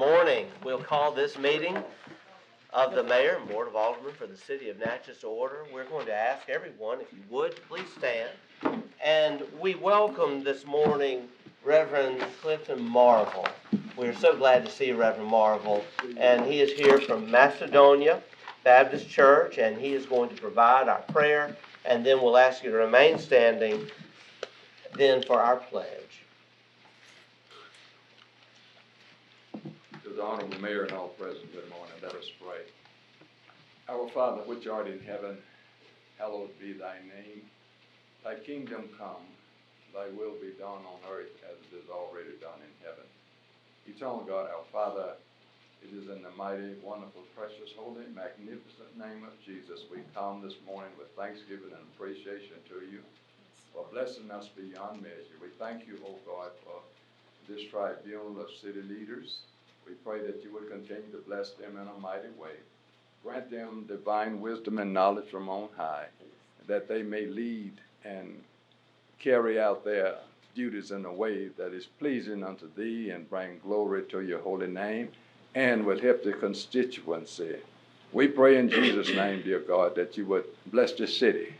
morning. We'll call this meeting of the Mayor and Board of Aldermen for the City of Natchez to order. We're going to ask everyone, if you would, please stand. And we welcome this morning Reverend Clifton Marvel. We're so glad to see Reverend Marvel. And he is here from Macedonia Baptist Church, and he is going to provide our prayer. And then we'll ask you to remain standing then for our pledge. To the Honorable Mayor and all present, good morning. Let us pray. Our Father, which art in heaven, hallowed be thy name. Thy kingdom come, thy will be done on earth as it is already done in heaven. Eternal God, our Father, it is in the mighty, wonderful, precious, holy, magnificent name of Jesus we come this morning with thanksgiving and appreciation to you for blessing us beyond measure. We thank you, O God, for this tribunal of city leaders. We pray that you would continue to bless them in a mighty way. Grant them divine wisdom and knowledge from on high, that they may lead and carry out their duties in a way that is pleasing unto thee and bring glory to your holy name and would help the constituency. We pray in Jesus' name, dear God, that you would bless the city,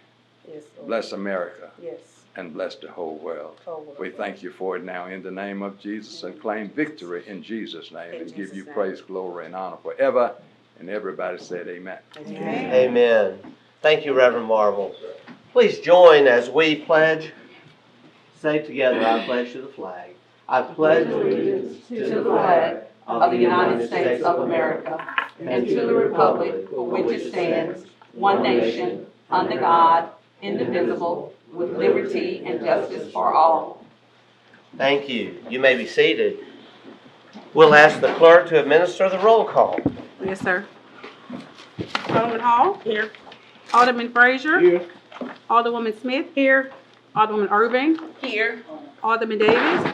yes, bless America, yes, and bless the whole world. We thank you for it now in the name of Jesus and claim victory in Jesus' name and give you praise, glory, and honor forever. And everybody said amen. Amen. Amen. Thank you, Reverend Marvel. Please join as we pledge. Say together, I pledge to the flag. I pledge allegiance to the flag of the United States of America and to the republic for which it stands, one nation, under God, indivisible, with liberty and justice for all. Thank you. You may be seated. We'll ask the clerk to administer the roll call. Yes, sir. Alderman Hall? Here. Alderman Frazier? Here. Alderwoman Smith? Here. Alderwoman Irving? Here. Alderman Davis?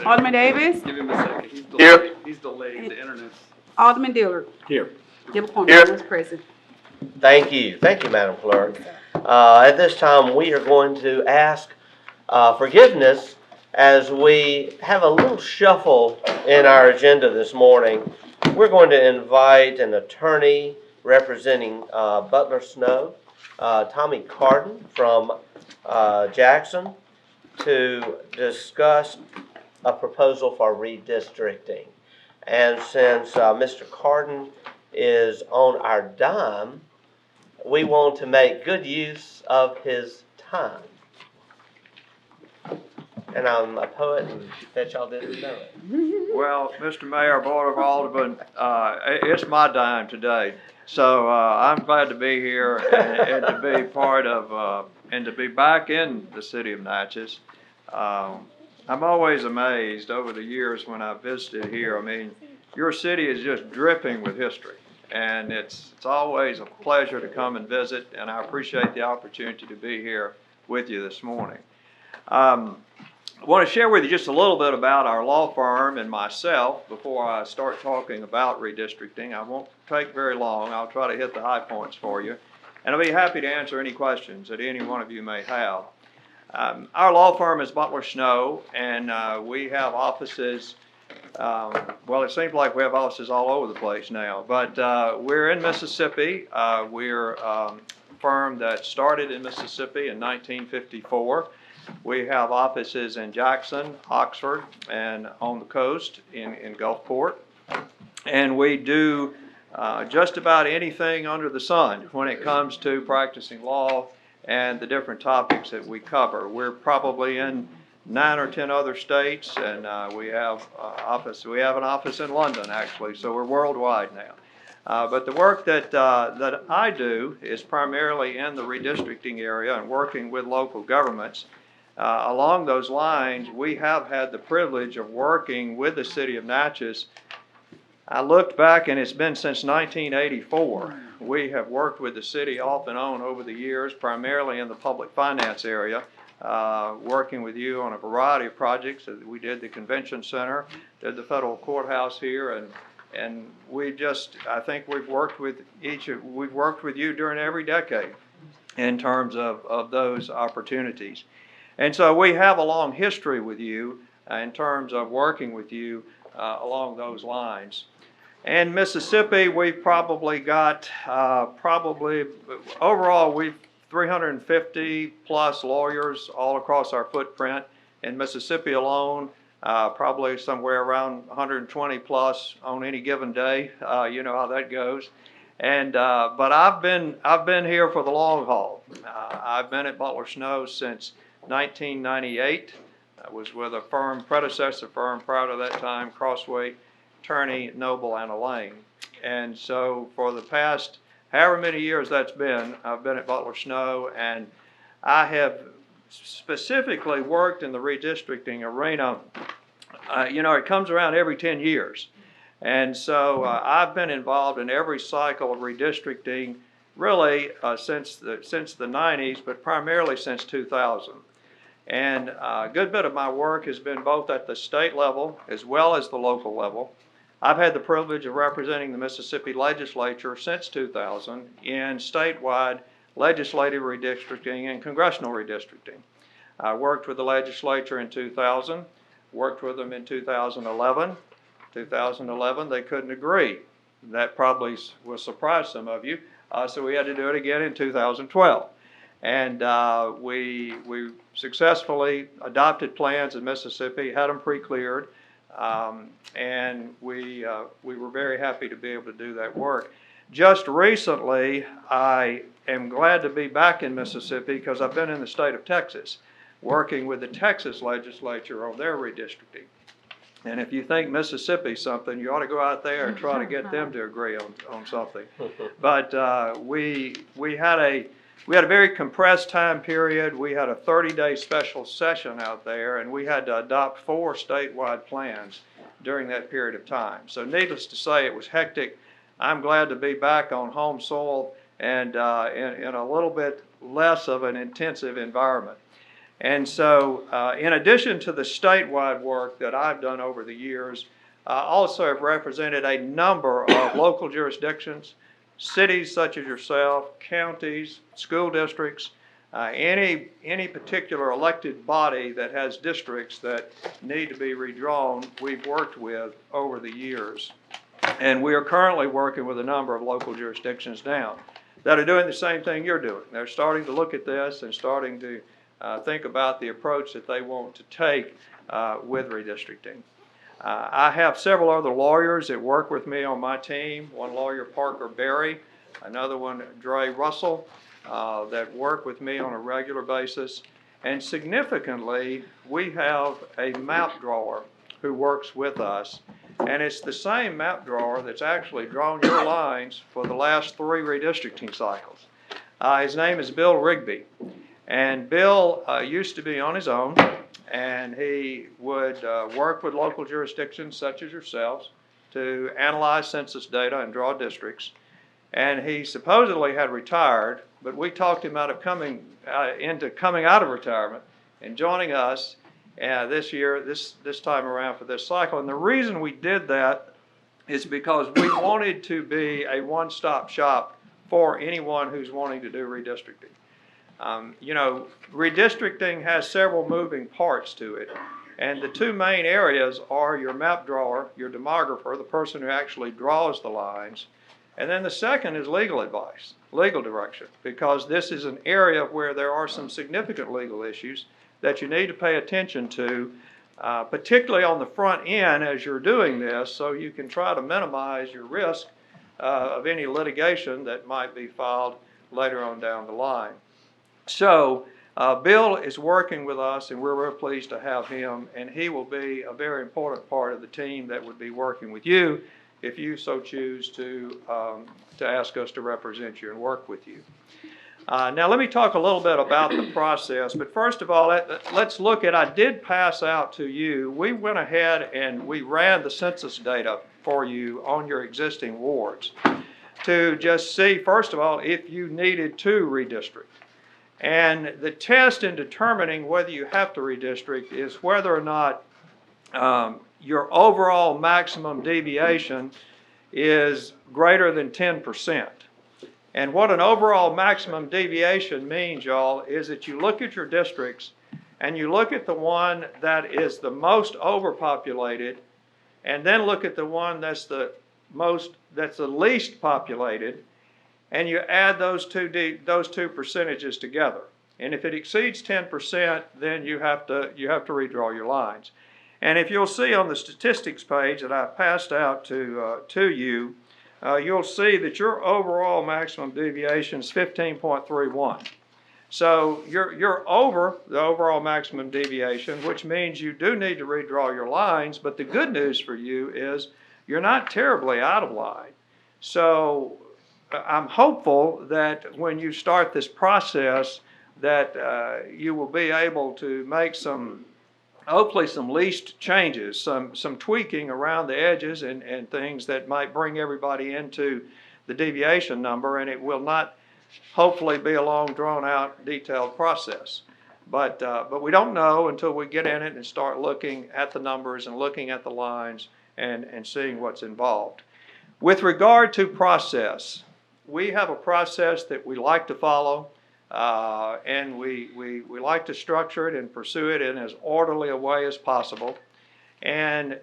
Alderman Davis? Give him a second. He's delayed. Here. He's delayed. The internet's... Alderman Dillard? Here. Give a comment, Mr. President. Thank you. Thank you, Madam Clerk. At this time, we are going to ask forgiveness as we have a little shuffle in our agenda this morning. We're going to invite an attorney representing Butler Snow, Tommy Carden from Jackson, to discuss a proposal for redistricting. And since Mr. Carden is on our dime, we want to make good use of his time. And I'm a poet, and that y'all didn't know it. Well, Mr. Mayor, Board of Aldermen, it's my dime today. So I'm glad to be here and to be part of, and to be back in the city of Natchez. I'm always amazed over the years when I've visited here. I mean, your city is just dripping with history. And it's always a pleasure to come and visit, and I appreciate the opportunity to be here with you this morning. I want to share with you just a little bit about our law firm and myself before I start talking about redistricting. I won't take very long. I'll try to hit the high points for you, and I'll be happy to answer any questions that any one of you may have. Our law firm is Butler Snow, and we have offices. Well, it seems like we have offices all over the place now, but we're in Mississippi. We're a firm that started in Mississippi in 1954. We have offices in Jackson, Oxford, and on the coast in Gulfport. And we do just about anything under the sun when it comes to practicing law and the different topics that we cover. We're probably in 9 or 10 other states, and we have an office in London, actually, so we're worldwide now. But the work that I do is primarily in the redistricting area and working with local governments. Along those lines, we have had the privilege of working with the city of Natchez. I looked back, and it's been since 1984. We have worked with the city off and on over the years, primarily in the public finance area. Working with you on a variety of projects. We did the convention center, did the federal courthouse here, and we just, I think we've worked with you during every decade in terms of those opportunities. And so we have a long history with you. in terms of working with you along those lines. And Mississippi, we've probably got, overall, we've 350 plus lawyers all across our footprint. In Mississippi alone, probably somewhere around 120 plus on any given day. You know how that goes. And but I've been here for the long haul. I've been at Butler Snow since 1998. I was with a predecessor firm prior to that time, Crossway, Turney, Noble, and Elaine. And so for the past however many years that's been, I've been at Butler Snow, and I have specifically worked in the redistricting arena. You know, it comes around every 10 years. And so I've been involved in every cycle of redistricting really since the 90s, but primarily since 2000. And a good bit of my work has been both at the state level as well as the local level. I've had the privilege of representing the Mississippi legislature since 2000 in statewide legislative redistricting and congressional redistricting. I worked with the legislature in 2000, worked with them in 2011. 2011, they couldn't agree. That probably will surprise some of you. So we had to do it again in 2012. And we successfully adopted plans in Mississippi, had them pre-cleared, and we were very happy to be able to do that work. Just recently, I am glad to be back in Mississippi because I've been in the state of Texas, working with the Texas legislature on their redistricting. And if you think Mississippi's something, you ought to go out there and try to get them to agree on something. But we had a very compressed time period. We had a 30-day special session out there, and we had to adopt 4 statewide plans during that period of time. So needless to say, it was hectic. I'm glad to be back on home soil and in a little bit less of an intensive environment. And so in addition to the statewide work that I've done over the years, I also have represented a number of local jurisdictions, cities such as yourself, counties, school districts, any particular elected body that has districts that need to be redrawn, we've worked with over the years. And we are currently working with a number of local jurisdictions now that are doing the same thing you're doing. They're starting to look at this and starting to think about the approach that they want to take with redistricting. I have several other lawyers that work with me on my team. One lawyer, Parker Berry, another one, Dre Russell, that work with me on a regular basis. And significantly, we have a map drawer who works with us. And it's the same map drawer that's actually drawn your lines for the last 3 redistricting cycles. His name is Bill Rigby. And Bill used to be on his own, and he would work with local jurisdictions such as yourselves to analyze census data and draw districts. And he supposedly had retired, but we talked him out of coming out of retirement and joining us this year, this time around for this cycle. And the reason we did that is because we wanted to be a one-stop shop for anyone who's wanting to do redistricting. You know, redistricting has several moving parts to it, and the 2 main areas are your map drawer, your demographer, the person who actually draws the lines, and then the second is legal advice, legal direction, because this is an area where there are some significant legal issues that you need to pay attention to, particularly on the front end as you're doing this, so you can try to minimize your risk of any litigation that might be filed later on down the line. So Bill is working with us, and we're real pleased to have him, and he will be a very important part of the team that would be working with you if you so choose to ask us to represent you and work with you. Now let me talk a little bit about the process, but first of all, let's look at, I did pass out to you, we went ahead and we ran the census data for you on your existing wards to just see, first of all, if you needed to redistrict. And the test in determining whether you have to redistrict is whether or not your overall maximum deviation is greater than 10%. And what an overall maximum deviation means, y'all, is that you look at your districts and you look at the one that is the most overpopulated, and then look at the one that's the least populated, and you add those two percentages together. And if it exceeds 10%, then you have to redraw your lines. And if you'll see on the statistics page that I passed out to you, you'll see that your overall maximum deviation is 15.31. So you're over the overall maximum deviation, which means you do need to redraw your lines, but the good news for you is you're not terribly out of line. So I'm hopeful that when you start this process that you will be able to make hopefully some least changes, some tweaking around the edges and things that might bring everybody into the deviation number, and it will not hopefully be a long drawn out detailed process. But we don't know until we get in it and start looking at the numbers and looking at the lines and seeing what's involved. With regard to process, we have a process that we like to follow. And we like to structure it and pursue it in as orderly a way as possible. And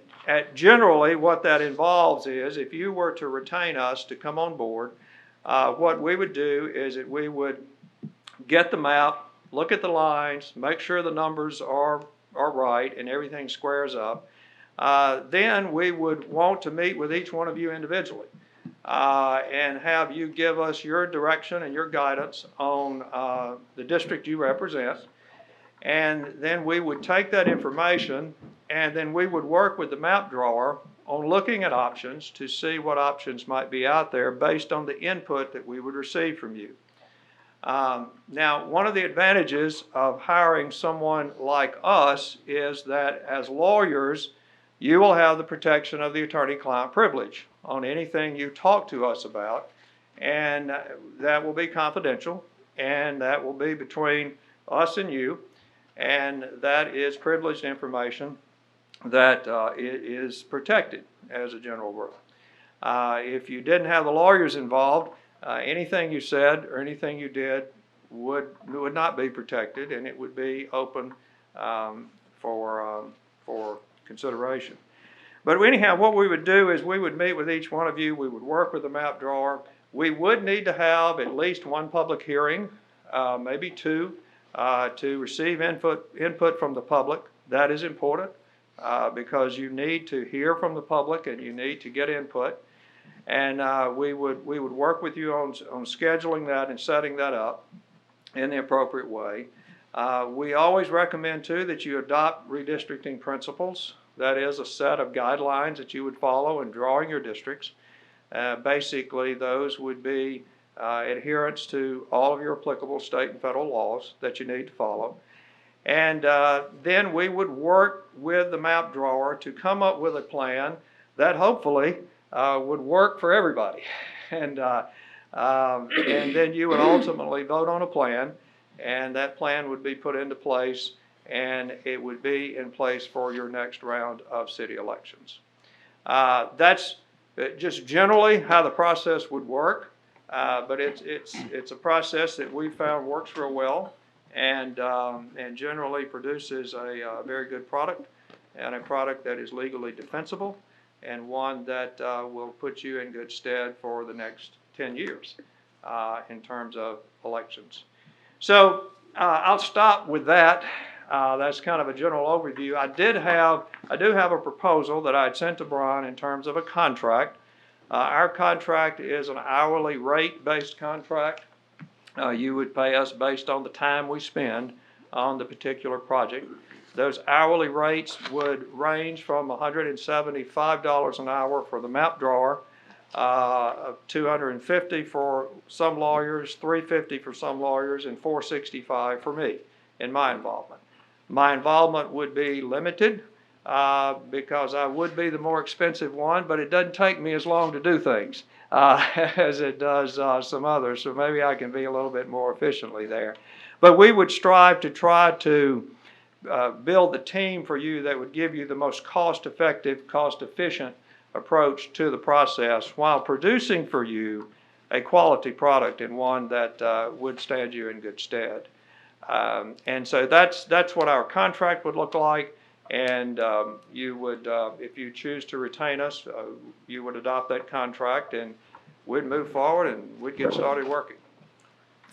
generally what that involves is if you were to retain us to come on board, what we would do is that we would get the map, look at the lines, make sure the numbers are right and everything squares up. Then we would want to meet with each one of you individually. And have you give us your direction and your guidance on the district you represent. And then we would take that information and then we would work with the map drawer on looking at options to see what options might be out there based on the input that we would receive from you. Now, one of the advantages of hiring someone like us is that as lawyers, you will have the protection of the attorney-client privilege on anything you talk to us about, and that will be confidential, and that will be between us and you, and that is privileged information that is protected as a general rule. If you didn't have the lawyers involved, anything you said or anything you did would not be protected, and it would be open for consideration. But anyhow, what we would do is we would meet with each one of you. We would work with the map drawer. We would need to have at least one public hearing, maybe two, to receive input from the public. That is important because you need to hear from the public and you need to get input. And we would work with you on scheduling that and setting that up in the appropriate way. We always recommend too that you adopt redistricting principles. That is a set of guidelines that you would follow in drawing your districts. Basically, those would be adherence to all of your applicable state and federal laws that you need to follow. And then we would work with the map drawer to come up with a plan that hopefully would work for everybody. And then you would ultimately vote on a plan, and that plan would be put into place, and it would be in place for your next round of city elections. That's just generally how the process would work, but it's a process that we found works real well and generally produces a very good product, and a product that is legally defensible, and one that will put you in good stead for the next 10 years in terms of elections. So I'll stop with that. That's kind of a general overview. I do have a proposal that I'd sent to Brian in terms of a contract. Our contract is an hourly rate-based contract. You would pay us based on the time we spend on the particular project. Those hourly rates would range from $175 an hour for the map drawer, $250 for some lawyers, $350 for some lawyers, and $465 for me in my involvement. My involvement would be limited because I would be the more expensive one, but it doesn't take me as long to do things as it does some others, so maybe I can be a little bit more efficiently there. But we would strive to try to build the team for you that would give you the most cost-effective, cost-efficient approach to the process while producing for you a quality product and one that would stand you in good stead. And so that's what our contract would look like. And you would, if you choose to retain us, you would adopt that contract, and we'd move forward and we'd get started working.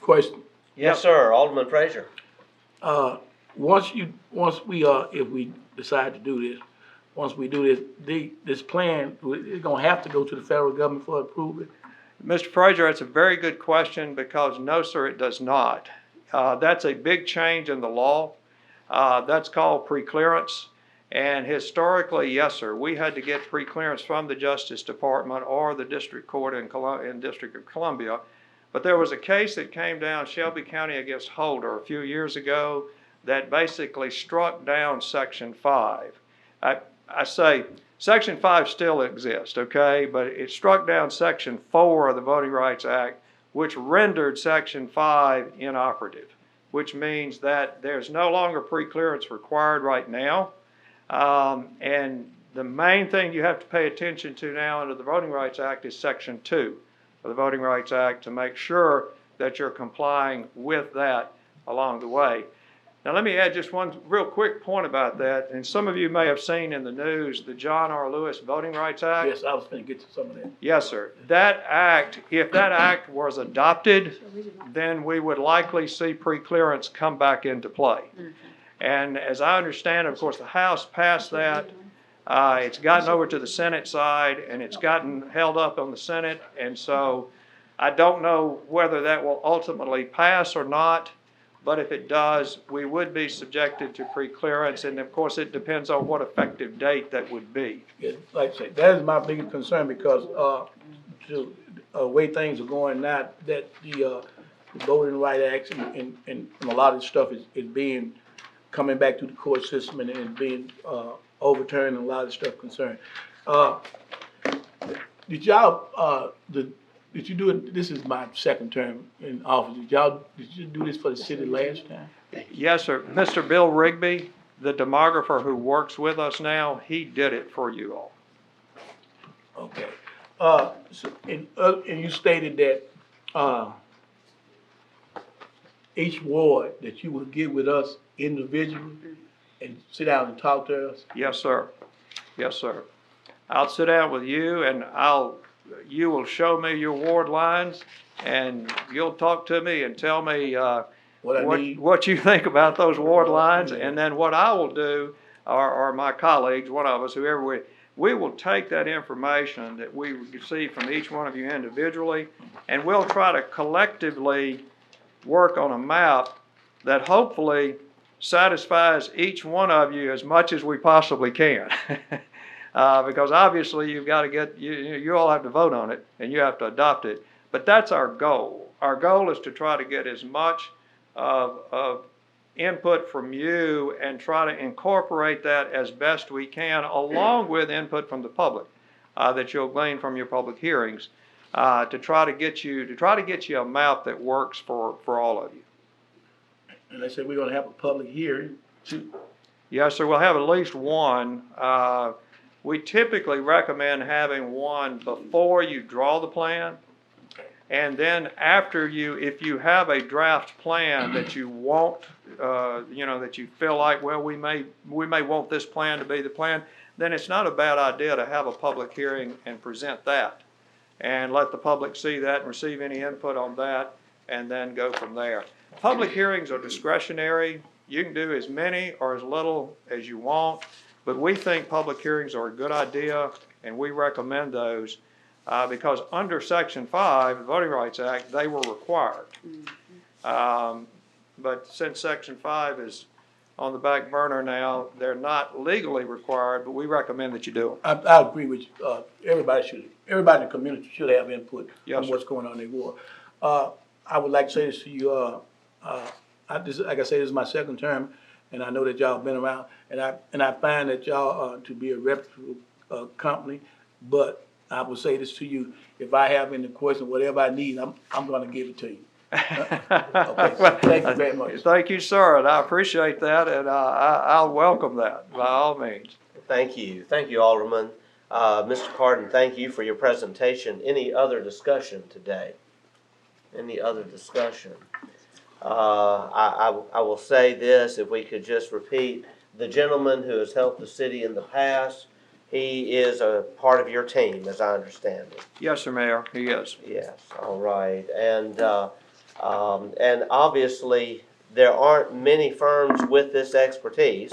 Question. Yes, sir. Alderman Frazier. Once we if we decide to do this, once we do this, this plan is gonna have to go to the federal government for approval. Mr. Frazier, that's a very good question, because no, sir, it does not. That's a big change in the law. That's called preclearance. And historically, yes, sir, we had to get preclearance from the Justice Department or the District Court in District of Columbia. But there was a case that came down, Shelby County against Holder, a few years ago, that basically struck down Section 5. I say Section 5 still exists, okay, but it struck down Section 4 of the Voting Rights Act, which rendered Section 5 inoperative, which means that there's no longer preclearance required right now. And the main thing you have to pay attention to now under the Voting Rights Act is Section 2 of the Voting Rights Act, to make sure that you're complying with that along the way. Now, let me add just one real quick point about that. And some of you may have seen in the news the John R. Lewis Voting Rights Act. Yes, I was gonna get to some of that. Yes, sir. That act, if that act was adopted, then we would likely see preclearance come back into play. And as I understand, of course, the House passed that. It's gotten over to the Senate side, and it's gotten held up on the Senate. And so I don't know whether that will ultimately pass or not. But if it does, we would be subjected to preclearance, and of course, it depends on what effective date that would be. Yeah, like I said, that is my biggest concern, because the way things are going now, that the Voting Rights Act and a lot of this stuff is being coming back to the court system, and it's being overturned, and a lot of stuff concerned. Did y'all did you do it? This is my second term in office. Did you do this for the city last time? Yes, sir. Mr. Bill Rigby, the demographer who works with us now, he did it for you all. Okay. And you stated that each ward that you would get with us individually and sit down and talk to us? Yes, sir. Yes, sir. I'll sit down with you, and you will show me your ward lines, and you'll talk to me and tell me what you think about those ward lines. And then what I will do, or my colleagues, one of us, whoever we will take that information that we receive from each one of you individually, and we'll try to collectively work on a map that hopefully satisfies each one of you as much as we possibly can. Because obviously you've got to get, you all have to vote on it, and you have to adopt it. But that's our goal. Our goal is to try to get as much of input from you and try to incorporate that as best we can, along with input from the public that you'll glean from your public hearings, to try to get you a map that works for all of you. And they said we're gonna have a public hearing too. Yes, sir. We'll have at least one. We typically recommend having one before you draw the plan, and then after if you have a draft plan that you want, that you feel like, well, we may want this plan to be the plan, then it's not a bad idea to have a public hearing and present that, and let the public see that and receive any input on that, and then go from there. Public hearings are discretionary. You can do as many or as little as you want. But we think public hearings are a good idea, and we recommend those because under Section 5 of the Voting Rights Act, they were required. But since Section 5 is on the back burner now, they're not legally required, but we recommend that you do them. I agree with you. Everybody in the community should have input Yes, on what's going on in their ward. I would like to say this to you. Like I say, this is my second term, and I know that y'all been around, and I find that y'all to be a reputable company. But I will say this to you: if I have any question, whatever I need, I'm going to give it to you. Okay, so thank you very much. Thank you, sir, and I appreciate that, and I'll welcome that by all means. Thank you, Alderman. Mr. Cardin, thank you for your presentation. Any other discussion today? Any other discussion? I will say this, if we could just repeat, the gentleman who has helped the city in the past, he is a part of your team, as I understand it. Yes, sir, Mayor, he is. Yes, all right. And obviously, there aren't many firms with this expertise.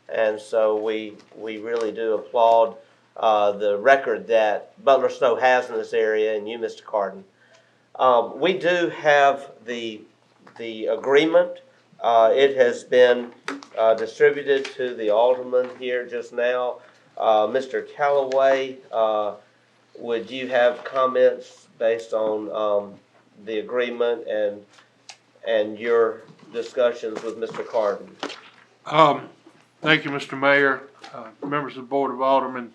And so we really do applaud the record that Butler Snow has in this area, and you, Mr. Carden. We do have the agreement. It has been distributed to the alderman here just now. Mr. Callaway, would you have comments based on the agreement and your discussions with Mr. Carden? Thank you, Mr. Mayor, members of the Board of Aldermen.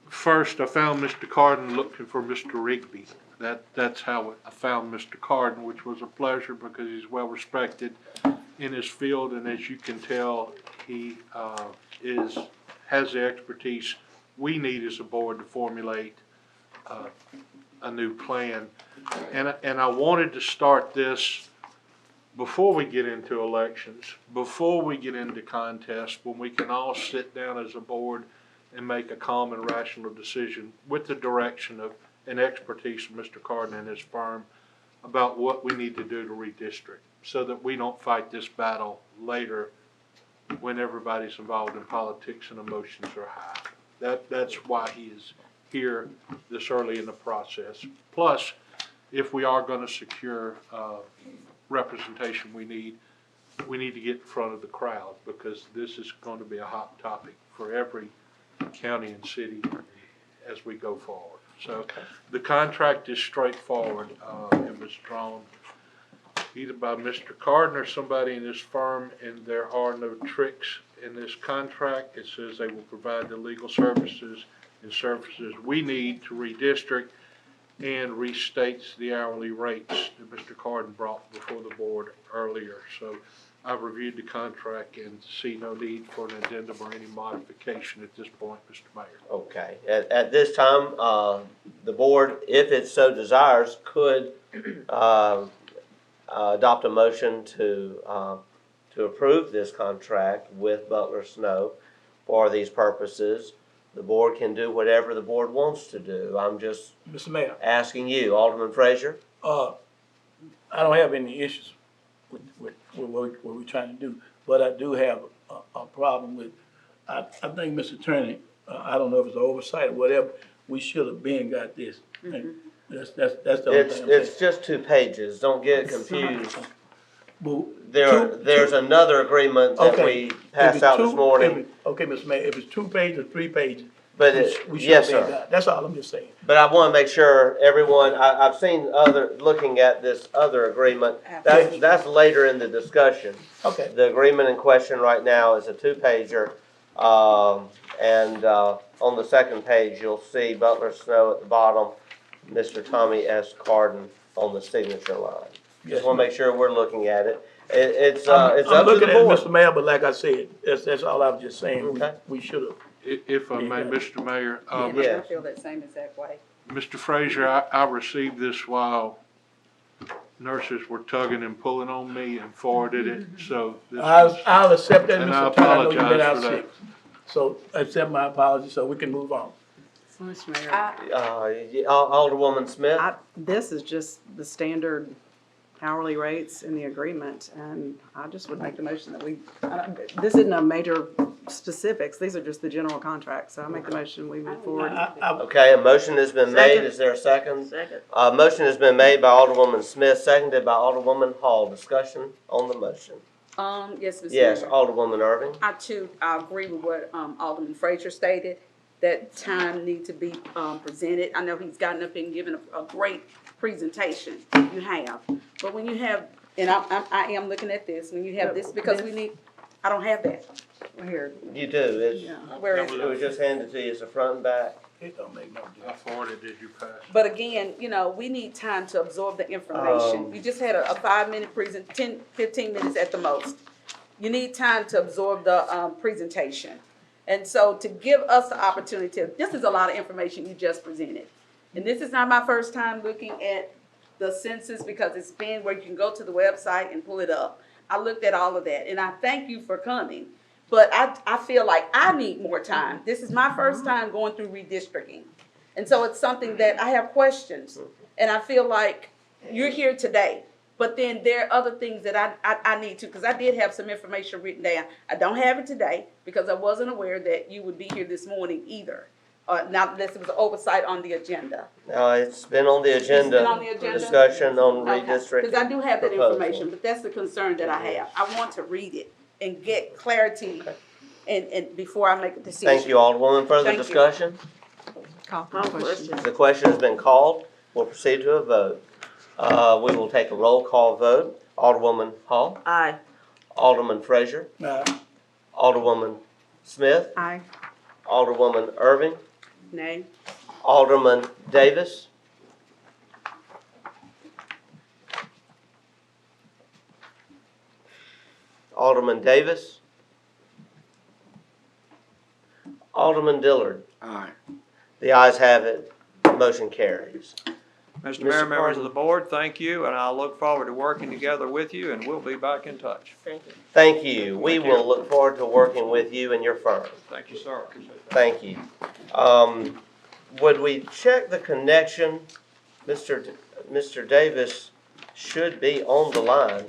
First, I found Mr. Carden looking for Mr. Rigby. That's how I found Mr. Carden, which was a pleasure because he's well respected in his field, and as you can tell, he has the expertise we need as a board to formulate a new plan. And I wanted to start this before we get into elections, before we get into contests, when we can all sit down as a board and make a calm and rational decision with the direction of and expertise of Mr. Carden and his firm about what we need to do to redistrict, so that we don't fight this battle later when everybody's involved in politics and emotions are high. That's why he is here this early in the process. Plus, if we are going to secure representation we need to get in front of the crowd, because this is going to be a hot topic for every county and city as we go forward. So the contract is straightforward. It was drawn either by Mr. Carden or somebody in his firm, and there are no tricks in this contract. It says they will provide the legal services and services we need to redistrict, and restates the hourly rates that Mr. Carden brought before the board earlier. So I've reviewed the contract and see no need for an addendum or any modification at this point, Mr. Mayor. Okay. At this time, the board, if it so desires, could adopt a motion to approve this contract with Butler Snow for these purposes. The board can do whatever the board wants to do. I'm just Mr. Mayor, asking you, Alderman Frazier. I don't have any issues with what we're trying to do, but I do have a problem with, I think, Mr. Attorney, I don't know if it's an oversight or whatever, we should have been got this. And that's the only thing I'm It's saying. just 2 pages. Don't get confused. Well, There's another agreement that okay, we passed out this morning. Okay, Mr. Mayor, if it's 2 pages or 3 pages, But we should yes, have been sir. got. That's all I'm just saying. But I want to make sure everyone, I've seen looking at this other agreement, that's later in the discussion. Okay. The agreement in question right now is a 2-pager. And on the second page, you'll see Butler Snow at the bottom, Mr. Tommy S. Carden on the signature line. Yes, Just want to make sure we're looking at it. It's I'm up to looking the at board. Mr. Mayor, but like I said, that's all I was just saying. Okay. We should have. If I may, Mr. Mayor, Yeah. I feel that same exact way. Mr. Frazier, I received this while nurses were tugging and pulling on me and forwarded it, so this is, I'll accept that, and Mr. I Attorney. I know you've been apologize out for that. sick. So accept my apology so we can move on. Mr. Mayor, Alderwoman Smith? this is just the standard hourly rates in the agreement, and I just would make the motion that this isn't a major specifics, these are just the general contracts, so I make the motion, we move forward. Okay, a motion has been made. Is there a second? Second. Motion has been made by Alderwoman Smith, seconded by Alderwoman Hall. Discussion on the motion. Yes, Mr. Yes, Mayor. Alderwoman Irving. I agree with what Alderman Frazier stated, that time need to be presented. I know he's gotten up and given a great presentation, you have. But when you have, and I am looking at this, when you have this, because I don't have that. Here, You do. It's, where is it it? was just handed to you. It's the front and back. It don't make no I difference. forwarded as you passed. But again, we need time to absorb the information. You just had a 5-minute 15 minutes at the most. You need time to absorb the presentation. And so to give us the opportunity, this is a lot of information you just presented. And this is not my first time looking at the census because it's been where you can go to the website and pull it up. I looked at all of that, and I thank you for coming. But I feel like I need more time. This is my first time going through redistricting. And so it's something that I have questions. And I feel like you're here today. But then there are other things that I need to, because I did have some information written down. I don't have it today because I wasn't aware that you would be here this morning either. Not unless it was oversight on the agenda. It's been on the agenda. been on the agenda? Discussion on redistricting. Because I do have that proposal. information, but that's the concern that I have. I want to read it and get clarity and before I make a decision. Thank you, Alderwoman. Further Thank you. discussion? Call for the question. The question has been called. We'll proceed to a vote. We will take a roll call vote. Alderwoman Hall. Aye. Alderman Frazier. Alderwoman Smith. Aye. Alderwoman Irving. Nay. Alderman Davis. Alderman Davis. Alderman Dillard. Aye. The ayes have it. Motion carries. Mr. Mr. Mayor, members Carden. of the board, thank you, and I look forward to working together with you, and we'll be back in touch. Thank you. We Thank you. will look forward to working with you and your firm. Thank you, sir. Appreciate that. Thank you. Would we check the connection? Mr. Davis should be on the line.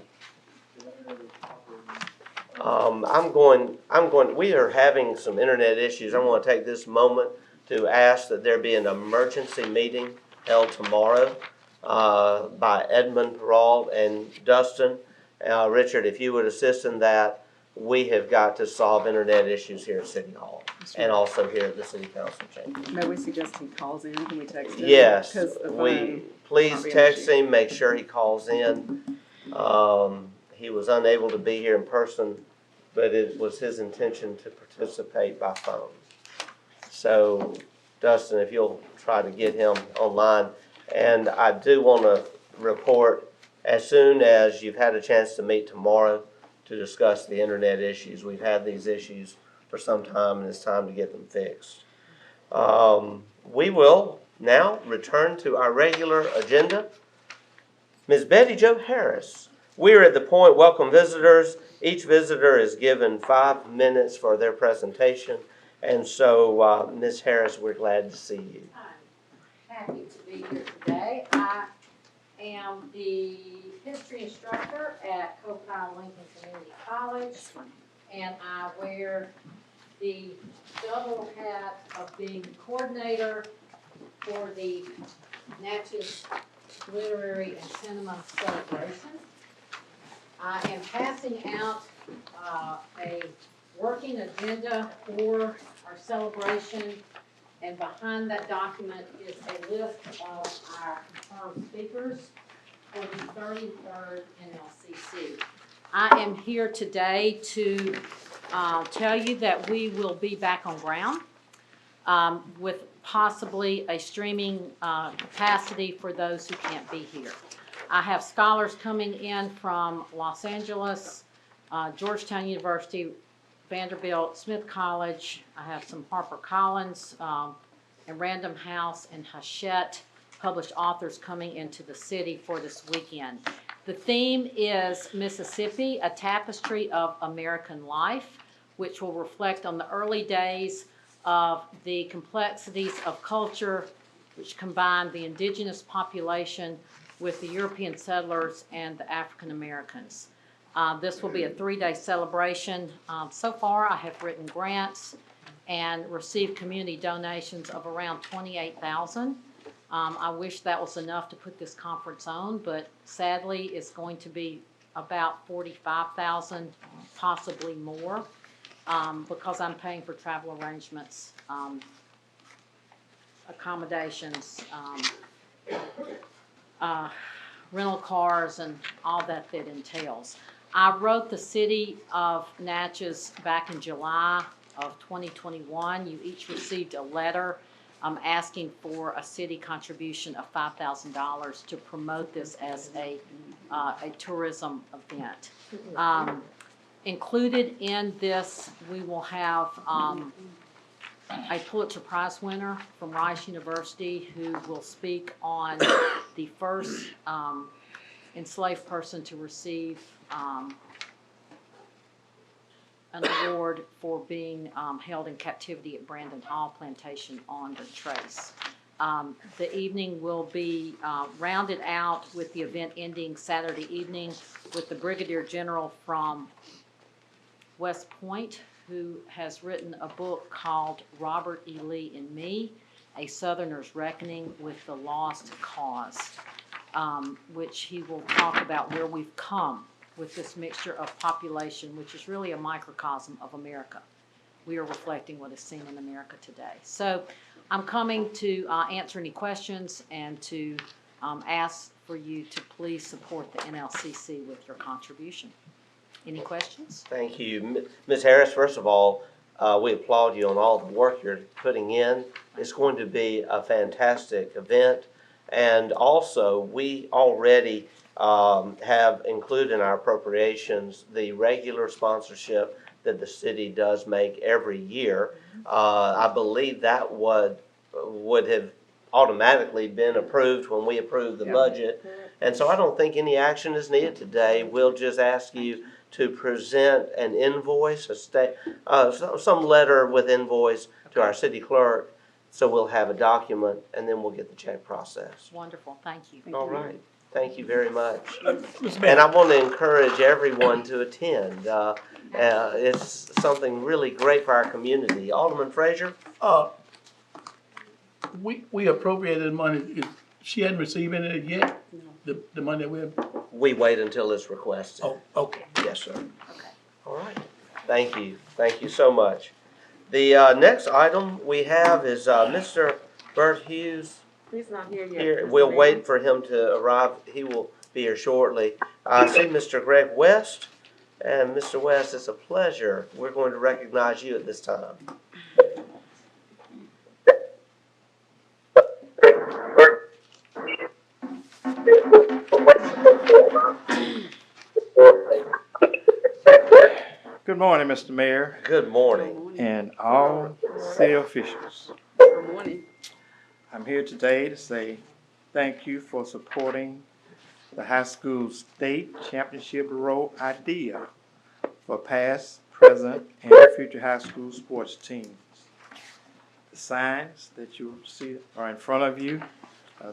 We are having some internet issues. I'm going to take this moment to ask that there be an emergency meeting held tomorrow by Edmund Peralt and Dustin. Richard, if you would assist in that, we have got to solve internet issues here at City Hall and also here at the City Council chamber. May we suggest he calls in? Can we text him? Yes, 'Cause the we, phone please might be an text issue. him, make sure he calls in. He was unable to be here in person, but it was his intention to participate by phone. So, Dustin, if you'll try to get him online. And I do want to report, as soon as you've had a chance to meet tomorrow to discuss the internet issues. We've had these issues for some time, and it's time to get them fixed. We will now return to our regular agenda. Ms. Betty Jo Harris. We're at the point, welcome visitors. Each visitor is given 5 minutes for their presentation. And so, Ms. Harris, we're glad to see you. I'm happy to be here today. I am the history instructor at Copenhagen Lincoln Community College, and I wear the double hat of being coordinator for the Natchez Literary and Cinema Celebration. I am passing out a working agenda for our celebration, and behind that document is a list of our confirmed speakers for the 33rd NLCC. I am here today to tell you that we will be back on ground with possibly a streaming capacity for those who can't be here. I have scholars coming in from Los Angeles, Georgetown University, Vanderbilt, Smith College. I have some HarperCollins and Random House and Hachette published authors coming into the city for this weekend. The theme is Mississippi, a tapestry of American life, which will reflect on the early days of the complexities of culture, which combine the indigenous population with the European settlers and the African Americans. This will be a 3-day celebration. So far, I have written grants and received community donations of around $28,000. I wish that was enough to put this conference on, but sadly, it's going to be about $45,000, possibly more, because I'm paying for travel arrangements, accommodations, rental cars, and all that entails. I wrote the city of Natchez back in July of 2021. You each received a letter asking for a city contribution of $5,000 to promote this as a tourism event. Included in this, we will have a Pulitzer Prize winner from Rice University who will speak on the first enslaved person to receive an award for being held in captivity at Brandon Hall Plantation on the Trace. The evening will be rounded out with the event ending Saturday evening with the Brigadier General from West Point, who has written a book called Robert E. Lee and Me, A Southerner's Reckoning with the Lost Cause, which he will talk about where we've come with this mixture of population, which is really a microcosm of America. We are reflecting what is seen in America today. So I'm coming to answer any questions and to ask for you to please support the NLCC with your contribution. Any questions? Thank you. Ms. Harris, first of all, we applaud you on all the work you're putting in. It's going to be a fantastic event. And also, we already have included in our appropriations the regular sponsorship that the city does make every year. I believe that would have automatically been approved when we approved the budget. And so I don't think any action is needed today. We'll just ask you to present an invoice, some letter with invoice to our city clerk, so we'll have a document, and then we'll get the check processed. Wonderful, thank you. All right, thank you very much. Mr. And Mayor, I want to encourage everyone to attend. It's something really great for our community. Alderman Frazier? we appropriated money. She hadn't received any yet? No. The money that we have? We wait until it's requested. Oh, okay. Yes, sir. Okay. All right. Thank you. Thank you so much. The next item we have is Mr. Burt Hughes. He's not here yet. Here, we'll wait for him to arrive. He will be here shortly. I see Mr. Greg West. And Mr. West, it's a pleasure. We're going to recognize you at this time. Good morning, Mr. Mayor, Good morning. and all city officials. Good morning. I'm here today to say thank you for supporting the high school state championship row idea for past, present, and future high school sports teams. The signs that you see are in front of you.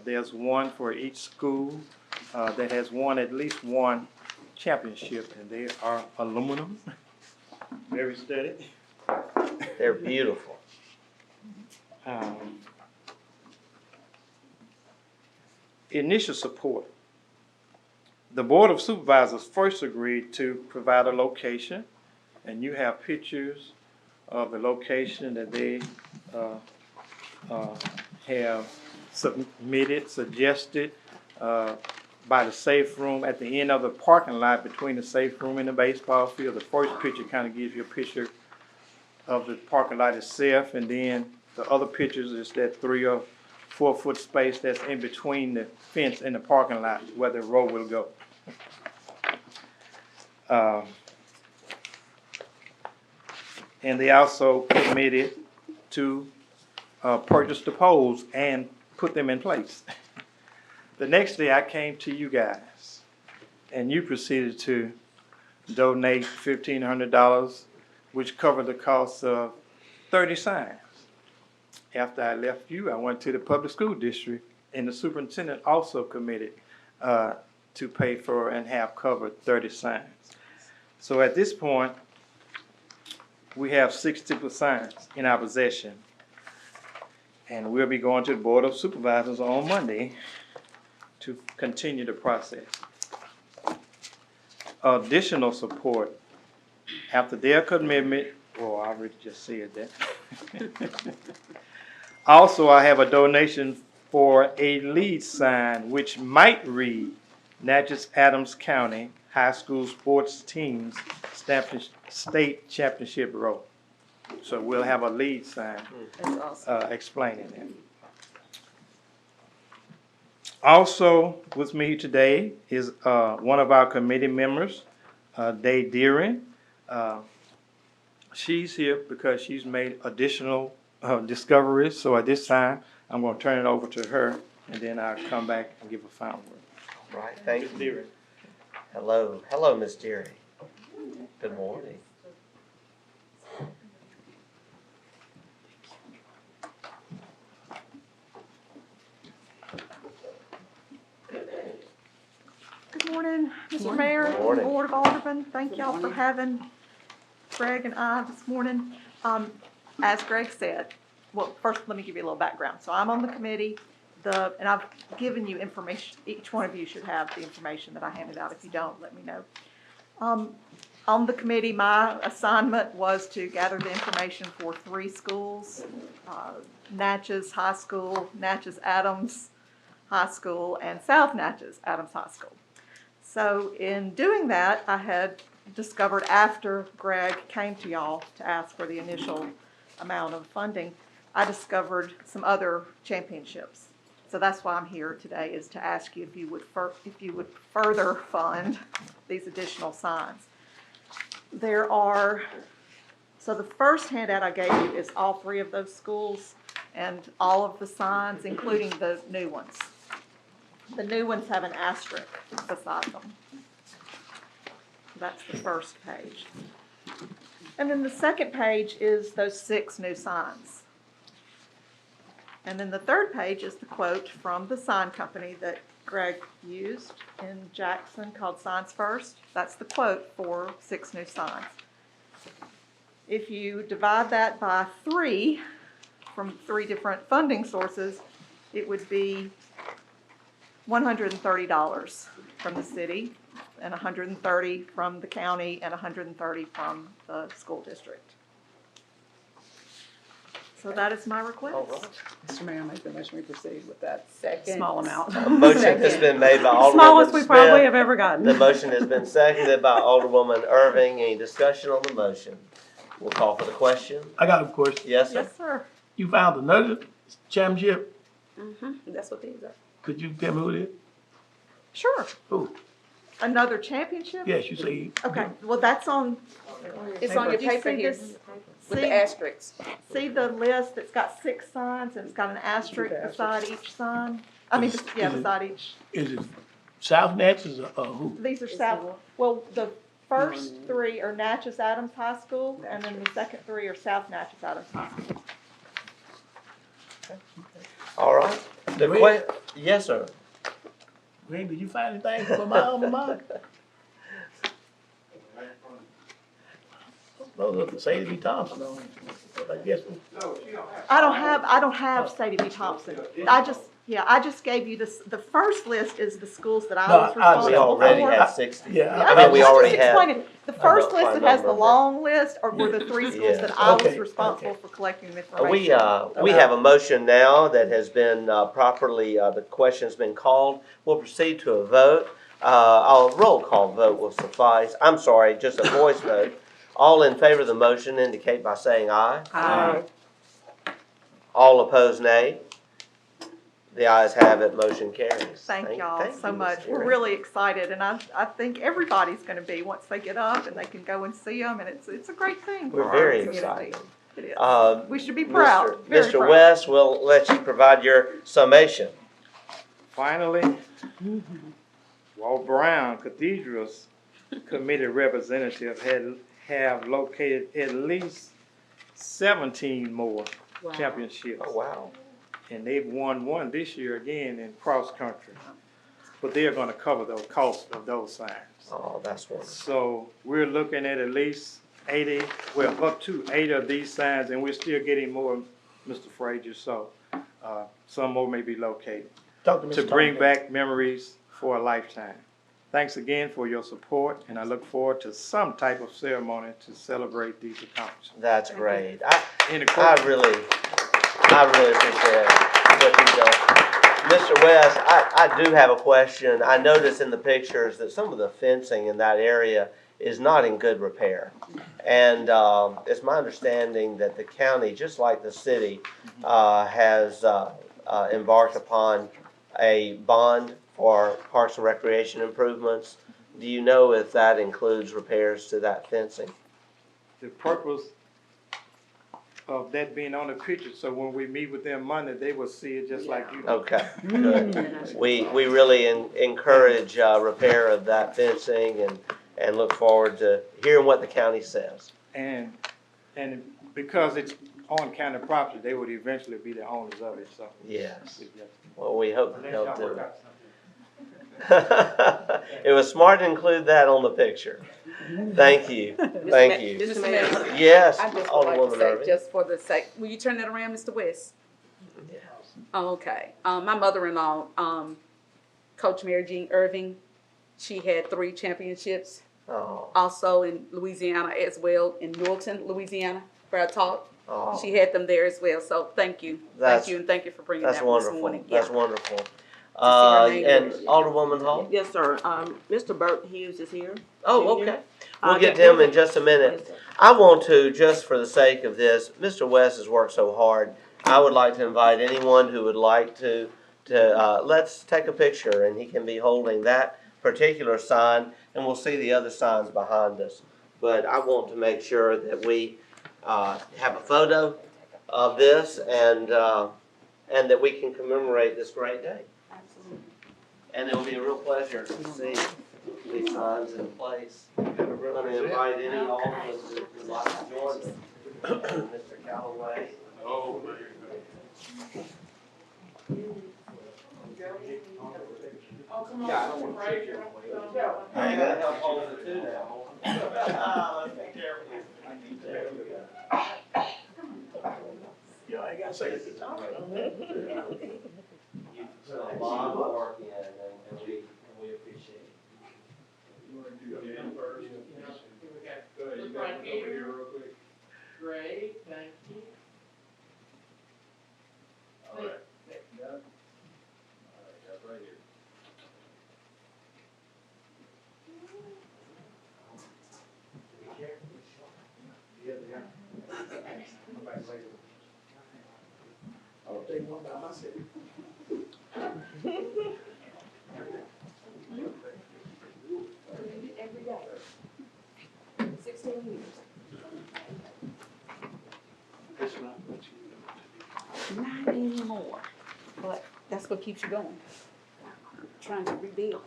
There's one for each school that has won at least one championship, and they are aluminum, very steady. They're beautiful. Initial support. The Board of Supervisors first agreed to provide a location, and you have pictures of the location that they have suggested by the safe room at the end of the parking lot between the safe room and the baseball field. The first picture kind of gives you a picture of the parking lot itself, and then the other pictures is that 3 or 4 foot space that's in between the fence and the parking lot where the road will go. And they also committed to purchase the poles and put them in place. The next day I came to you guys, and you proceeded to donate $1,500, which covered the cost of 30 signs. After I left you, I went to the public school district, and the superintendent also committed to pay for and have covered 30 signs. So at this point, we have 60 signs in our possession, and we'll be going to the Board of Supervisors on Monday to continue the process. Additional support, after their commitment, well, I already just said that. Also, I have a donation for a lead sign which might read Natchez Adams County High School Sports Teams State Championship Row. So we'll have a lead sign explaining that. Also with me today is one of our committee members, Day Deering. She's here because she's made additional discoveries. So at this time, I'm gonna turn it over to her, and then I'll come back and give a final word. All right, thank you. Deary. Hello, Miss Deary. Good morning. Good morning, Mr. Mayor, Good morning. Board of Aldermen. Thank Good y'all for morning. having Greg and I this morning. As Greg said, well, first, let me give you a little background. So I'm on the committee, and I've given you information. Each one of you should have the information that I handed out. If you don't, let me know. On the committee, my assignment was to gather the information for 3 schools, Natchez High School, Natchez Adams High School, and South Natchez Adams High School. So in doing that, I had discovered after Greg came to y'all to ask for the initial amount of funding, I discovered some other championships. So that's why I'm here today, is to ask you if you would further fund these additional signs. So the first handout I gave you is all 3 of those schools and all of the signs, including the new ones. The new ones have an asterisk beside them. That's the first page. And then the second page is those 6 new signs. And then the third page is the quote from the sign company that Greg used in Jackson called Signs First. That's the quote for 6 new signs. If you divide that by 3, from 3 different funding sources, it would be $130 from the city, and $130 from the county, and $130 from the school district. So that is my request. All right. Mr. Mayor, I make the motion we proceed with that Second. small amount. A motion has been made by Alderwoman Smallest we probably Smith. have ever gotten. The motion has been seconded by Alderwoman Irving. Any discussion on the motion? We'll call for the question. I got a question. Yes, sir? Yes, sir. You found another championship? That's what these are. Could you tell me who it is? Sure. Who? Another championship? Yes, you say. Okay, well, that's on, It's on your Did you paper see here this? with See? the asterisks. See the list? It's got 6 signs and it's got an asterisk beside each sign? I mean, yeah, beside each. Is it South Natchez or who? These are South, well, the first 3 are Natchez Adams High School, and then the second 3 are South Natchez Adams High School. All right. Yes, sir. Greg, did you find anything for my alma mater? Those are the Sadie B. Thompson on it. I guess. I don't have Sadie B. Thompson. I just gave you this, the first list is the schools that I No, was I- responsible for. We already had 60. Yeah. I mean, we just already had. explaining. The first I know, list that has the number. long list are were the 3 schools that I was Okay, responsible okay. for collecting the We information. have a motion now that has been properly, the question's been called. We'll proceed to a vote. A roll call vote will suffice. I'm sorry, just a voice vote. All in favor of the motion indicate by saying aye. Aye. All opposed, nay. The ayes have it, motion carries. Thank y'all thank so you, Ms. much. We're Deary. really excited, and I think everybody's gonna be, once they get up and they can go and see them, and it's a great thing for We're our very community. excited. It is. Uh, We should be proud, very Mr. proud. West, we'll let you provide your summation. Finally, Walt Brown Cathedral's committee representatives have located at least 17 more championships. Oh, wow. And they've won one this year again in cross country. But they're gonna cover the cost of those signs. Oh, that's wonderful. So we're looking at least 80, well, up to 80 of these signs, and we're still getting more, Mr. Frazier, so, some more may be located. Talk to Mr. To bring Thompson. back memories for a lifetime. Thanks again for your support, and I look forward to some type of ceremony to celebrate these accomplishments. That's great. Any I questions? really appreciate what you've done. Mr. West, I do have a question. I noticed in the pictures that some of the fencing in that area is not in good repair. And it's my understanding that the county, just like the city, has embarked upon a bond for Parks and Recreation improvements. Do you know if that includes repairs to that fencing? The purpose of that being on the picture, so when we meet with them Monday, they will see it just like you. do. Okay, good. We really encourage, repair of that fencing and look forward to hearing what the county says. And because it's on county property, they would eventually be the owners of it, so. Yes. Well, we hope that Unless they'll y'all do work it. out something. It was smart to include that on the picture. Thank you, thank you. Mr. Mayor, Yes, I just would like to Alderwoman say, Irving. just for the sake, will you turn that around, Mr. West? Oh, okay. My mother-in-law, Coach Mary Jean Irving, she had 3 championships. Oh, Also in Louisiana as well, in Newellton, Louisiana, where I taught. oh, She had them there as well, so thank you. That's- Thank you, and thank you for bringing that's that one this wonderful, morning. that's Yeah. wonderful. her name And was- Alderwoman Hall? Yes, sir. Mr. Burt Hughes is here. Oh, Junior. okay. We'll get to there's him in a- just a minute. Yes, sir. I want to, just for the sake of this, Mr. West has worked so hard. I would like to invite anyone who would like to let's take a picture, and he can be holding that particular sign, and we'll see the other signs behind us. But I want to make sure that we have a photo of this, and that we can commemorate this great day. Absolutely. And it will be a real pleasure to see these signs in place. I'm going to invite any aldermen who would like to join us. Mr. Callaway. Oh, man. I ain't gonna help hold it too now. Let's take care of you. Yeah, I gotta say it. You put a lot of work in, and we appreciate it. You wanna do the end first? Go ahead, you Look got right one over here. here real quick. Great, thank you. All right. Got it? All right, that's right here. I'll take one by myself. Every day. 16 years. Not anymore, but that's what keeps you going. Trying to rebuild.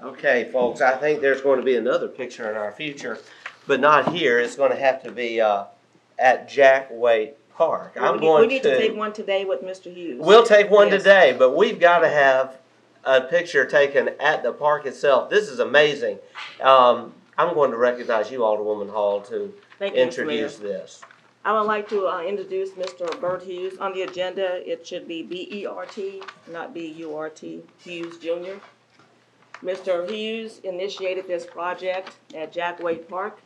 Okay, folks, I think there's going to be another picture in our future, but not here. It's going to have to be at Jack Waite Park. We need to take one today with Mr. Hughes. We'll take one Yes. today, but we've got to have a picture taken at the park itself. This is amazing. I'm going to recognize you, Alderwoman Hall, to Thank you, Mr. Mayor. introduce this. I would like to introduce Mr. Burt Hughes. On the agenda, it should be B-E-R-T, not B-U-R-T, Hughes Jr. Mr. Hughes initiated this project at Jack Waite Park.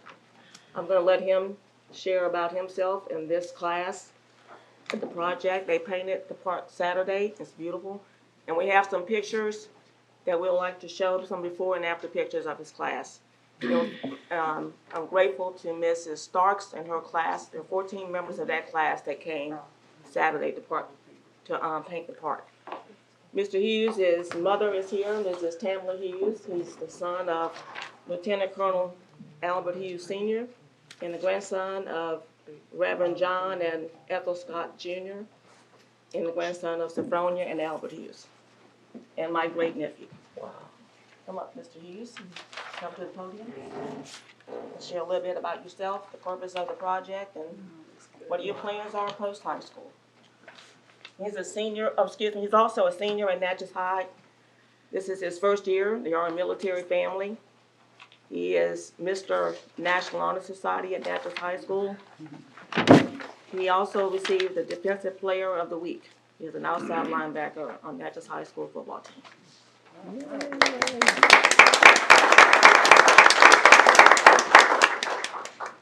I'm going to let him share about himself and this class. The project, they painted the park Saturday. It's beautiful. And we have some pictures that we'd like to show, some before and after pictures of his class. I'm grateful to Mrs. Starks and her class. There are 14 members of that class that came Saturday to paint the park. Mr. Hughes' mother is here, Mrs. Tamla Hughes. He's the son of Lieutenant Colonel Albert Hughes Sr. and the grandson of Reverend John and Ethel Scott Jr. and the grandson of Sophronia and Albert Hughes, and my great nephew. Wow. Come up, Mr. Hughes, and come to the podium. Share a little bit about yourself, the purpose of the project, and what your plans are post high school. He's he's also a senior at Natchez High. This is his first year. They are a military family. He is Mr. National Honor Society at Natchez High School. He also received the Defensive Player of the Week. He is an outside linebacker on Natchez High School football team.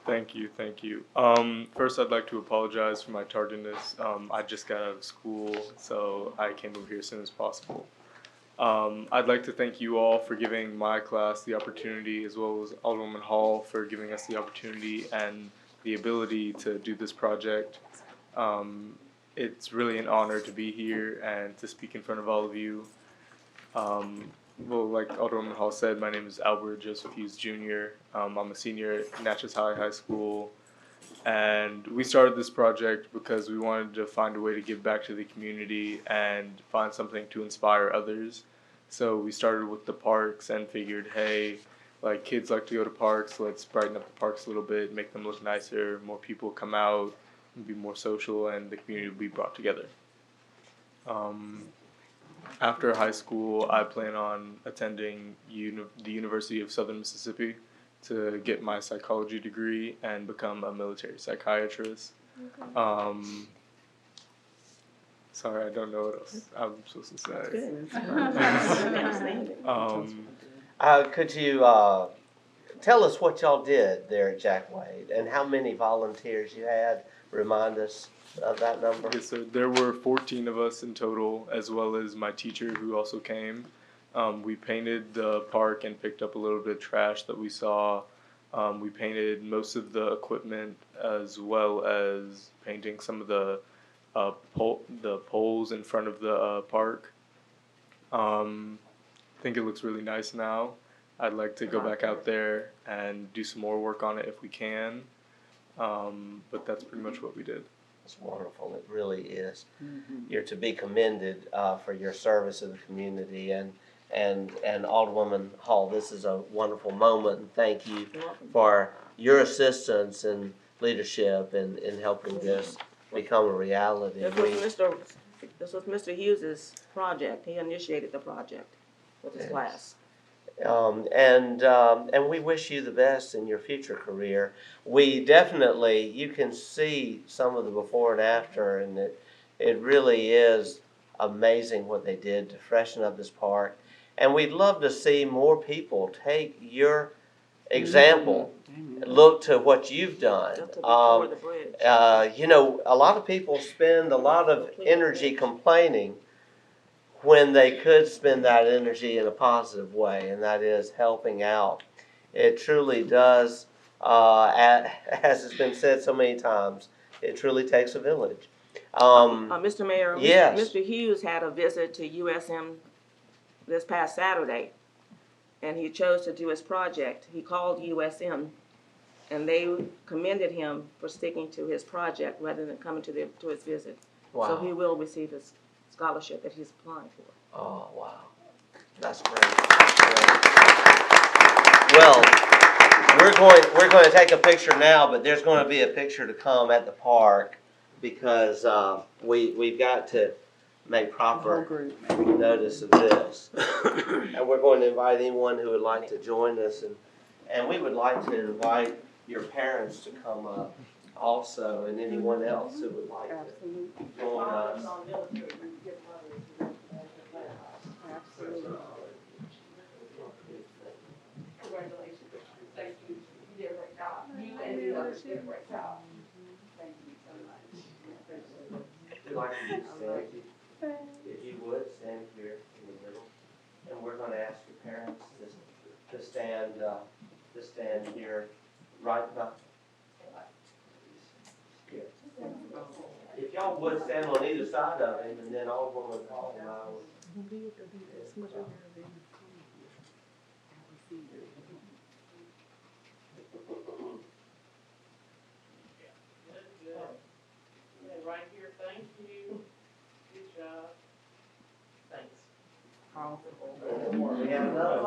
Thank you, thank you. First, I'd like to apologize for my tardiness. I just got out of school, so I came over here as soon as possible. I'd like to thank you all for giving my class the opportunity, as well as Alderman Hall for giving us the opportunity and the ability to do this project. It's really an honor to be here and to speak in front of all of you. Well, like Alderman Hall said, my name is Albert Joseph Hughes Jr. I'm a senior at Natchez High School, And we started this project because we wanted to find a way to give back to the community and find something to inspire others. So we started with the parks and figured, hey, like kids like to go to parks, let's brighten up the parks a little bit, make them look nicer, more people come out, and be more social, and the community will be brought together. After high school, I plan on attending the University of Southern Mississippi to get my psychology degree and become a military psychiatrist. Sorry, I don't know what else I'm supposed to say. Could you tell us what y'all did there at Jack Wade and how many volunteers you had? Remind us of that number. Okay, so there were 14 of us in total, as well as my teacher who also came. We painted the park and picked up a little bit of trash that we saw. We painted most of the equipment, as well as painting some of the poles in front of the park. I think it looks really nice now. I'd like to go back out there and do some more work on it if we can. But that's pretty much what we did. It's wonderful. It really is. You're to be commended for your service in the community, and Alderwoman Hall, this is a wonderful moment, and thank you for your assistance and leadership in helping this become a reality. This was Mr. Hughes's project. He initiated the project with his class. And we wish you the best in your future career. We definitely, you can see some of the before and after, and it really is amazing what they did to freshen up this park. And we'd love to see more people take your example, look to what you've done. You know, a lot of people spend a lot of energy complaining when they could spend that energy in a positive way, and that is helping out. It truly does, as has been said so many times, it truly takes a village. Mr. Mayor, yes. Mr. Hughes had a visit to USM this past Saturday, and he chose to do his project. He called USM, and they commended him for sticking to his project rather than coming to his visit. Wow. So he will receive his scholarship that he's applying for. Oh, wow. That's great. That's great. Well, we're going to take a picture now, but there's going to be a picture to come at the park because we've got to make proper notice of this. And we're going to invite anyone who would like to join us, and we would like to invite your parents to come up also, and anyone else who would like to join us. Congratulations. Thank you. You did a great job. You and the others did a great job. Thank you so much. We'd like you to stand, if you would, stand here in the middle. And we're going to ask your parents to stand here right by. If y'all would stand on either side of him, and then Alderman Hall and I would. Right here, thank you. Good job. Thanks. We have another.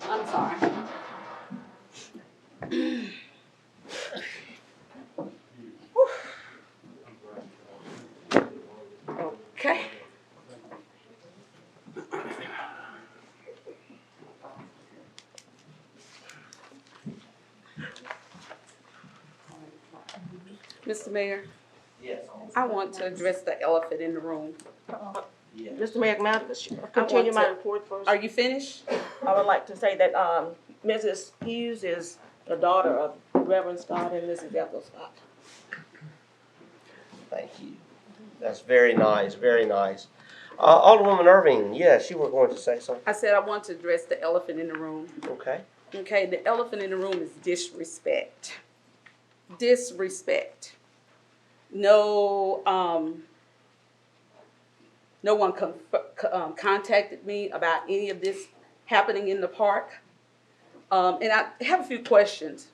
I'm sorry. Okay. Mr. Mayor, Yes. I want to address the elephant in the room. Yes. Mr. Mayor, may I continue my report first? Are you finished? I would like to say that Mrs. Hughes is the daughter of Reverend Scott and Mrs. Ethel Scott. Thank you. That's very nice, very nice. Alderwoman Irving, yes, you were going to say something. I said I want to address the elephant in the room. Okay. Okay, the elephant in the room is disrespect. Disrespect. No, no one contacted me about any of this happening in the park. And I have a few questions.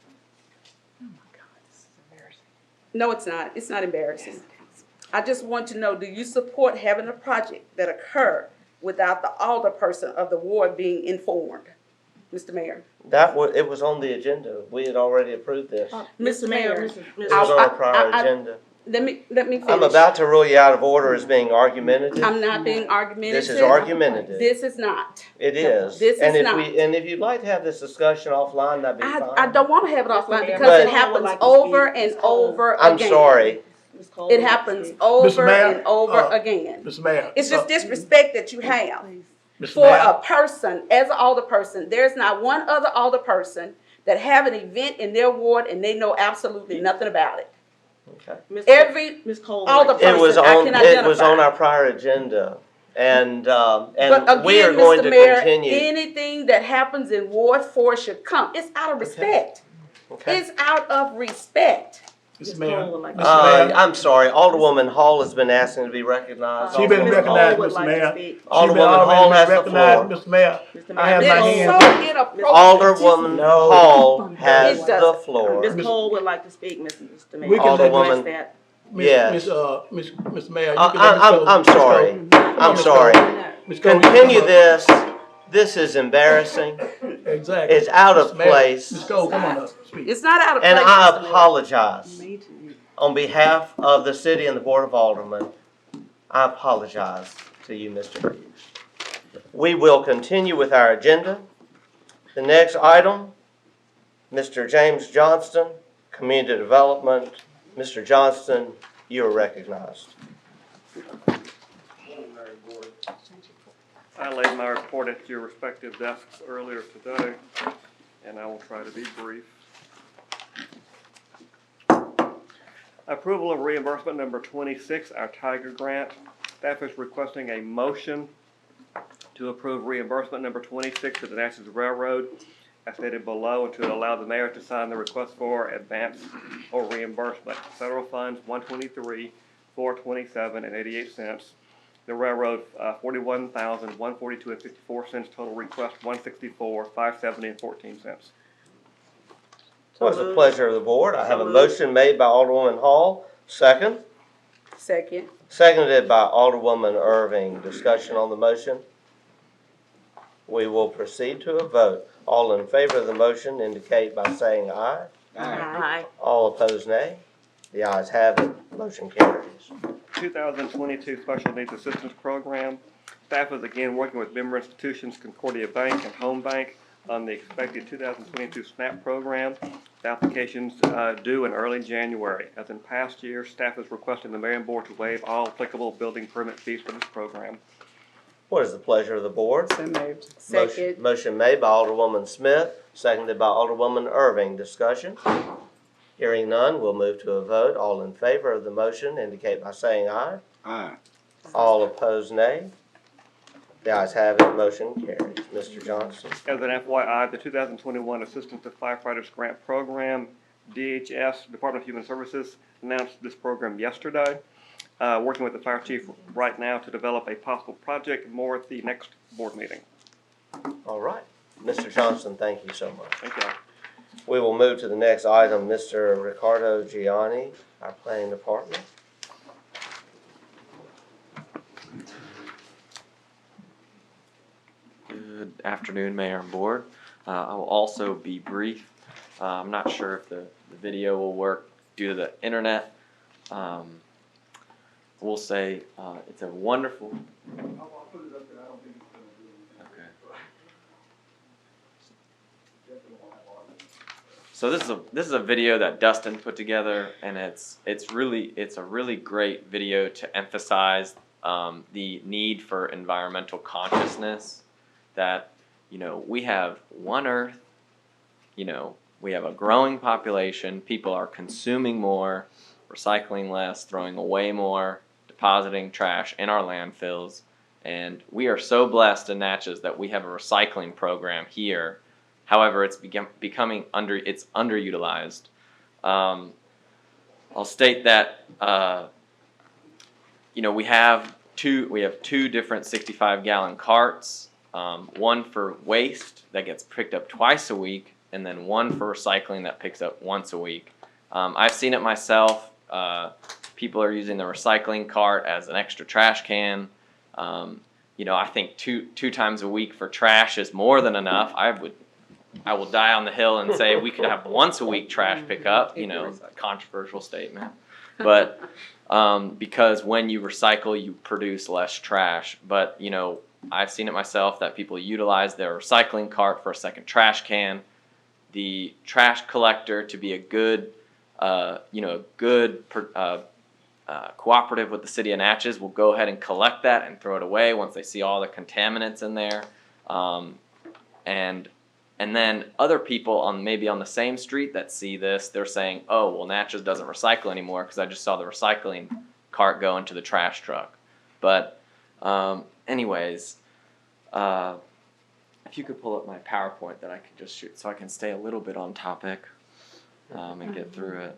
Oh my God, this is embarrassing. No, it's not. It's not embarrassing. I just want to know, do you support having a project that occur without the alderperson of the ward being informed, Mr. Mayor? It was on the agenda. We had already approved this. Mr. Mayor, It was on a prior agenda. let me finish. I'm about to rule you out of order as being argumentative. I'm not being argumentative. This is argumentative. This is not. It is. This And is if not. and if you'd like to have this discussion offline, that'd be fine. I don't want to have it offline Mayor, because But- it happens over and over again. I'm sorry. Ms. Cole, It happens over Mayor, and over again. Mr. Mayor. It's just disrespect that you have Mr. for Mayor, a person, as an alderperson. There's not one other alderperson that have an event in their ward and they know absolutely nothing about it. Okay. Every Ms. Cole, alderperson It was I on, can it was on identify. our prior agenda. And But we are again, going Mr. to Mayor, continue. anything that happens in Ward 4 should come. It's out of respect. Okay. It's out of respect. Mr. Mayor, Cole would like to Mr. Mayor, I'm sorry, Alderwoman Hall has been asking to be recognized. She been Ms. recognized, Cole would Mr. like to Mayor. speak. She been Alderwoman Hall already has the recognized, floor. Mr. Mayor. Mr. I have Mayor, my It is hand. so inappropriate. Alderwoman No. Hall has It the doesn't. floor. Ms. Cole would like to speak, Mr. Mayor. We can Alderwoman- address that. Yes. Mr. Mayor, you can let Ms. Cole- I'm Ms. Cole- sorry. I'm Ms. sorry. Cole, Ms. Cole, you can Continue come up. this. This is embarrassing. Exactly. It's out of Mr. Mayor, place. Ms. Cole, come on up, speak. It's not out of place. And I Mr. Mayor. apologize. Me too. On behalf of the city and the Board of Aldermen, I apologize to you, Mr. Hughes. We will continue with our agenda. The next item, Mr. James Johnston, Community Development. Mr. Johnston, you are recognized. I laid my report at your respective desks earlier today, and I will try to be brief. Approval of reimbursement number 26, our Tiger Grant. Staff is requesting a motion to approve reimbursement number 26 to the Natchez Railroad, as stated below, and to allow the mayor to sign the request for advance or reimbursement. Federal funds, $123,427.88. The railroad, $41,142.54. Total request, $164,570.14. What is the pleasure of the board? I have a motion made by Alderwoman Hall, second. Second. Seconded by Alderwoman Irving. Discussion on the motion? We will proceed to a vote. All in favor of the motion indicate by saying aye. Aye. All opposed, nay. The ayes have it. Motion carries. 2022 Special Needs Assistance Program. Staff is again working with member institutions Concordia Bank and Home Bank on the expected 2022 SNAP program. The applications due in early January. As in past years, staff is requesting the mayor and board to waive all applicable building permit fees for this program. What is the pleasure of the board? So moved. Second. Motion made by Alderwoman Smith, seconded by Alderwoman Irving. Discussion? Hearing none, we'll move to a vote. All in favor of the motion indicate by saying aye. Aye. All opposed, nay. The ayes have it. Motion carries. Mr. Johnson. As an FYI, the 2021 Assistance to Firefighters Grant Program, DHS, Department of Human Services, announced this program yesterday. Working with the fire chief right now to develop a possible project, more at the next board meeting. All right. Mr. Johnson, thank you so much. Thank you. We will move to the next item. Mr. Ricardo Gianni, our planning department. Good afternoon, Mayor and Board. I will also be brief. I'm not sure if the video will work due to the internet. We'll say it's a wonderful. Okay. So this is a video that Dustin put together, and it's a really great video to emphasize the need for environmental consciousness. That we have one Earth. We have a growing population. People are consuming more, recycling less, throwing away more, depositing trash in our landfills, And we are so blessed in Natchez that we have a recycling program here. However, it's becoming underutilized. I'll state that we have two different 65-gallon carts. One for waste that gets picked up twice a week, and then one for recycling that picks up once a week. I've seen it myself. People are using the recycling cart as an extra trash can. I think two times a week for trash is more than enough. I will die on the hill and say we could have once a week trash pickup. A controversial statement, but because when you recycle, you produce less trash. But I've seen it myself that people utilize their recycling cart for a second trash can. The trash collector, to be a good cooperative with the city of Natchez, will go ahead and collect that and throw it away once they see all the contaminants in there. And then other people maybe on the same street that see this, they're saying, oh, well, Natchez doesn't recycle anymore because I just saw the recycling cart go into the trash truck. But anyways, if you could pull up my PowerPoint that I could just shoot so I can stay a little bit on topic and get through it.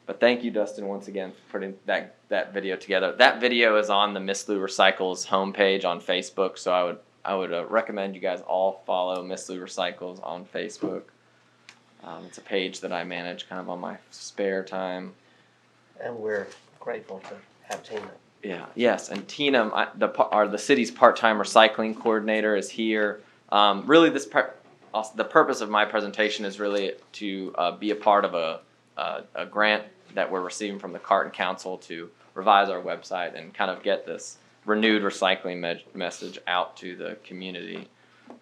But thank you, Dustin, once again for putting that video together. That video is on the Miss Lou Recycles homepage on Facebook, so I would recommend you guys all follow Miss Lou Recycles on Facebook. It's a page that I manage kind of on my spare time. And we're grateful to have Tina. Yeah. Yes, and Tina, the city's part-time recycling coordinator, is here. Really, the purpose of my presentation is really to be a part of a grant that we're receiving from the Carton Council to revise our website and kind of get this renewed recycling message out to the community.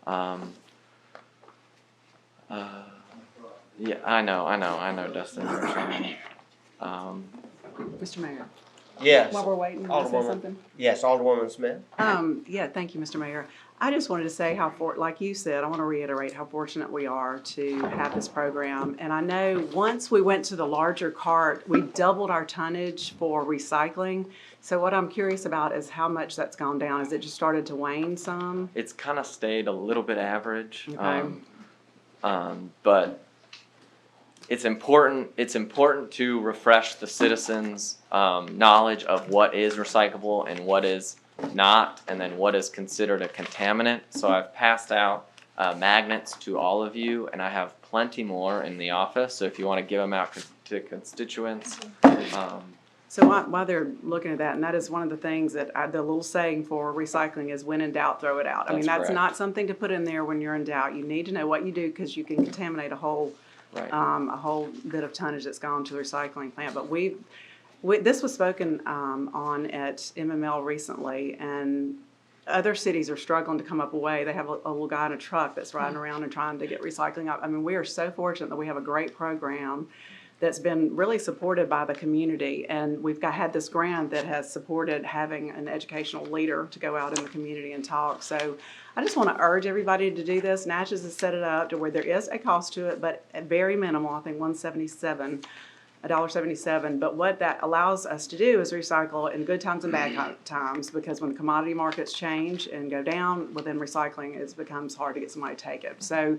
Yeah, I know, Dustin. Mr. Mayor, Yes. while we're waiting, you want to say Alderwoman. something? Yes, Alderwoman Smith. Yeah, thank you, Mr. Mayor. I just wanted to say like you said, I want to reiterate how fortunate we are to have this program. And I know once we went to the larger cart, we doubled our tonnage for recycling. So what I'm curious about is how much that's gone down. Has it just started to wane some? It's kind of stayed a little bit average. Okay. But it's important to refresh the citizens' knowledge of what is recyclable and what is not, and then what is considered a contaminant. So I've passed out magnets to all of you, and I have plenty more in the office. So if you want to give them out to constituents. So while they're looking at that, and that is one of the things that the little saying for recycling is when in doubt, throw it out. I mean, that's correct. not something to put in there when you're in doubt. You need to know what you do because you can contaminate a whole bit of tonnage that's gone to the recycling plant. But this was spoken on at MML recently, and other cities are struggling to come up a way. They have a little guy in a truck that's riding around and trying to get recycling up. I mean, we are so fortunate that we have a great program that's been really supported by the community, and we've had this grant that has supported having an educational leader to go out in the community and talk. So I just want to urge everybody to do this. Natchez has set it up to where there is a cost to it, but very minimal. I think $1.77. But what that allows us to do is recycle in good times and bad times, because when the commodity markets change and go down, within recycling it becomes hard to get somebody to take it. So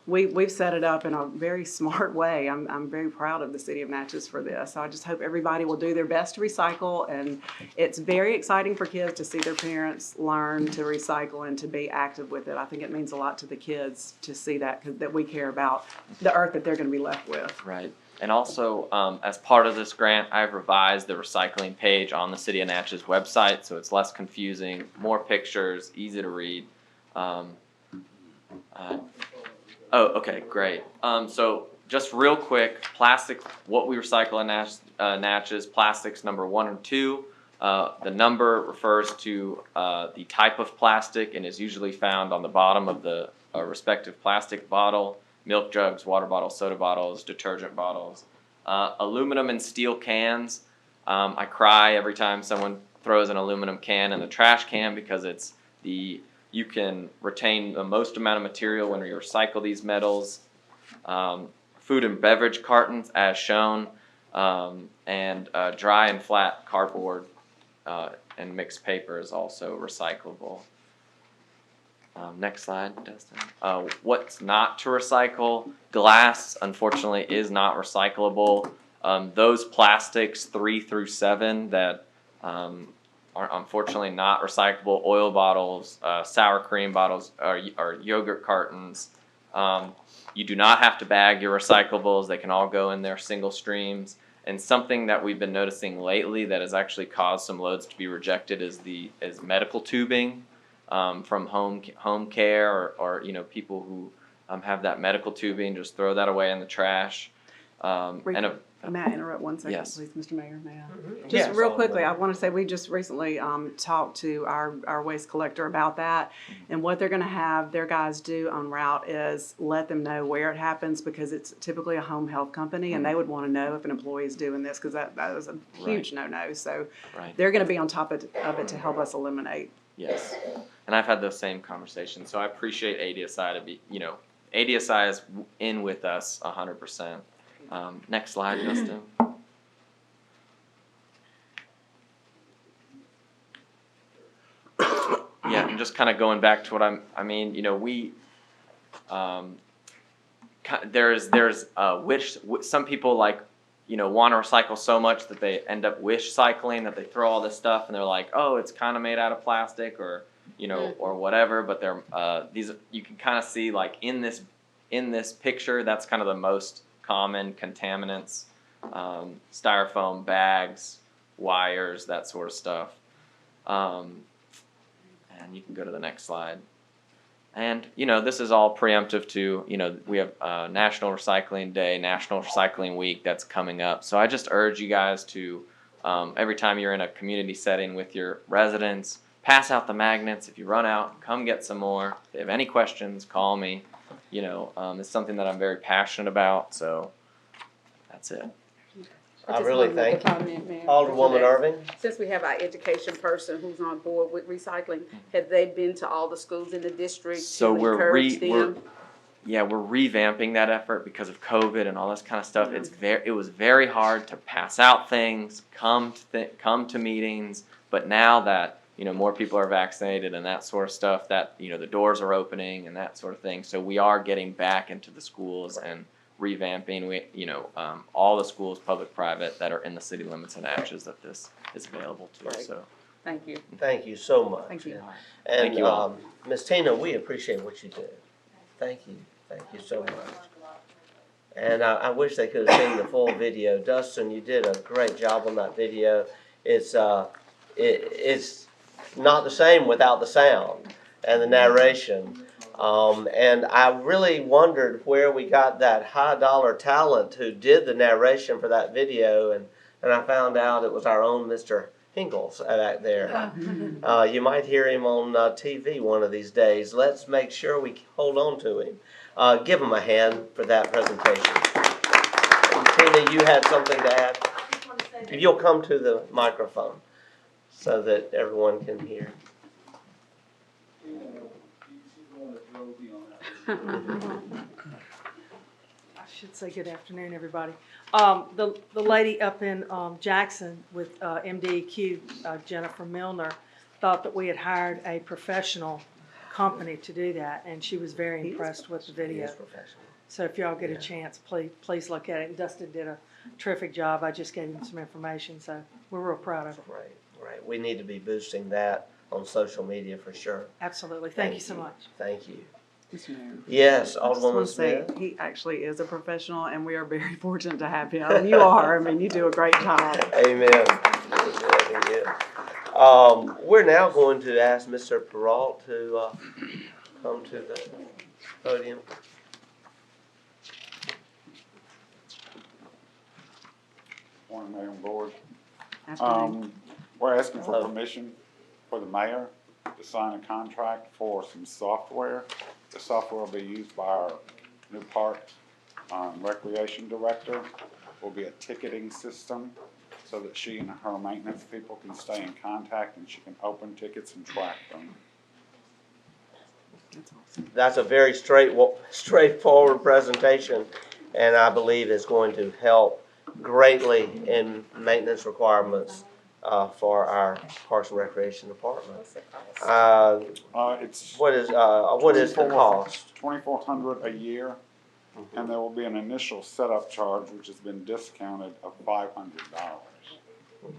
we've set it up in a very smart way. I'm very proud of the city of Natchez for this. So I just hope everybody will do their best to recycle, and it's very exciting for kids to see their parents learn to recycle and to be active with it. I think it means a lot to the kids to see that we care about the earth that they're going to be left with. Right. And also, as part of this grant, I've revised the recycling page on the City of Natchez website, so it's less confusing, more pictures, easy to read. Okay, great. So just real quick, plastic, what we recycle in Natchez, plastics number 1 and 2. The number refers to the type of plastic and is usually found on the bottom of the respective plastic bottle. Milk jugs, water bottles, soda bottles, detergent bottles. Aluminum and steel cans. I cry every time someone throws an aluminum can in the trash can, because you can retain the most amount of material when you recycle these metals. Food and beverage cartons as shown, and dry and flat cardboard and mixed paper is also recyclable. Next slide, Dustin. What's not to recycle? Glass, unfortunately, is not recyclable. Those plastics 3 through 7 that are unfortunately not recyclable, oil bottles, sour cream bottles, or yogurt cartons. You do not have to bag your recyclables. They can all go in their single streams. And something that we've been noticing lately that has actually caused some loads to be rejected is medical tubing. From home care or people who have that medical tubing, just throw that away in the trash. May I interrupt 1 second, Yes. please, Mr. Mayor? May I? Yes, Just real Alderman. quickly, I want to say we just recently talked to our waste collector about that. And what they're going to have their guys do on route is let them know where it happens, because it's typically a home health company and they would want to know if an employee is doing this, because that is a huge no-no. So Right. they're going to be on top of it to help us eliminate. Yes, and I've had those same conversations, so I appreciate ADSI to be, ADSI is in with us 100%. Next slide, Justin. Yeah, and just kind of going back to what there's wish. Some people want to recycle so much that they end up wish cycling, that they throw all this stuff and they're like, oh, it's kind of made out of plastic or whatever. But they're these, you can kind of see like in this picture, that's kind of the most common contaminants, styrofoam bags, wires, that sort of stuff. And you can go to the next slide. And, this is all preemptive to, we have National Recycling Day, National Recycling Week that's coming up. So I just urge you guys to, every time you're in a community setting with your residents, pass out the magnets. If you run out, come get some more. If you have any questions, call me. It's something that I'm very passionate about. So that's it. I really thank you. Alderwoman Irving? Since we have our education person who's on board with recycling, have they been to all the schools in the district So to we're encourage them? we're revamping that effort because of COVID and all this kind of stuff. It was very hard to pass out things, come to meetings, but now that more people are vaccinated and that sort of stuff, that the doors are opening and that sort of thing. So we are getting back into the schools and revamping, all the schools, public, private, that are in the city limits of Natchez that this is available to. Right. So Thank you. Thank you so much. Thank you. And, Thank you all. Ms. Tina, we appreciate what you do. Thank you so much. And I wish they could have seen the full video. Dustin, you did a great job on that video. It's not the same without the sound and the narration. And I really wondered where we got that high dollar talent who did the narration for that video, and I found out it was our own Mr. Hinkles back there. You might hear him on TV one of these days. Let's make sure we hold on to him. Give him a hand for that presentation. Tina, you had something to add? If you'll come to the microphone so that everyone can hear. I should say good afternoon, everybody. The lady up in Jackson with MDEQ, Jennifer Milner, thought that we had hired a professional company to do that, and she was very impressed with the video. So if y'all get a chance, please look at it. And Dustin did a terrific job. I just gave him some information, so we're real proud of it. Right. We need to be boosting that on social media for sure. Absolutely. Thank you so much. Thank you. Mr. Mayor. Yes, I just want Alderwoman to say, Smith. he actually is a professional, and we are very fortunate to have him. You are. I mean, you do a great job. Amen. We're now going to ask Mr. Peralt to come to the podium. Morning, Mayor and Board. Afternoon. We're asking for permission for the mayor to sign a contract for some software. The software will be used by our new Parks Recreation Director. Will be a ticketing system so that she and her maintenance people can stay in contact and she can open tickets and track them. That's a very straightforward presentation, and I believe is going to help greatly in maintenance requirements for our Parks and Recreation Department. It's What is the cost? $2,400 a year, and there will be an initial setup charge, which has been discounted, of $500.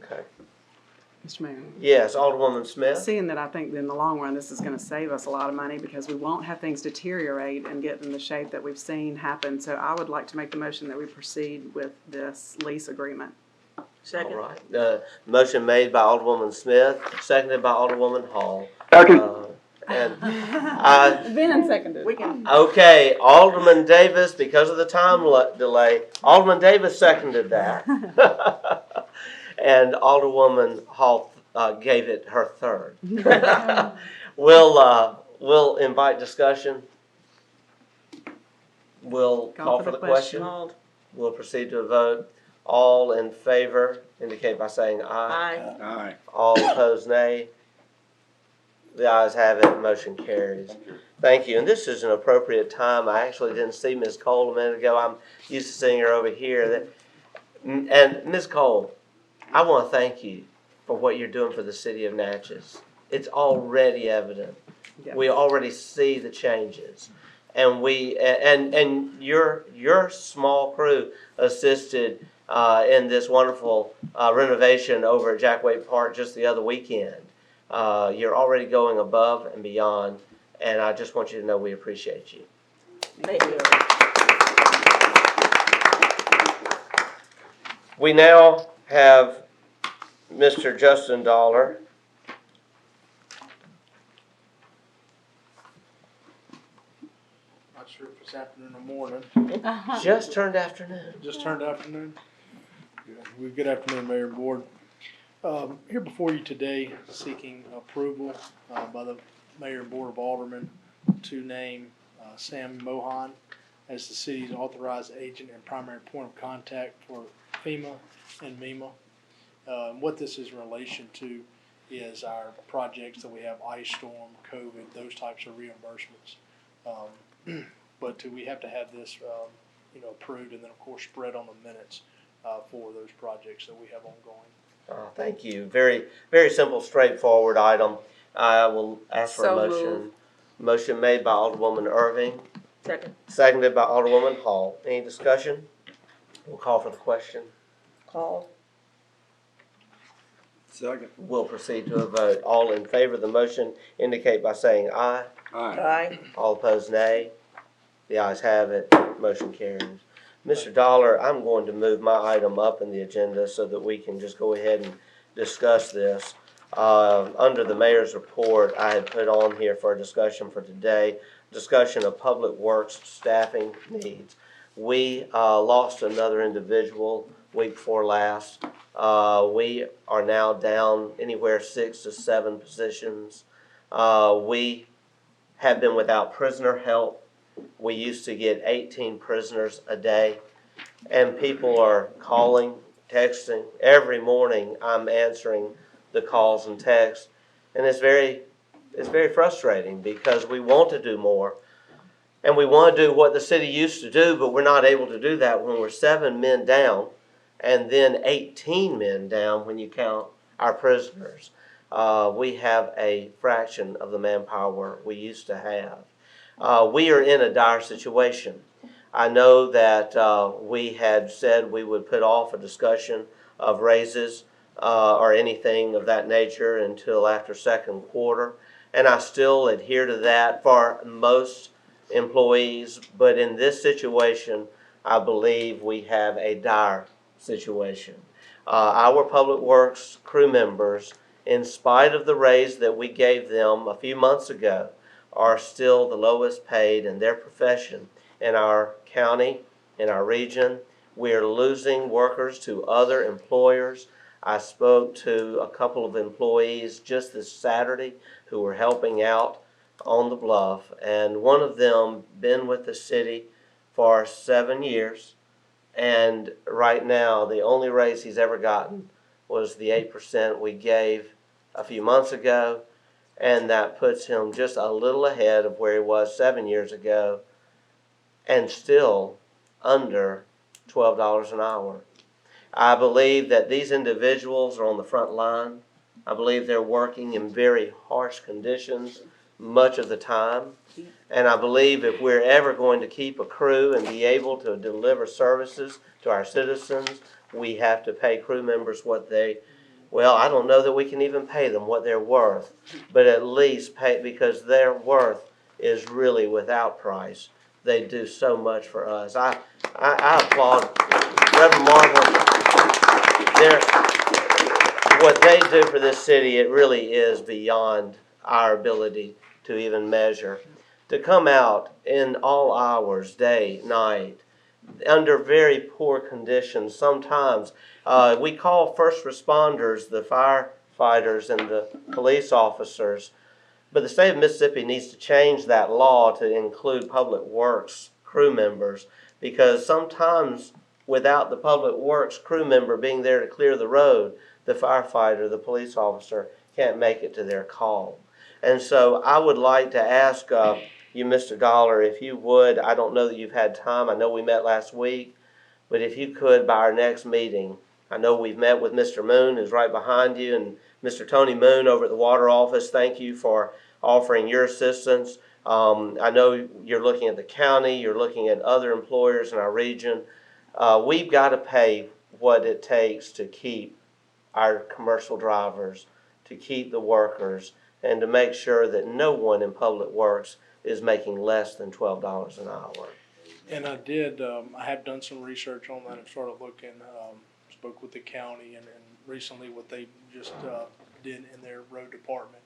Okay. Mr. Mayor. Yes, Alderwoman Smith? Seeing that I think in the long run, this is gonna save us a lot of money because we won't have things deteriorate and get in the shape that we've seen happen. So I would like to make the motion that we proceed with this lease agreement. Second. All right. Motion made by Alderwoman Smith, seconded by Alderwoman Hall. And Ben seconded. We can, okay, Alderman Davis, because of the time delay, Alderman Davis seconded that. And Alderwoman Hall gave it her third. We'll invite discussion. We'll call for the question. We'll proceed to a vote. All in favor indicate by saying aye. aye. All opposed, nay. The ayes have it, motion carries. Thank you, and this is an appropriate time. I actually didn't see Ms. Cole a minute ago. I'm used to seeing her over here. And Ms. Cole, I want to thank you for what you're doing for the city of Natchez. It's already evident. Yes. We already see the changes. And your small crew assisted in this wonderful renovation over at Jack Waite Park just the other weekend. You're already going above and beyond, and I just want you to know we appreciate you. Thank you. We now have Mr. Justin Dollar. Not sure if it's afternoon or morning. Just turned afternoon. Just turned afternoon. Good afternoon, Mayor and Board. Here before you today, seeking approval by the Mayor and Board of Aldermen to name Sam Mohan as the city's authorized agent and primary point of contact for FEMA and MEMA. What this is in relation to is our projects that we have, ice storm, COVID, those types of reimbursements. But we have to have this, approved and then of course spread on the minutes for those projects that we have ongoing. Thank you. Very, very simple, straightforward item. I will ask for a motion. Moved. Motion made by Alderwoman Irving, Second. seconded by Alderwoman Hall. Any discussion? We'll call for the question. Call. Second. We'll proceed to a vote. All in favor of the motion indicate by saying aye. Aye. All opposed, nay. The ayes have it. Motion carries. Mr. Dollar, I'm going to move my item up in the agenda so that we can just go ahead and discuss this. Under the mayor's report, I had put on here for a discussion for today, discussion of public works staffing needs. We lost another individual week before last. We are now down anywhere 6 to 7 positions. We have been without prisoner help. We used to get 18 prisoners a day, and people are calling, texting. Every morning I'm answering the calls and texts, and it's very frustrating because we want to do more, and we want to do what the city used to do, but we're not able to do that when we're 7 men down, and then 18 men down when you count our prisoners. We have a fraction of the manpower we used to have. We are in a dire situation. I know that we had said we would put off a discussion of raises or anything of that nature until after second quarter, and I still adhere to that for most employees, but in this situation, I believe we have a dire situation. Our Public Works crew members, in spite of the raise that we gave them a few months ago, are still the lowest paid in their profession in our county, in our region. We are losing workers to other employers. I spoke to a couple of employees just this Saturday who were helping out on the bluff, and one of them been with the city for 7 years, and right now the only raise he's ever gotten was the 8% we gave a few months ago, and that puts him just a little ahead of where he was 7 years ago, and still under $12 an hour. I believe that these individuals are on the front line. I believe they're working in very harsh conditions much of the time. And I believe if we're ever going to keep a crew and be able to deliver services to our citizens, we have to pay crew members what they, well, I don't know that we can even pay them what they're worth, but at least pay, because their worth is really without price. They do so much for us. I applaud Reverend Marvel. What they do for this city, it really is beyond our ability to even measure. To come out in all hours, day, night, under very poor conditions. Sometimes we call first responders the firefighters and the police officers, but the state of Mississippi needs to change that law to include public works crew members, because sometimes without the public works crew member being there to clear the road, the firefighter, the police officer can't make it to their call. And so I would like to ask you, Mr. Dollar, if you would, I don't know that you've had time, I know we met last week, but if you could, by our next meeting, I know we've met with Mr. Moon, who's right behind you, and Mr. Tony Moon over at the Water Office. Thank you for offering your assistance. I know you're looking at the county, you're looking at other employers in our region. We've got to pay what it takes to keep our commercial drivers, to keep the workers, and to make sure that no one in public works is making less than $12 an hour. And I have done some research on that and started looking, spoke with the county and recently what they just did in their road department.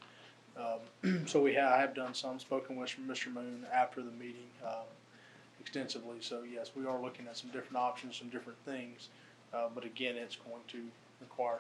So I have done some, spoken with Mr. Moon after the meeting extensively. So yes, we are looking at some different options, some different things. But again, it's going to require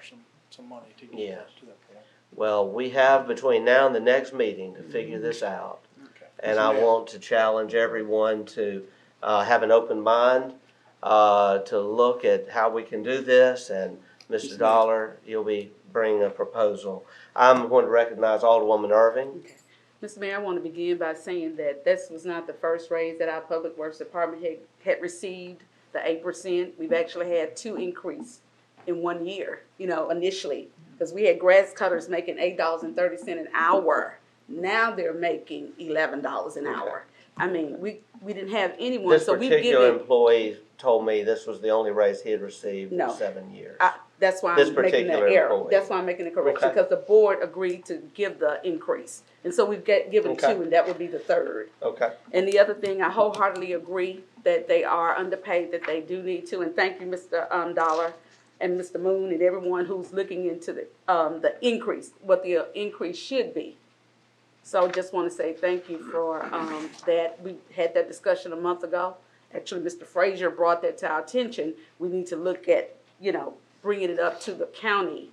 some money to get us to that point. Well, we have between now and the next meeting to figure this out. Okay. And I want to challenge everyone to have an open mind, to look at how we can do this. And Mr. Dollar, you'll be bringing a proposal. I'm going to recognize Alderwoman Irving. Okay. Mr. Mayor, I want to begin by saying that this was not the first raise that our Public Works Department had received, the 8%. We've actually had 2 increase in 1 year, initially. Because we had grass cutters making $8.30 an hour. Now they're making $11 an hour. I mean, we didn't have anyone. This so particular employee told me this was the only raise he had received in 7 years. That's why I'm making that error. That's why I'm making the correction, because the board agreed to give the increase. And so we've given 2, and that would be the 3rd. Okay. And the other thing, I wholeheartedly agree that they are underpaid, that they do need to. And thank you, Mr. Dollar and Mr. Moon and everyone who's looking into the increase, what the increase should be. So just want to say thank you for that. We had that discussion a month ago. Actually, Mr. Frazier brought that to our attention. We need to look at, bringing it up to the county,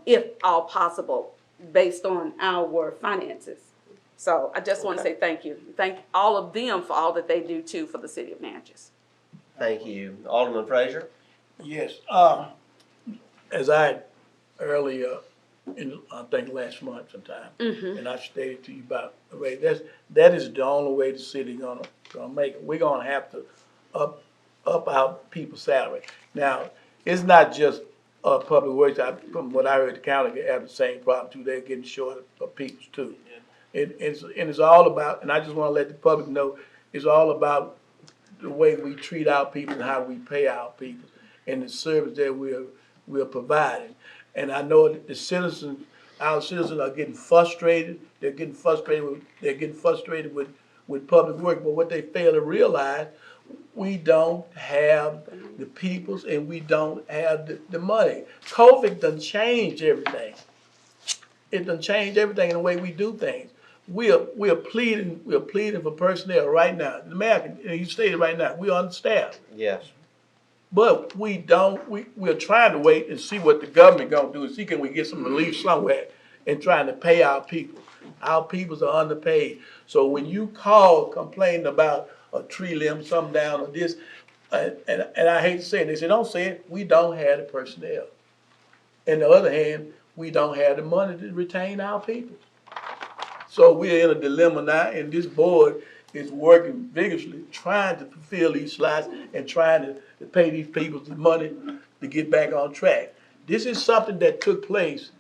if all possible, based on our finances. So I just want to say thank you. Thank all of them for all that they do too for the city of Natchez. Thank you. Alderman Frazier? Yes, as I earlier, I think last month sometime, and I stated to you about the rate, that is the only way the city gonna make it. We're gonna have to up our people's salary. Now, it's not just public works. From what I heard, the county have the same problem too. They're getting short of people too. It's all about, and I just want to let the public know, it's all about the way we treat our people and how we pay our people and the service that we're providing. And I know that our citizens are getting frustrated. They're getting frustrated with public work. But what they fail to realize, we don't have the peoples and we don't have the money. COVID done changed everything. It done changed everything in the way we do things. We are pleading for personnel right now. The mayor, he stated right now, we're understaffed. Yes. But we're trying to wait and see what the government gonna do and see can we get some relief somewhere and trying to pay our people. Our peoples are underpaid. So when you call complaining about a tree limb, something down or this, and I hate to say it, they say, don't say it, we don't have the personnel. On the other hand, we don't have the money to retain our people. So we're in a dilemma now, and this board is working vigorously, trying to fulfill these slots and trying to pay these people the money to get back on track. This is something that took place,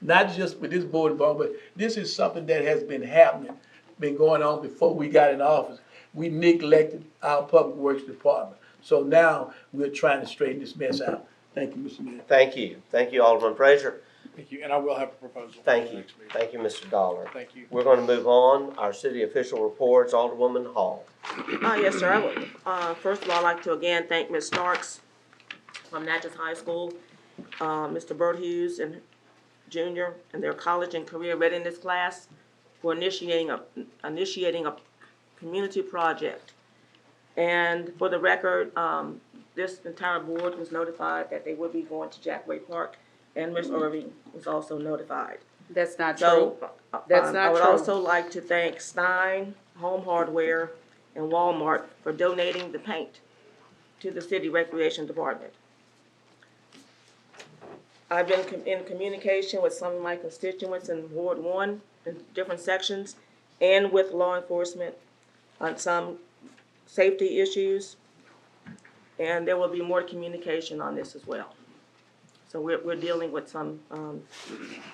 not just with this board involved, but this is something that has been happening, been going on before we got in office. We neglected our public works department. So now we're trying to straighten this mess out. Thank you, Mr. Mayor. Thank you. Thank you, Alderman Frazier. Thank you, and I will have a proposal. Thank for the you. next meeting. Thank you, Mr. Dollar. Thank you. We're going to move on. Our city official reports, Alderwoman Hall. Yes, sir. I would, first of all, I'd like to again thank Ms. Starks from Natchez High School, Mr. Burt Hughes and Jr. and their college and career readiness class for initiating a community project. And for the record, this entire board was notified that they would be going to Jackway Park, and Ms. Irving was also notified. That's not true. So, That's not I would true. also like to thank Stein, Home Hardware, and Walmart for donating the paint to the city recreation department. I've been in communication with some of my constituents in Ward 1 in different sections and with law enforcement on some safety issues. And there will be more communication on this as well. So we're dealing with some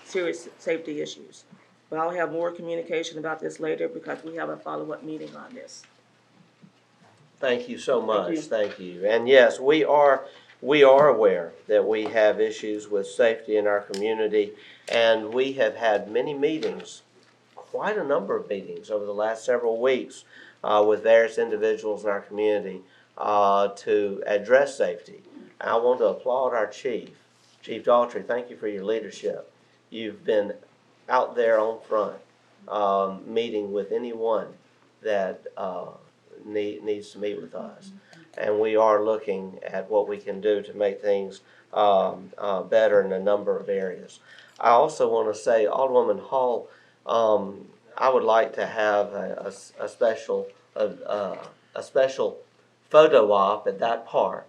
serious safety issues. But I'll have more communication about this later because we have a follow-up meeting on this. Thank you so much. you. Thank you. And yes, we are aware that we have issues with safety in our community, and we have had many meetings, quite a number of meetings over the last several weeks with various individuals in our community to address safety. I want to applaud our chief. Chief Daughtry, thank you for your leadership. You've been out there on front, meeting with anyone that needs to meet with us. And we are looking at what we can do to make things better in a number of areas. I also want to say, Alderwoman Hall, I would like to have a special photo op at that park,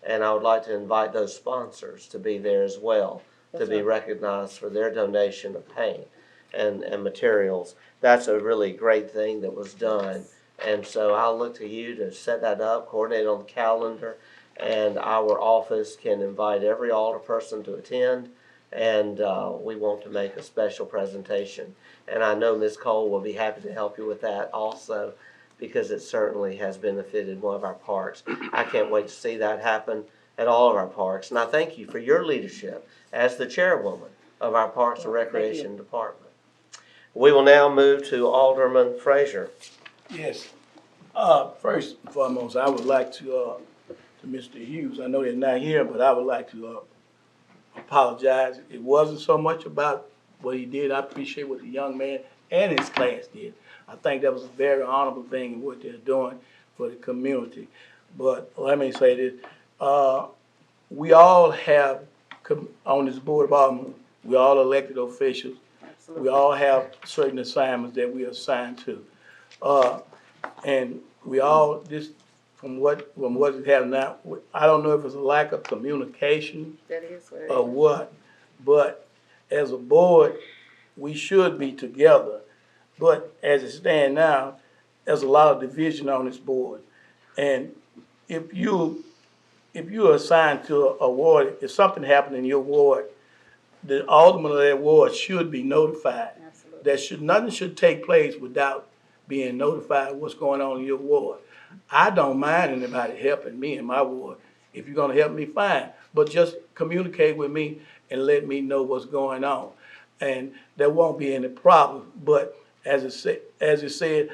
and I would like to invite those sponsors to be there as well, to be recognized for their donation of paint and materials. That's a really great thing that was done. And so I'll look to you to set that up, coordinate on the calendar, and our office can invite every alderperson to attend, and we want to make a special presentation. And I know Ms. Cole will be happy to help you with that also, because it certainly has benefited one of our parks. I can't wait to see that happen at all of our parks. And I thank you for your leadership as the chairwoman of our Parks and Recreation Department. We will now move to Alderman Frazier. Yes. First and foremost, I would like to Mr. Hughes, I know they're not here, but I would like to apologize. It wasn't so much about what he did. I appreciate what the young man and his class did. I think that was a very honorable thing in what they're doing for the community. But let me say this, we all have, on this board of Aldermen, we all elected officials. Absolutely. We all have certain assignments that we are assigned to. And we all, just from what is happening now, I don't know if it's a lack of communication That is what it or is. what, but as a board, we should be together. But as it stands now, there's a lot of division on this board. And if you're assigned to a ward, if something happened in your ward, the alderman of that ward should be notified. Absolutely. Nothing should take place without being notified what's going on in your ward. I don't mind anybody helping me in my ward. If you're gonna help me, fine. But just communicate with me and let me know what's going on. And there won't be any problem. But as it said,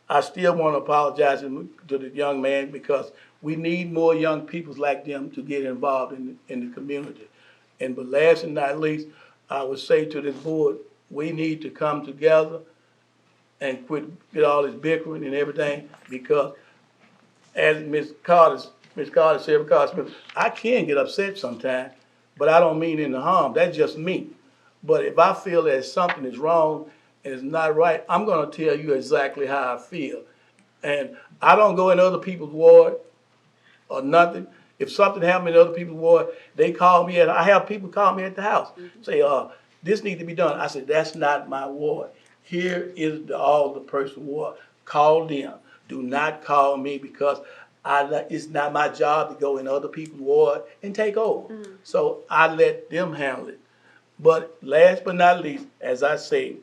I still want to apologize to the young man because we need more young people like them to get involved in the community. And but last and not least, I would say to this board, we need to come together and quit all this bickering and everything, because as Ms. Carter said, because I can get upset sometimes, but I don't mean any harm. That's just me. But if I feel that something is wrong and it's not right, I'm going to tell you exactly how I feel. And I don't go in other people's ward or nothing. If something happened in other people's ward, they call me, and I have people call me at the house, say, this needs to be done. I said, that's not my ward. Here is the alderperson ward. call them. Do not call me because it's not my job to go in other people's ward and take over. So I let them handle it. But last but not least, as I say,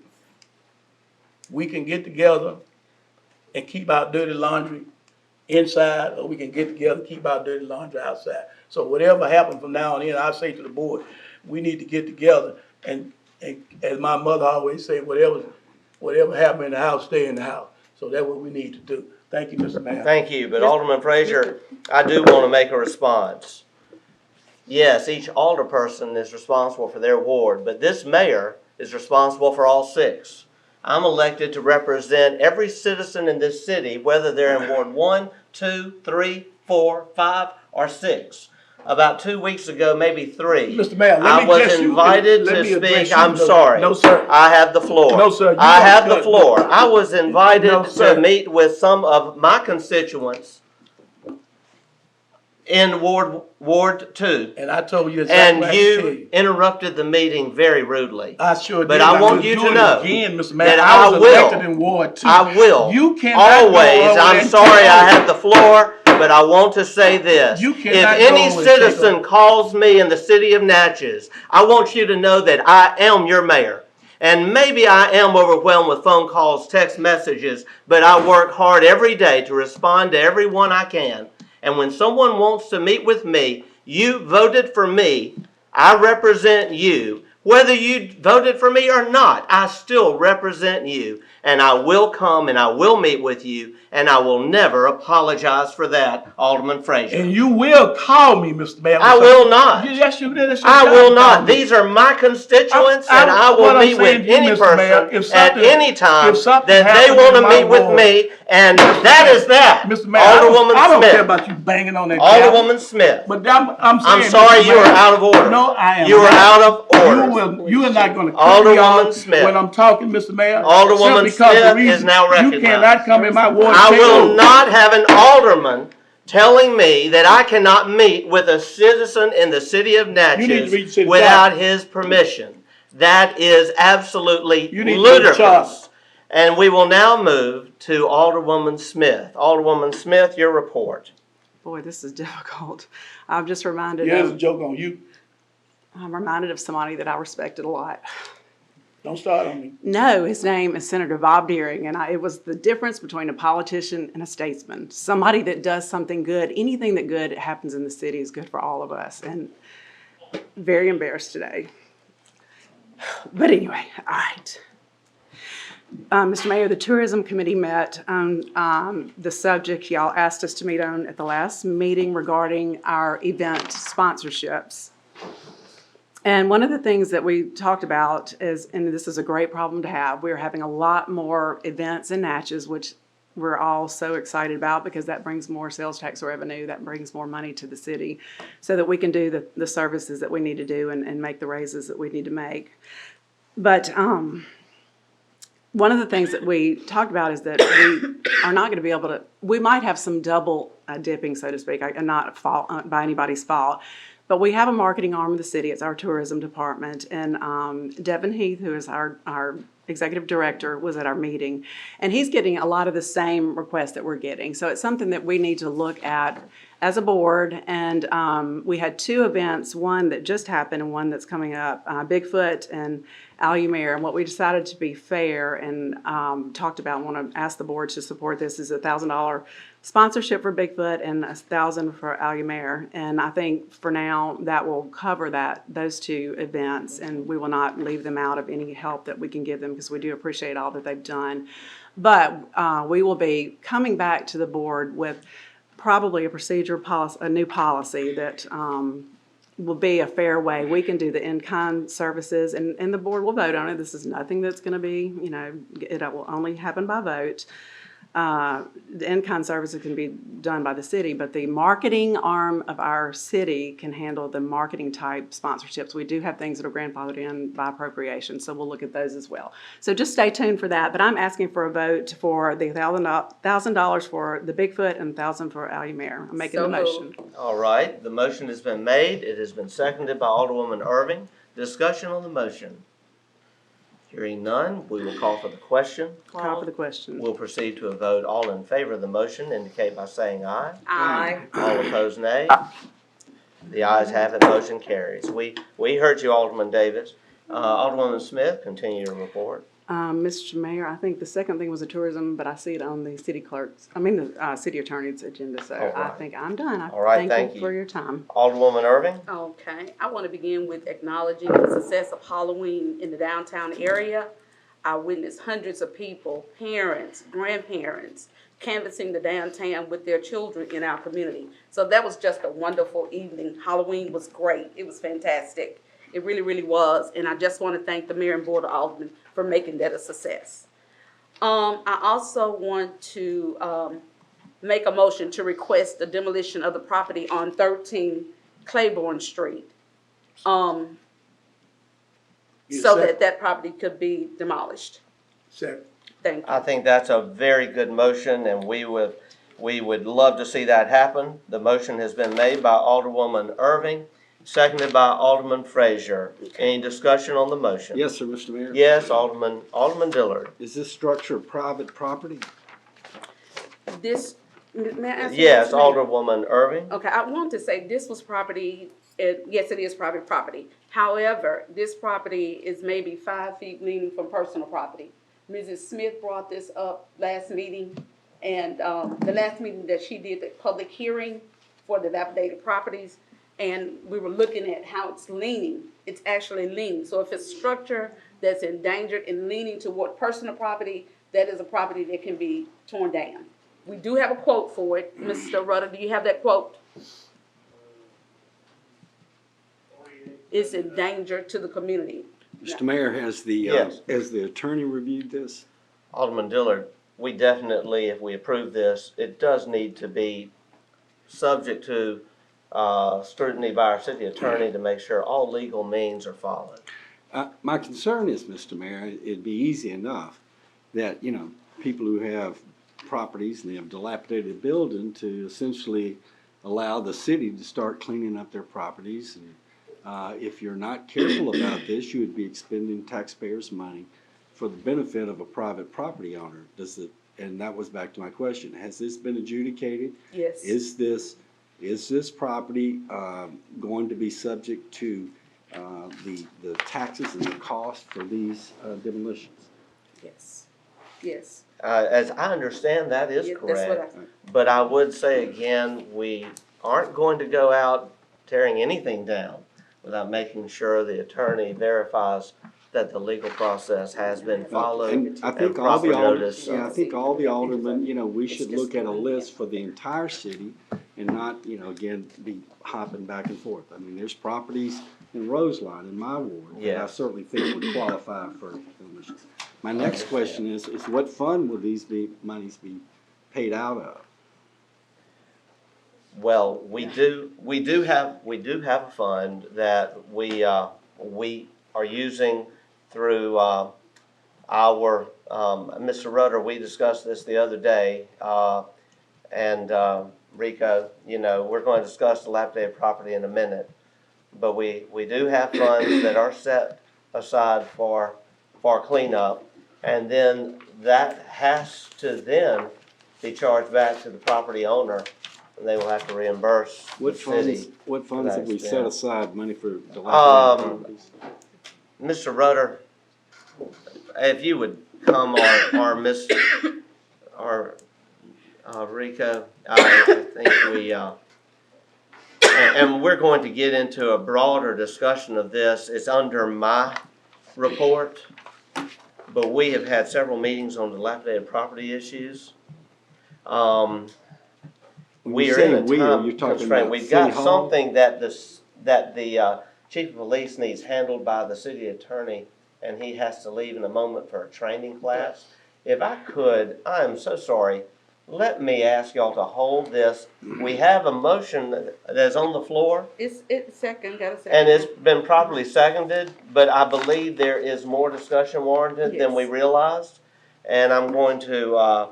we can get together and keep our dirty laundry inside, or we can get together and keep our dirty laundry outside. So whatever happens from now on in, I say to the board, we need to get together and as my mother always say, whatever happened in the house, stay in the house. So that's what we need to do. Thank you, Mr. Mayor. Thank you, but Alderman Frazier, I do want to make a response. Yes, each alderperson is responsible for their ward, but this mayor is responsible for all 6. I'm elected to represent every citizen in this city, whether they're in Ward 1, 2, 3, 4, 5, or 6. About 2 weeks ago, maybe 3. Mr. Mayor, I was invited to speak. I'm sorry. No, sir. I have the floor. No, sir. I have the floor. I was invited to meet with some of my constituents in Ward 2. And I told you exactly what I And tell you interrupted the meeting very rudely. I sure did. But I want you to know again, Mr. Mayor, that I was I will. elected in Ward 2. I will. You cannot go always. over I'm and sorry take I over. have the floor, but I want to say this. You If cannot go any over and take citizen over. calls me in the city of Natchez, I want you to know that I am your mayor. And maybe I am overwhelmed with phone calls, text messages, but I work hard every day to respond to everyone I can. And when someone wants to meet with me, you voted for me, I represent you. Whether you voted for me or not, I still represent you. And I will come and I will meet with you, and I will never apologize for that, Alderman Frazier. And you will call me, Mr. Mayor. I will not. Yes, you did. I will not. These are my constituents, and I will meet with any person at any time that they want to meet with me, and that is that. Mr. Mayor, Alderwoman I don't care Smith. about you banging on that Alderwoman Smith. But I'm saying, I'm sorry, Mr. you are Mayor, out of order. No, I am You are not. out of order. You are not going to cut me Alderwoman off Smith. when I'm talking, Mr. Mayor. Alderwoman Simply because the Smith reason is now recognized. You cannot come in my ward. I and take will over. not have an alderman telling me that I cannot meet with a citizen in the city of You need to read Natchez the city without charter. his permission. That is absolutely You need to read the charter. ludicrous. And we will now move to Alderwoman Smith. Alderwoman Smith, your report. Boy, this is difficult. I'm just reminded Yeah, it's a of, joke on you. I'm reminded of somebody that I respected a lot. Don't start on me. No, his name is Senator Bob Deering, and it was the difference between a politician and a statesman. Somebody that does something good. Anything that good happens in the city is good for all of us, and very embarrassed today. But anyway, all right. Mr. Mayor, the Tourism Committee met on the subject y'all asked us to meet on at the last meeting regarding our event sponsorships. And one of the things that we talked about is, and this is a great problem to have, we're having a lot more events in Natchez, which we're all so excited about because that brings more sales tax revenue, that brings more money to the city so that we can do the services that we need to do and make the raises that we need to make. But one of the things that we talked about is that we are not going to be able to, we might have some double dipping, so to speak, not fault, by anybody's fault. But we have a marketing arm of the city. It's our tourism department. And Devin Heath, who is our executive director, was at our meeting. And he's getting a lot of the same requests that we're getting. So it's something that we need to look at as a board. And we had 2 events, one that just happened and one that's coming up, Bigfoot and Alumere. And what we decided to be fair and talked about, and want to ask the board to support this, is $1,000 sponsorship for Bigfoot and $1,000 for Alumere. And I think for now that will cover those 2 events, and we will not leave them out of any help that we can give them because we do appreciate all that they've done. But we will be coming back to the board with probably a new policy that will be a fair way. We can do the in-kind services, and the board will vote on it. This is nothing that's going to be, it will only happen by vote. The in-kind services can be done by the city, but the marketing arm of our city can handle the marketing type sponsorships. We do have things that are grandfathered in by appropriation, so we'll look at those as well. So just stay tuned for that, but I'm asking for a vote for the $1,000 for the Bigfoot and $1,000 for Alumere. I'm making the motion. All right, the motion has been made. It has been seconded by Alderwoman Irving. Discussion on the motion. Hearing none, we will call for the question. Call for the question. We'll proceed to a vote. All in favor of the motion indicate by saying aye. Aye. All opposed, nay. The ayes have it, motion carries. We heard you, Alderman Davis. Alderwoman Smith, continue your report. Mr. Mayor, I think the second thing was the tourism, but I see it on the city city attorney's agenda, so All I right. think I'm done. All right, thank Thank you. you for your time. Alderwoman Irving? Okay, I want to begin with acknowledging the success of Halloween in the downtown area. I witnessed hundreds of people, parents, grandparents, canvassing the downtown with their children in our community. So that was just a wonderful evening. Halloween was great. It was fantastic. It really, really was. And I just want to thank the Mayor and Board of Aldermen for making that a success. I also want to make a motion to request the demolition of the property on 13 Claiborne Street. So that property could be demolished. Second. Thank you. I think that's a very good motion, and we would love to see that happen. The motion has been made by Alderwoman Irving, seconded by Alderman Frazier. Any discussion on the motion? Yes, sir, Mr. Mayor. Yes, Alderman Dillard. Is this structure private property? May I ask you Yes, Mr. Mayor? Alderwoman Irving. Okay, I want to say this was property, yes, it is private property. However, this property is maybe 5 feet leaning from personal property. Mrs. Smith brought this up last meeting, and the last meeting that she did the public hearing for the dilapidated properties, and we were looking at how it's leaning. It's actually leaning. So if it's a structure that's endangered and leaning toward personal property, that is a property that can be torn down. We do have a quote for it. Mr. Rudder, do you have that quote? It's in danger to the community. Mr. Mayor, has the Yes. has the attorney reviewed this? Alderman Dillard, we definitely, if we approve this, it does need to be subject to scrutiny by our city attorney to make sure all legal means are followed. My concern is, Mr. Mayor, it'd be easy enough that, people who have properties and they have dilapidated building to essentially allow the city to start cleaning up their properties. And if you're not careful about this, you would be expending taxpayers' money for the benefit of a private property owner. And that was back to my question. Has this been adjudicated? Yes. Is this property going to be subject to the taxes and the cost for these demolitions? Yes. Yes. As I understand, that is Yeah, that's what correct. But I would say again, we aren't going to go out tearing anything down without making sure the attorney verifies that the legal process has been followed And I think and all proper the notice. I think all the aldermen, we should look at a list for the entire city and not, again, be hopping back and forth. I mean, there's properties in Roseline in my ward that I Yeah. certainly think would qualify for demolitions. My next question is what fund will these monies be paid out of? Well, we do have a fund that we are using through our, Mr. Rudder, we discussed this the other day, and Rico, we're going to discuss dilapidated property in a minute, but we do have funds that are set aside for cleanup, and then that has to then be charged back to the property owner, and they will have to reimburse the city. What funds have we set extent. aside money for dilapidated properties? Mr. Rudder, if you would come, or Miss, or Rico, I think we, and we're going to get into a broader discussion of this. It's under my report, but we have had several meetings on dilapidated property issues. We are in a time constraint. We've got something that the chief of police needs handled by the city attorney, and he has to leave in a moment for a training class. If I could, I am so sorry. Let me ask y'all to hold this. We have a motion that's on the floor, It's second, got a second. and it's been properly seconded, but I believe there is more discussion warranted than we Yes. realized. And I'm going to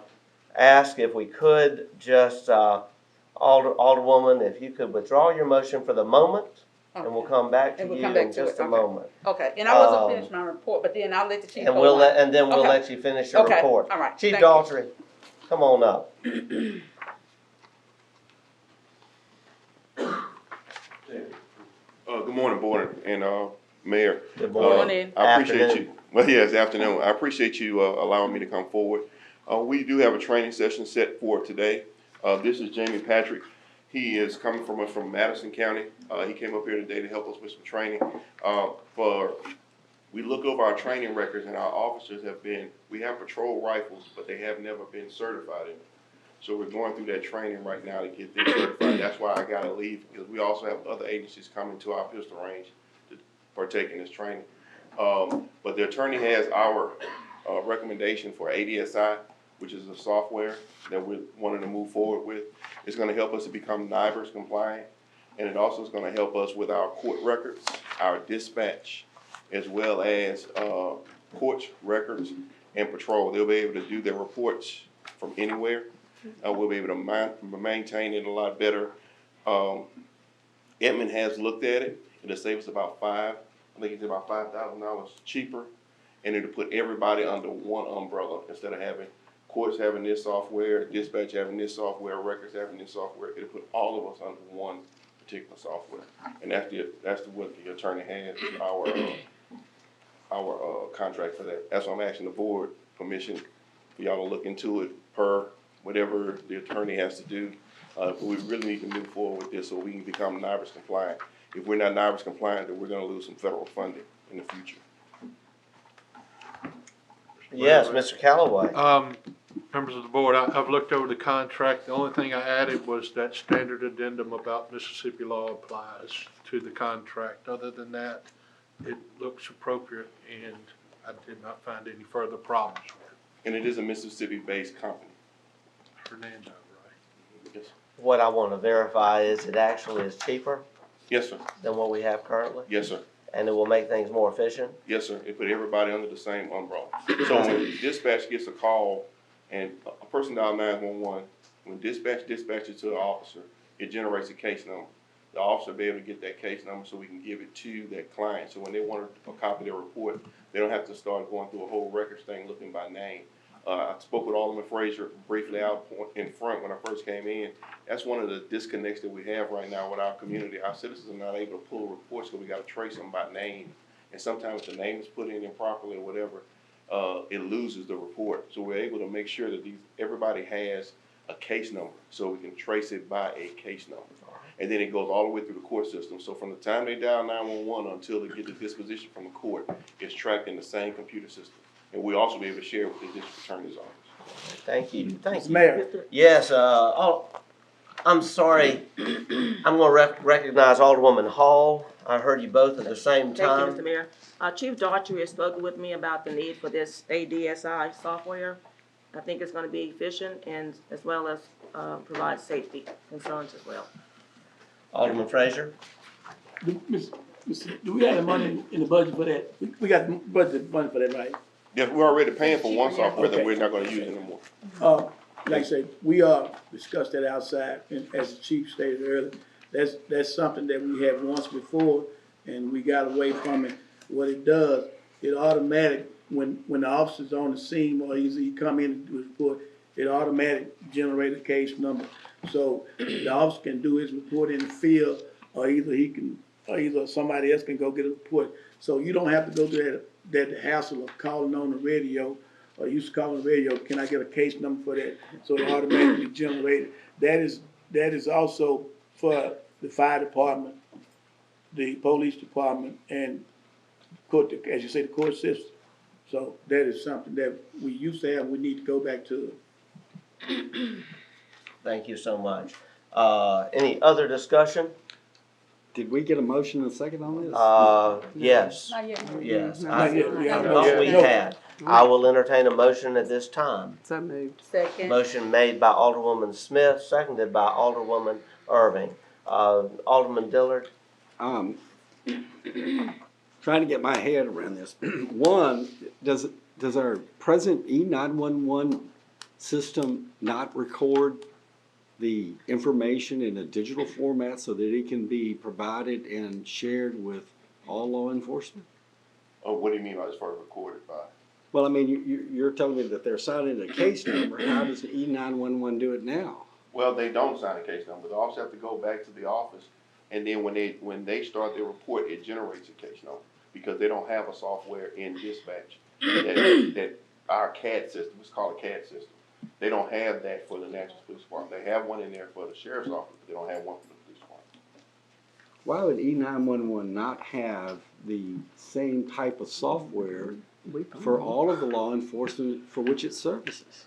ask if we could just, Alderwoman, if you could withdraw your motion for the moment, and we'll come back to And we'll you come back in to just it, a okay. moment. Okay, and I wasn't Um, finished my report, but then I'll let the chief And go we'll on. let, and then we'll Okay. let you finish your Okay, report. all right, Chief thank you. Daltrey, come on up. Good morning, Board and Mayor. Good morning. I appreciate Afternoon. you. Well, yes, afternoon. I appreciate you allowing me to come forward. We do have a training session set for today. This is Jamie Patrick. He is coming from us from Madison County. He came up here today to help us with some training. We look over our training records, and our officers we have patrol rifles, but they have never been certified in them. So we're going through that training right now to get them certified. That's why I gotta leave, because we also have other agencies coming to our pistol range to partake in this training. But the attorney has our recommendation for ADSI, which is a software that we're wanting to move forward with. It's gonna help us to become NIBRS compliant, and it also is gonna help us with our court records, our dispatch, as well as court records and patrol. They'll be able to do their reports from anywhere. We'll be able to maintain it a lot better. Edmund has looked at it. It'll save us about $5,000 cheaper, and it'll put everybody under one umbrella instead of having courts having this software, dispatch having this software, records having this software. It'll put all of us under one particular software, and that's what the attorney has our contract for that. That's why I'm asking the board permission for y'all to look into it per whatever the attorney has to do. But we really need to move forward with this so we can become NIBRS compliant. If we're not NIBRS compliant, then we're gonna lose some federal funding in the future. Yes, Mr. Callaway. Members of the board, I've looked over the contract. The only thing I added was that standard addendum about Mississippi law applies to the contract. Other than that, it looks appropriate, and I did not find any further problems with it. And it is a Mississippi-based company. Fernando, right? Yes. What I want to verify is it actually is cheaper Yes, sir. than what we have currently, Yes, sir. and it will make things more efficient. Yes, sir. It put everybody under the same umbrella. So when dispatch gets a call and a person dials 911, when dispatch dispatches to the officer, it generates a case number. The officer will be able to get that case number so we can give it to that client. So when they want a copy of their report, they don't have to start going through a whole records thing looking by name. I spoke with Alderman Frazier briefly out in front when I first came in. That's one of the disconnects that we have right now with our community. Our citizens are not able to pull reports because we got to trace them by name. And sometimes if the name is put in improperly or whatever, it loses the report. So we're able to make sure that everybody has a case number so we can trace it by a case number. And then it goes all the way through the court system. So from the time they dial 911 until they get the disposition from the court, it's tracked in the same computer system. And we'll also be able to share with the district attorney's office. Thank you. Thank you. Mayor. Yes, I'm sorry. I'm going to recognize Alderwoman Hall. I heard you both at the same Thank you, time. Mr. Mayor. Chief Daughtry has spoken with me about the need for this ADSI software. I think it's gonna be efficient and as well as, provide safety concerns as well. Alderman Frazier? Do we have the money in the budget for that? We got budget money for that, right? Yeah, we're already paying for one software that we're not gonna use anymore. Like I said, we discussed that outside, and as the chief stated earlier, that's something that we had once before, and we got away from it. What it does, it automatic, when the officer's on the scene, or he come in and do his report, it automatic generate a case number. So the officer can do his report in the field, or either somebody else can go get a report. So you don't have to go through that hassle of calling on the radio, or used to call on the radio, can I get a case number for that? So it automatically generated. That is also for the fire department, the police department, and court, as you say, the court system. So that is something that we used to have, we need to go back to. Thank you so much. Any other discussion? Did we get a motion and a second on this? Yes. Not yet. Yes. Not yet, yeah. I thought we had. I will entertain a motion at this time. So moved. Second. Motion made by Alderwoman Smith, seconded by Alderwoman Irving. Alderman Dillard? Trying to get my head around this. One, does our present E911 system not record the information in a digital format so that it can be provided and shared with all law enforcement? Oh, what do you mean by as far as recorded by? Well, I mean, you're telling me that they're signing a case number. How does the E911 do it now? Well, they don't sign a case number. The officer have to go back to the office, and then when they start their report, it generates a case number because they don't have a software in dispatch that our CAD system, it's called a CAD system. They don't have that for the Natchez Police Department. They have one in there for the sheriff's office, but they don't have one for the police department. Why would E911 not have the same type of software for all of the law enforcement for which it services?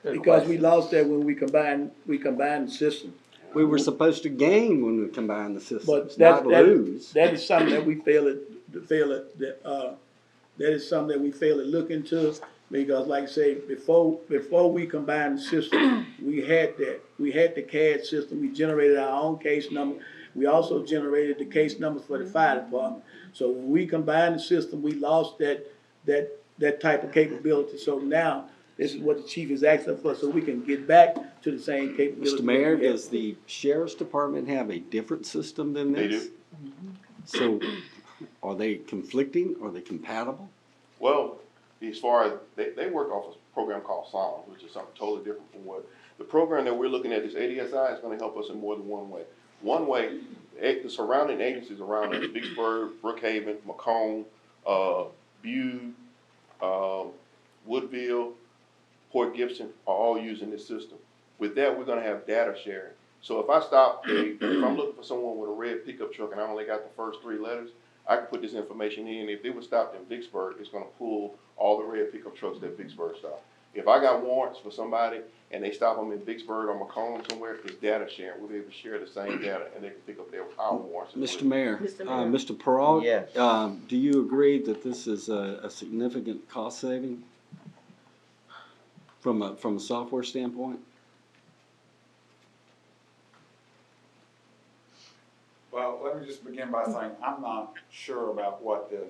Because we lost that when we combined the system. We were supposed to gain when we combined the systems, But not lose. that is something that we fail to look into, because like I say, before we combined the system, we had that. We had the CAD system, we generated our own case number. We also generated the case numbers for the fire department. So when we combined the system, we lost that type of capability. So now, this is what the chief is asking for, so we can get back to the same capability. Mr. Mayor, does the sheriff's department have a different system than this? They do. So are they conflicting? Are they compatible? Well, as far as, they work off a program called Sound, which is something totally different from what, the program that we're looking at, this ADSI, is gonna help us in more than one way. One way, the surrounding agencies around us, Vicksburg, Brookhaven, Macomb, Butte, Woodville, Port Gibson are all using this system. With that, we're gonna have data sharing. So if I stop, if I'm looking for someone with a red pickup truck and I only got the first 3 letters, I can put this information in. If they were stopped in Vicksburg, it's gonna pull all the red pickup trucks that Vicksburg stopped. If I got warrants for somebody and they stop them in Vicksburg or Macomb somewhere, it's data sharing. We'll be able to share the same data and they can pick up our warrants. Mr. Mayor, Mr. Mayor. Mr. Peralt, Yes. do you agree that this is a significant cost saving from a software standpoint? Well, let me just begin by saying I'm not sure about what the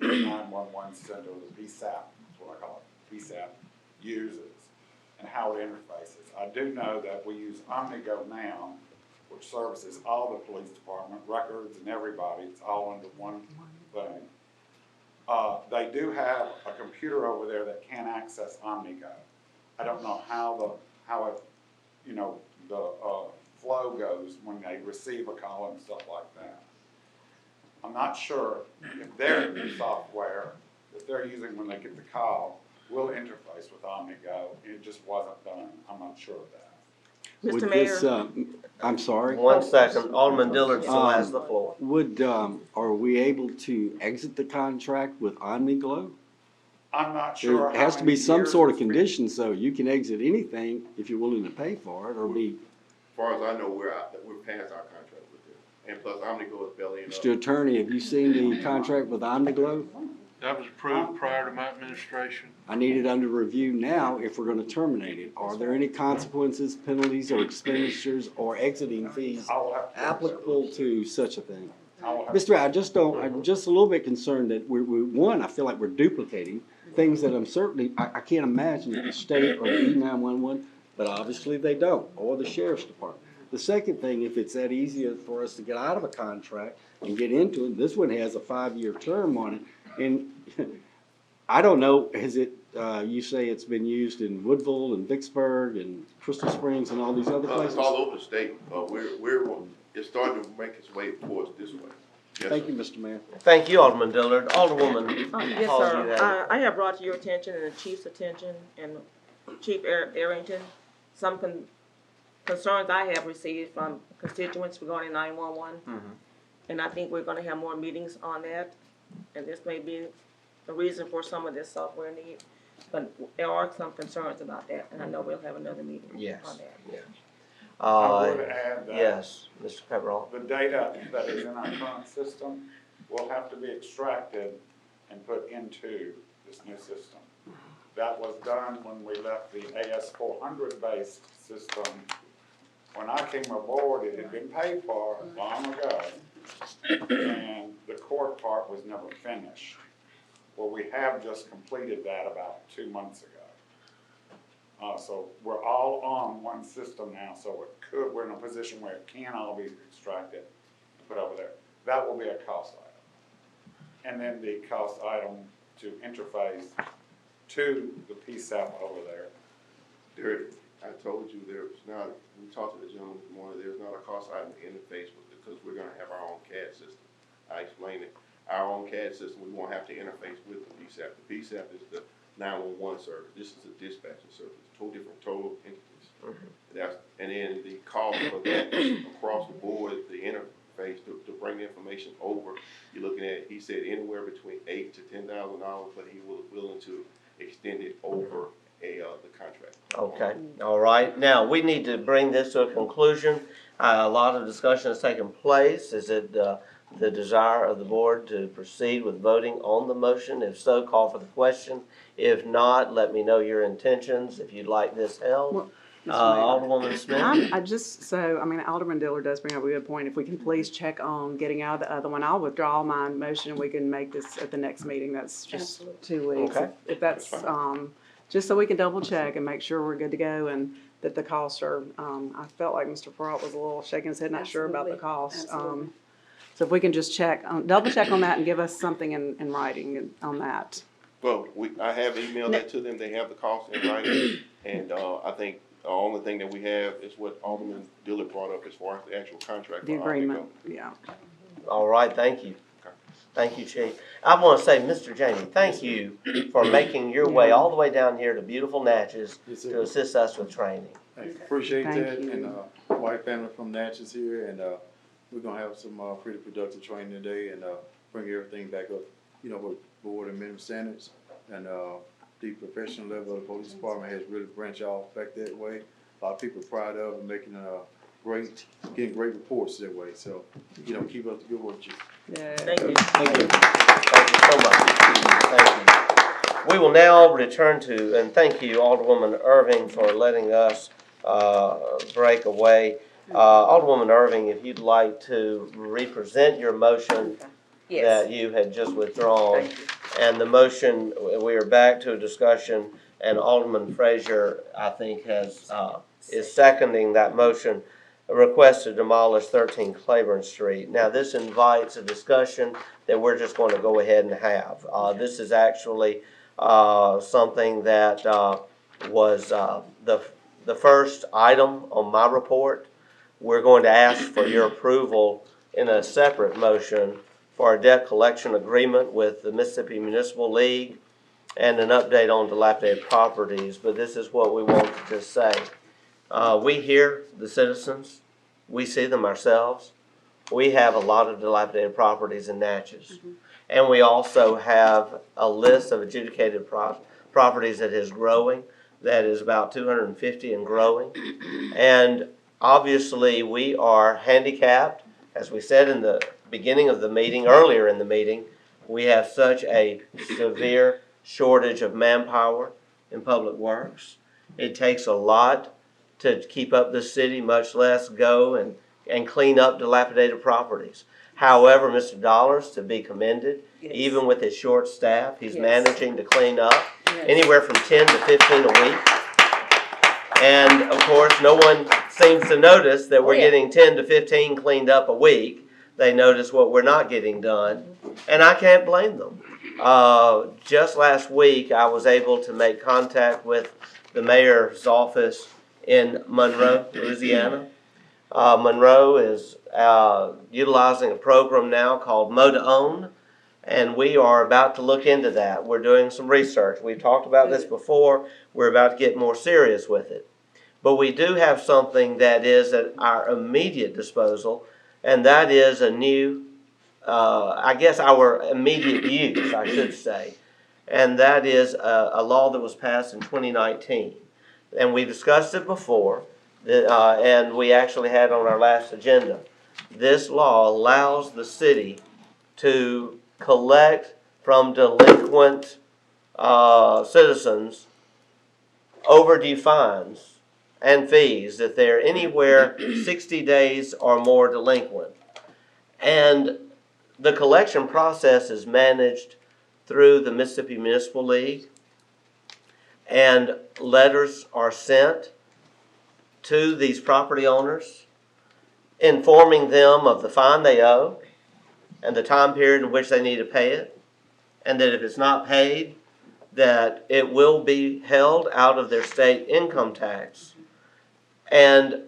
911 center, the VSAP, that's what I call it, VSAP, uses and how it interfaces. I do know that we use OmniGo now, which services all the police department, records and everybody. It's all under one thing. They do have a computer over there that can access OmniGo. I don't know how it, the flow goes when they receive a call and stuff like that. I'm not sure if their software that they're using when they get the call will interface with OmniGo. It just wasn't done. I'm not sure of that. Would Mr. Mayor. this, I'm sorry? 1 second, Alderman Dillard still has the floor. Are we able to exit the contract with OmniGlo? I'm not sure. There has to be some sort of condition, so you can exit anything if you're willing to pay for it, or be. As far as I know, we're past our contract with them. And plus, OmniGo is bellying up. Mr. Attorney, have you seen the contract with OmniGlo? That was approved prior to my administration. I need it under review now if we're gonna terminate it. Are there any consequences, penalties, or expenditures, or exiting fees applicable to such a thing? Mr. I'm just a little bit concerned that one, I feel like we're duplicating things that I can't imagine that the state or the E911, but obviously they don't, or the sheriff's department. The second thing, if it's that easy for us to get out of a contract and get into it, this one has a 5-year term on it, and I don't know, you say it's been used in Woodville and Vicksburg and Crystal Springs and all these other places? It's all over the state. It's starting to make its way towards this way. Yes, Thank sir. you, Mr. Mayor. Thank you, Alderman Dillard. Alderwoman Yes, Hall, you sir. have it. I have brought to your attention and the chief's attention and Chief Arrington, some concerns I have received from constituents regarding 911. And I think we're gonna have more meetings on that. And this may be the reason for some of this software need. But there are some concerns about that, and I know we'll have another meeting Yes. on that. Yeah. I would add that Yes, Mr. Pepperell. the data that is in our current system will have to be extracted and put into this new system. That was done when we left the AS400 based system. When I came aboard, it had been paid for long ago, and the court part was never finished. Well, we have just completed that about 2 months ago. So we're all on one system now, so we're in a position where it can all be extracted, put over there. That will be a cost item. And then the cost item to interface to the PSAP over there. I told you there's not, we talked to the gentleman this morning, there's not a cost item to interface with because we're gonna have our own CAD system. I explained it. Our own CAD system, we won't have to interface with the PSAP. The PSAP is the 911 service. This is a dispatching service. Two different total entities. And then the cost for that across the board, the interface to bring the information over, you're looking at, he said anywhere between $8,000 to $10,000, but he was willing to extend it over the contract. Okay, all right. Now, we need to bring this to a conclusion. A lot of discussion has taken place. Is it the desire of the board to proceed with voting on the motion? If so, call for the question. If not, let me know your intentions, if you'd like this held. Well, Alderwoman Smith? Alderman Diller does bring up a good point. If we can please check on getting out of the other one, I'll withdraw my motion and we can make this at the next meeting. That's just 2 weeks. Okay. If that's, just so we can double check and make sure we're good to go and that the costs are, I felt like Mr. Peralt was a little shaking his head, not sure about the costs. So if we can just check, double check on that and give us something in writing on that. Well, I have emailed that to them. They have the cost in writing. And I think the only thing that we have is what Alderman Diller brought up as far as the actual contract. The agreement, yeah. All right, thank you. Thank you, Chief. I want to say, Mr. Jamie, thank you for making your way all the way down here to beautiful Natchez to assist us with training. Appreciate Thank that, you. and white family from Natchez here, and we're gonna have some pretty productive training today, and bring everything back up, with board and minimum standards, and the professional level of the police department has really branched off back that way. A lot of people are proud of and making getting great reports that way. So, keep up the good work, Chief. Yeah. Thank you. Thank you. Thank you so much. Thank you. We will now return to, and thank you, Alderwoman Irving, for letting us break away. Alderwoman Irving, if you'd like to represent your motion that you had just withdrawn. And the motion, we are back to a discussion, and Alderman Frazier, I think, is seconding that motion, a request to demolish 13 Claiborne Street. Now, this invites a discussion that we're just going to go ahead and have. This is actually something that was the first item on my report. We're going to ask for your approval in a separate motion for a debt collection agreement with the Mississippi Municipal League and an update on dilapidated properties. But this is what we wanted to say. We hear the citizens. We see them ourselves. We have a lot of dilapidated properties in Natchez. And we also have a list of adjudicated properties that is growing, that is about 250 and growing. And obviously we are handicapped, as we said in the beginning of the meeting, earlier in the meeting, we have such a severe shortage of manpower in public works. It takes a lot to keep up the city, much less go and clean up dilapidated properties. However, Mr. Dollars, to be commended, even with his short staff, he's managing to clean up anywhere from 10 to 15 a week. And of course, no one seems to notice that we're getting 10 to 15 cleaned up a week. They notice what we're not getting done, and I can't blame them. Just last week, I was able to make contact with the mayor's office in Monroe, Louisiana. Monroe is utilizing a program now called Mow to Own, and we are about to look into that. We're doing some research. We've talked about this before. We're about to get more serious with it. But we do have something that is at our immediate disposal, and that is a new, our immediate use, I should say. And that is a law that was passed in 2019. And we discussed it before, and we actually had on our last agenda. This law allows the city to collect from delinquent citizens overdue fines and fees if they're anywhere 60 days or more delinquent. And the collection process is managed through the Mississippi Municipal League. and letters are sent to these property owners, informing them of the fine they owe and the time period in which they need to pay it, and that if it's not paid, that it will be held out of their state income tax, and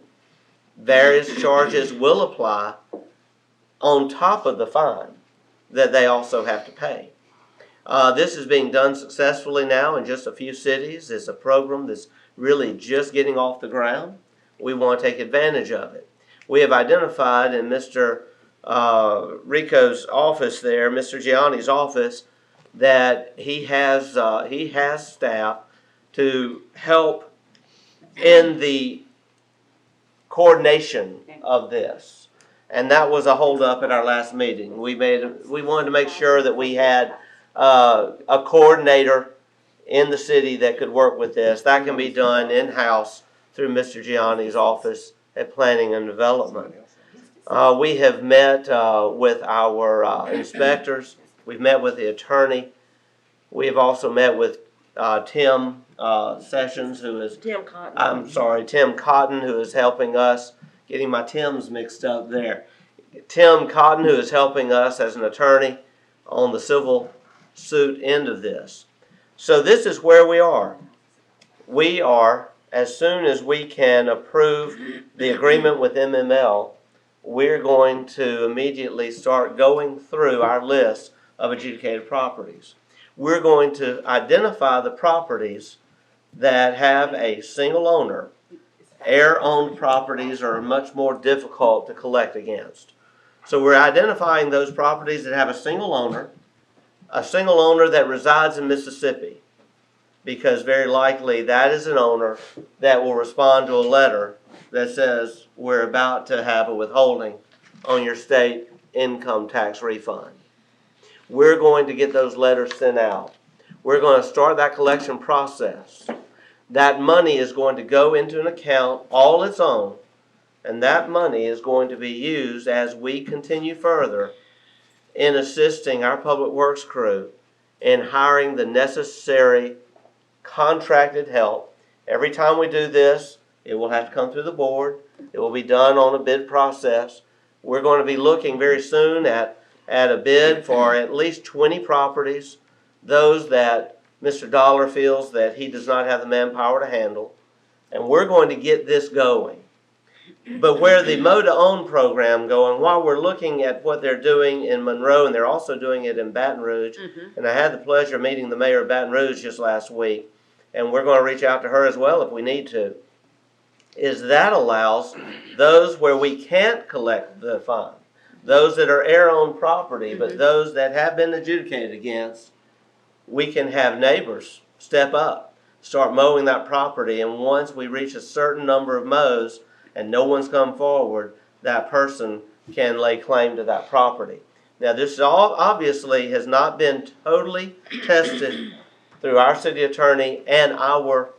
various charges will apply on top of the fine that they also have to pay. This is being done successfully now in just a few cities. It's a program that's really just getting off the ground. We want to take advantage of it. We have identified in Mr. Rico's office there, Mr. Gianni's office, that he has staff to help in the coordination of this. And that was a holdup at our last meeting. We wanted to make sure that we had a coordinator in the city that could work with this. That can be done in-house through Mr. Gianni's office at Planning and Development. We have met with our inspectors. We've met with the attorney. We have also met with Tim Sessions, who is Tim Cotton. I'm sorry, Tim Cotton, who is helping us, getting my Tims mixed up there. Tim Cotton, who is helping us as an attorney on the civil suit end of this. So this is where we are. We are, as soon as we can approve the agreement with MML, we're going to immediately start going through our list of adjudicated properties. We're going to identify the properties that have a single owner. Heir-owned properties are much more difficult to collect against. So we're identifying those properties that have a single owner that resides in Mississippi, because very likely that is an owner that will respond to a letter that says we're about to have a withholding on your state income tax refund. We're going to get those letters sent out. We're going to start that collection process. That money is going to go into an account all its own, and that money is going to be used as we continue further in assisting our public works crew in hiring the necessary contracted help. Every time we do this, it will have to come through the board. It will be done on a bid process. We're going to be looking very soon at a bid for at least 20 properties, those that Mr. Dollar feels that he does not have the manpower to handle. And we're going to get this going. But where the Mow-to-Own program going, while we're looking at what they're doing in Monroe, and they're also doing it in Baton Rouge, and I had the pleasure of meeting the mayor of Baton Rouge just last week, and we're going to reach out to her as well if we need to, is that allows those where we can't collect the fine, those that are heir-owned property, but those that have been adjudicated against, we can have neighbors step up, start mowing that property, and once we reach a certain number of mows and no one's come forward, that person can lay claim to that property. Now, this all obviously has not been totally tested through our city attorney and our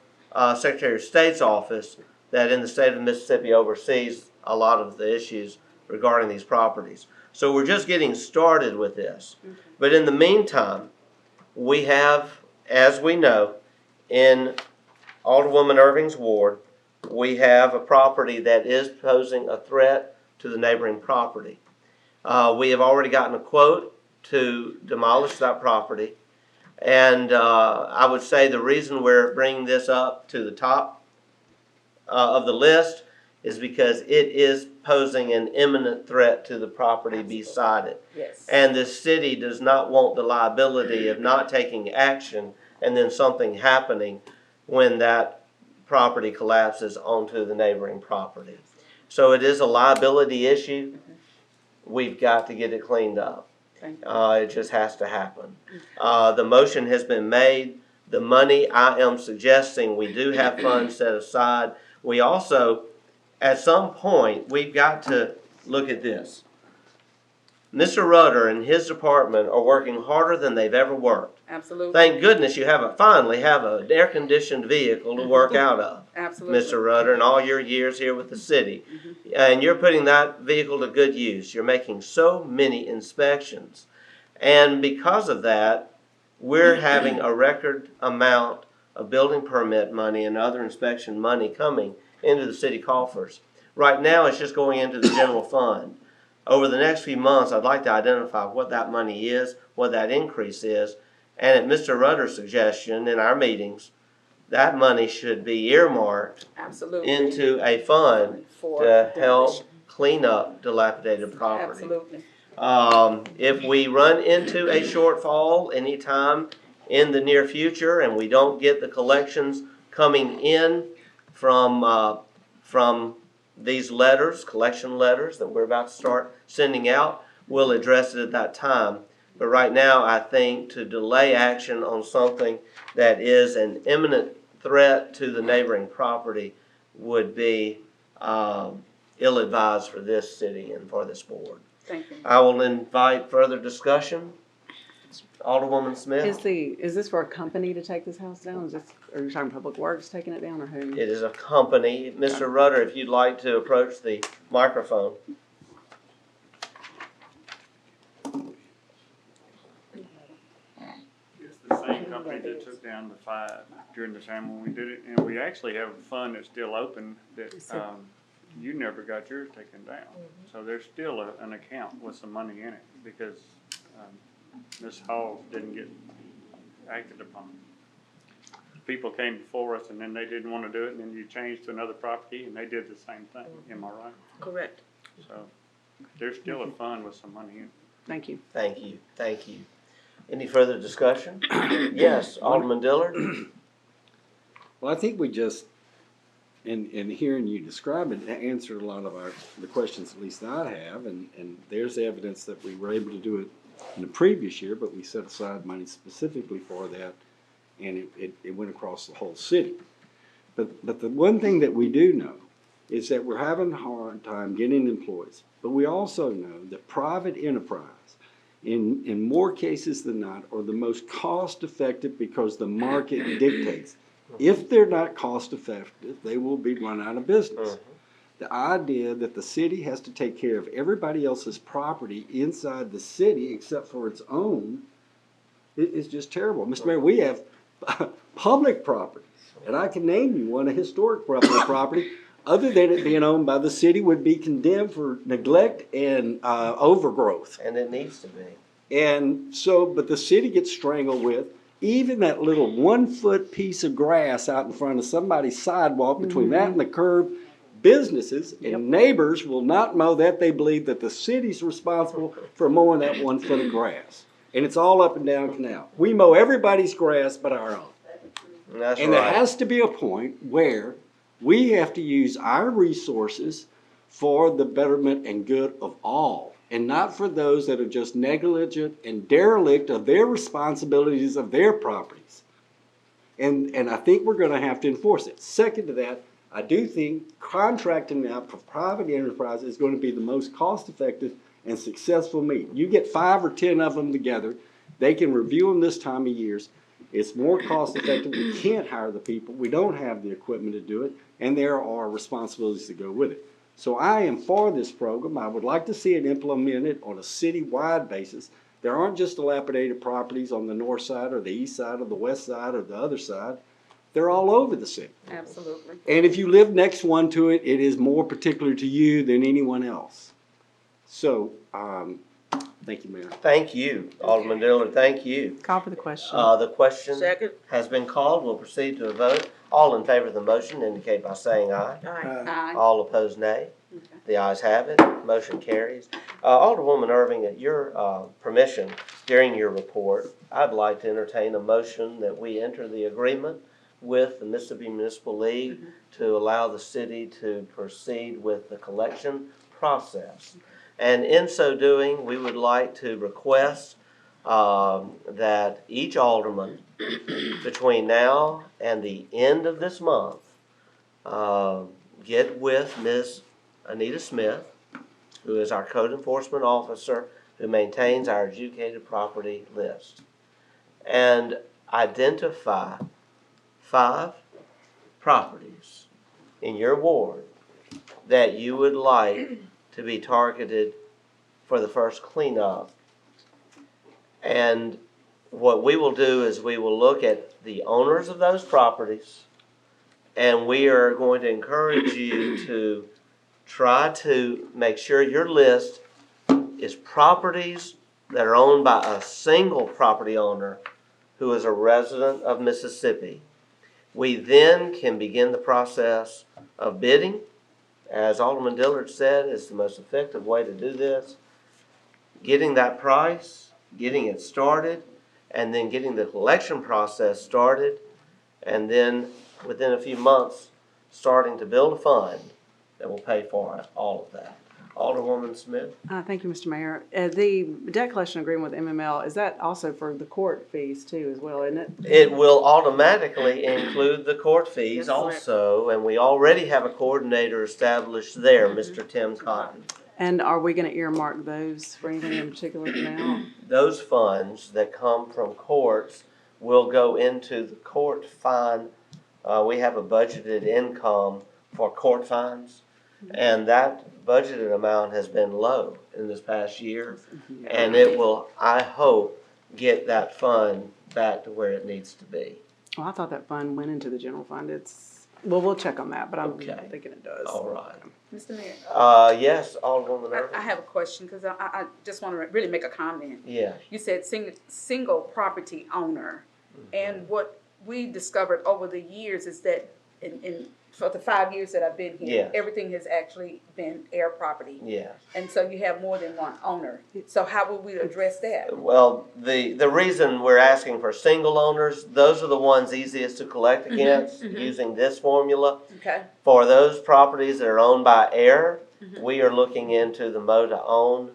Secretary of State's office that in the state of Mississippi oversees a lot of the issues regarding these properties. So we're just getting started with this. But in the meantime, we have, as we know, in Alderwoman Irving's ward, we have a property that is posing a threat to the neighboring property. We have already gotten a quote to demolish that property. And I would say the reason we're bringing this up to the top of the list is because it is posing an imminent threat to the property beside it. Yes. And the city does not want the liability of not taking action and then something happening when that property collapses onto the neighboring property. So it is a liability issue. We've got to get it cleaned up. It just has to happen. The motion has been made. The money, I am suggesting we do have funds set aside. We also, at some point, we've got to look at this. Mr. Rudder and his department are working harder than they've ever worked. Absolutely. Thank goodness you finally have an air-conditioned vehicle to work out of. Absolutely. Mr. Rudder, and all your years here with the city. And you're putting that vehicle to good use. You're making so many inspections. And because of that, we're having a record amount of building permit money and other inspection money coming into the city coffers. Right now, it's just going into the general fund. Over the next few months, I'd like to identify what that money is, what that increase is, and at Mr. Rudder's suggestion in our meetings, that money should be earmarked Absolutely. into a fund For to help demolition. clean up dilapidated property. Absolutely. If we run into a shortfall anytime in the near future and we don't get the collections coming in from these letters, collection letters that we're about to start sending out, we'll address it at that time. But right now, I think to delay action on something that is an imminent threat to the neighboring property would be ill-advised for this city and for this board. Thank you. I will invite further discussion. Alderwoman Smith? Is this for a company to take this house down? Are you talking Public Works taking it down or who? It is a company. Mr. Rudder, if you'd like to approach the microphone. It's the same company that took down the 5 during the time when we did it, and we actually have a fund that's still open that, you never got yours taken down. So there's still an account with some money in it because, Ms. Hall didn't get acted upon. People came before us and then they didn't want to do it, and then you changed to another property and they did the same thing. Am I right? Correct. So there's still a fund with some money in it. Thank you. Thank you. Thank you. Any further discussion? Yes, Alderman Dillard? Well, I think we just, in hearing you describe it, answered a lot of the questions at least I have, and there's evidence that we were able to do it in the previous year, but we set aside money specifically for that, and it went across the whole city. But the one thing that we do know is that we're having a hard time getting employees, but we also know that private enterprise, in more cases than not, are the most cost effective because the market dictates. If they're not cost effective, they will be run out of business. The idea that the city has to take care of everybody else's property inside the city except for its own is just terrible. Mr. Mayor, we have public properties, and I can name you one, a historic public property, other than it being owned by the city, would be condemned for neglect and overgrowth. And it needs to be. And so, but the city gets strangled with even that little 1 foot piece of grass out in front of somebody's sidewalk between that and the curb. Businesses and neighbors will not mow that. They believe that the city's responsible for mowing that 1 foot of grass. And it's all up and down Canal. We mow everybody's grass but our own. That's and right. there has to be a point where we have to use our resources for the betterment and good of all, and not for those that are just negligent and derelict of their responsibilities of their properties. And I think we're going to have to enforce it. Second to that, I do think contracting out for private enterprise is going to be the most cost-effective and successful means. You get 5 or 10 of them together, they can review them this time of years. It's more cost-effective. We can't hire the people. We don't have the equipment to do it, and there are responsibilities to go with it. So I am for this program. I would like to see it implemented on a city-wide basis. There aren't just dilapidated properties on the north side or the east side or the west side or the other side. They're all over the city. Absolutely. And if you live next one to it, it is more particular to you than anyone else. So, thank you, Mayor. Thank you, Alderman Dillard. Thank you. Call for the question. The question Second. has been called. We'll proceed to a vote. All in favor of the motion indicate by saying aye. Aye. All opposed, nay. The ayes have it. Motion carries. Alderwoman Irving, at your permission, during your report, I'd like to entertain a motion that we enter the agreement with the Mississippi Municipal League to allow the city to proceed with the collection process. And in so doing, we would like to request that each alderman between now and the end of this month get with Ms. Anita Smith, who is our code enforcement officer who maintains our adjudicated property list, and identify 5 properties in your ward that you would like to be targeted for the first cleanup. And what we will do is we will look at the owners of those properties, and we are going to encourage you to try to make sure your list is properties that are owned by a single property owner who is a resident of Mississippi. We then can begin the process of bidding. As Alderman Dillard said, is the most effective way to do this. Getting that price, getting it started, and then getting the collection process started, and then within a few months, starting to build a fund that will pay for all of that. Alderwoman Smith? Thank you, Mr. Mayor. The debt collection agreement with MML, is that also for the court fees too as well, isn't it? It will automatically include the court fees Yes, also, and we already have a coordinator established there, Mr. Tim Cotton. And are we gonna earmark those for anything in particular now? Those funds that come from courts will go into the court fine. We have a budgeted income for court fines, and that budgeted amount has been low in this past year, and it will, I hope, get that fund back to where it needs to be. Oh, I thought that fund went into the general fund. Well, we'll check on that, but I'm Okay. thinking it does. All right. Mr. Mayor, Yes, Alderwoman Irving? I have a question, because I just want to really make a comment. Yeah. You said single property owner, and what we discovered over the years is that for the 5 years that I've been here, Yes. everything has actually been air property. Yes. And so you have more than one owner. So how will we address that? Well, the reason we're asking for single owners, those are the ones easiest to collect against using this formula. Okay. For those properties that are owned by air, we are looking into the mow to own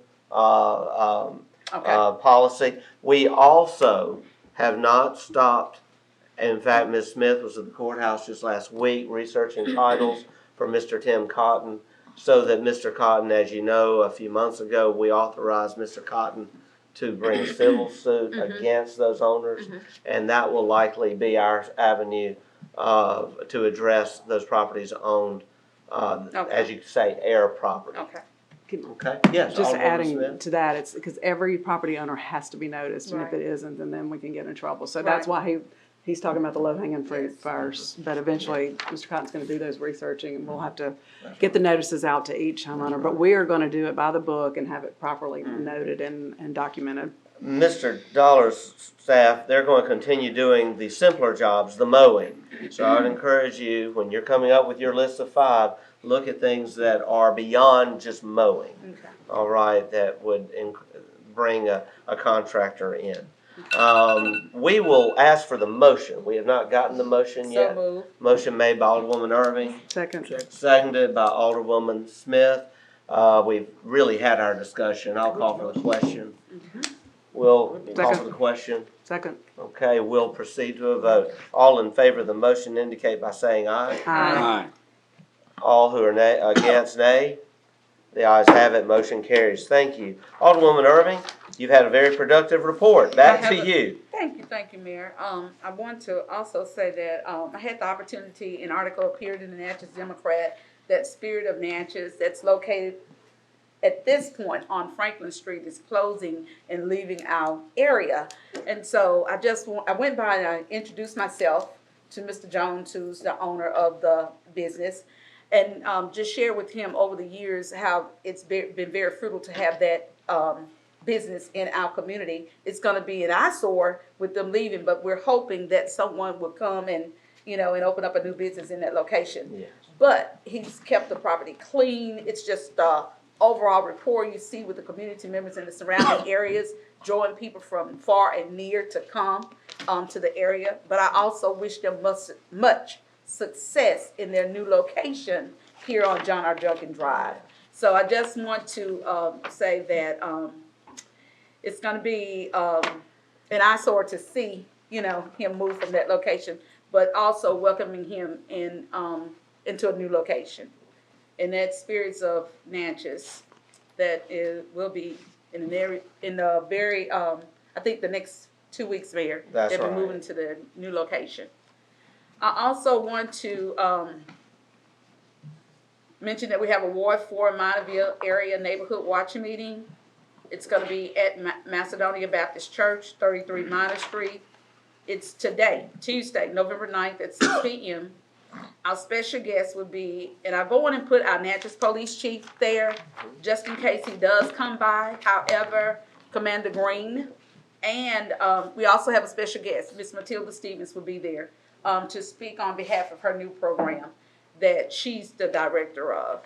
policy. We also have not stopped. In fact, Ms. Smith was at the courthouse just last week researching titles for Mr. Tim Cotton, so that Mr. Cotton, as you know, a few months ago, we authorized Mr. Cotton to bring a civil suit against those owners, and that will likely be our avenue to address those properties owned, as you say, air property. Okay. Okay, yes. Just Alderwoman adding Smith? to that, it's because every property owner has to be noticed, and if Right. it isn't, then we can get in trouble. So that's why he's talking about the low-hanging fruit first, but eventually, Mr. Cotton's gonna do those researching, and we'll have to get the notices out to each homeowner, but we are gonna do it by the book and have it properly noted and documented. Mr. Dollar's staff, they're going to continue doing the simpler jobs, the mowing. So I would encourage you, when you're coming up with your list of 5, look at things that are beyond just mowing. Okay. All right, that would bring a contractor in. We will ask for the motion. We have not gotten the motion yet. So moved. Motion made by Alderwoman Irving. Second. Seconded by Alderwoman Smith. We've really had our discussion. I'll call for the question. We'll call for the question. Second. Okay, we'll proceed to a vote. All in favor of the motion indicate by saying aye. Aye. All who are against, nay. The ayes have it, motion carries. Thank you. Alderwoman Irving, you've had a very productive report. Back to you. Thank you, Mayor. I want to also say that I had the opportunity, an article appeared in the Natchez Democrat, that Spirit of Natchez, that's located at this point on Franklin Street, is closing and leaving our area. And so I went by and I introduced myself to Mr. Jones, who's the owner of the business, and just share with him over the years how it's been very fruitful to have that business in our community. It's going to be an eyesore with them leaving, but we're hoping that someone will come and open up a new business in that location. Yes. But he's kept the property clean. It's just overall rapport you see with the community members in the surrounding areas, drawing people from far and near to come to the area. But I also wish them much success in their new location here on John R. Junkin Drive. So I just want to say that it's going to be an eyesore to see, him move from that location, but also welcoming him into a new location. And that Spirits of Natchez, that will be in the very I think the next 2 weeks, Mayor. That's they'll be right. moving to the new location. I also want to mention that we have a Ward 4 Monteville Area Neighborhood Watch Meeting It's gonna be at Macedonia Baptist Church, 33 Minor Street. It's today, Tuesday, November 9th at 6 p.m. Our special guest would be, and I go in and put our Natchez Police Chief there, just in case he does come by. However, Commander Green, and we also have a special guest, Miss Matilda Stevens will be there to speak on behalf of her new program that she's the director of.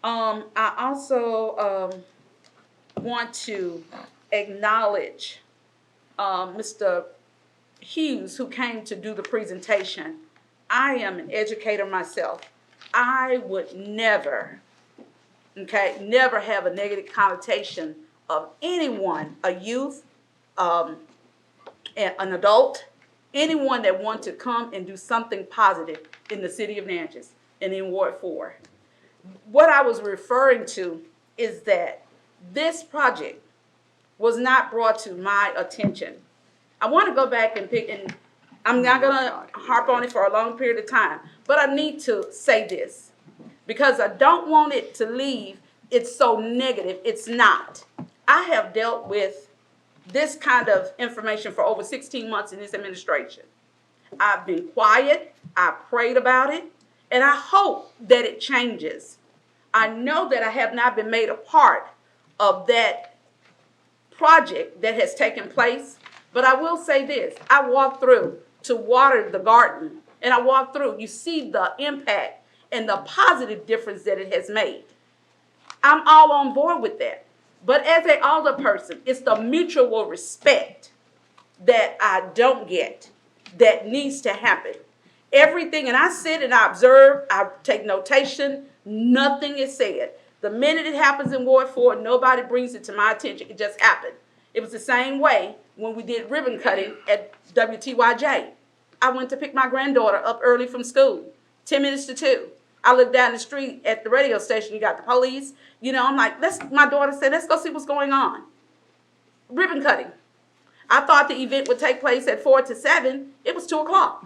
I also want to acknowledge Mr. Hughes, who came to do the presentation. I am an educator myself. I would never, never have a negative connotation of anyone, a youth, an adult, anyone that wants to come and do something positive in the city of Natchez and in Ward 4. What I was referring to is that this project was not brought to my attention. I want to go back and pick, and I'm not going to harp on it for a long period of time, but I need to say this because I don't want it to leave. It's so negative. It's not. I have dealt with this kind of information for over 16 months in this administration. I've been quiet. I prayed about it, and I hope that it changes. I know that I have not been made a part of that project that has taken place, but I will say this. I walked through to water the garden, and I walked through. You see the impact and the positive difference that it has made. I'm all on board with that. But as an older person, it's the mutual respect that I don't get that needs to happen. Everything, and I sit and I observe, I take notation, nothing is said. The minute it happens in Ward 4, nobody brings it to my attention. It just happened. It was the same way when we did ribbon cutting at WTYJ. I went to pick my granddaughter up early from school, 10 minutes to 2. I looked down the street at the radio station. You got the police. You know, I'm like, my daughter said, let's go see what's going on. Ribbon cutting. I thought the event would take place at 4 to 7. It was 2 o'clock.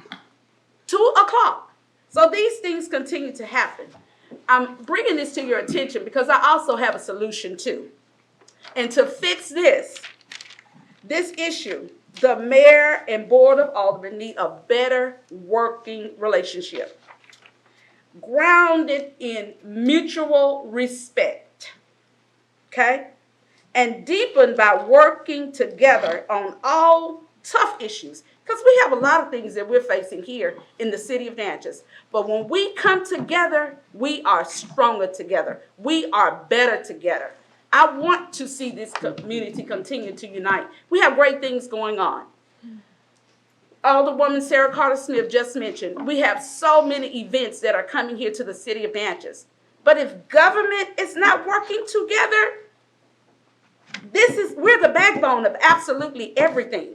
2 o'clock. So these things continue to happen. I'm bringing this to your attention because I also have a solution too. And to fix this issue, the mayor and board of aldermen need a better working relationship, grounded in mutual respect, okay? And deepened by working together on all tough issues. Because we have a lot of things that we're facing here in the city of Natchez. But when we come together, we are stronger together. We are better together. I want to see this community continue to unite. We have great things going on. Alderwoman Sarah Carter Smith just mentioned, we have so many events that are coming here to the city of Natchez. But if government is not working together, we're the backbone of absolutely everything.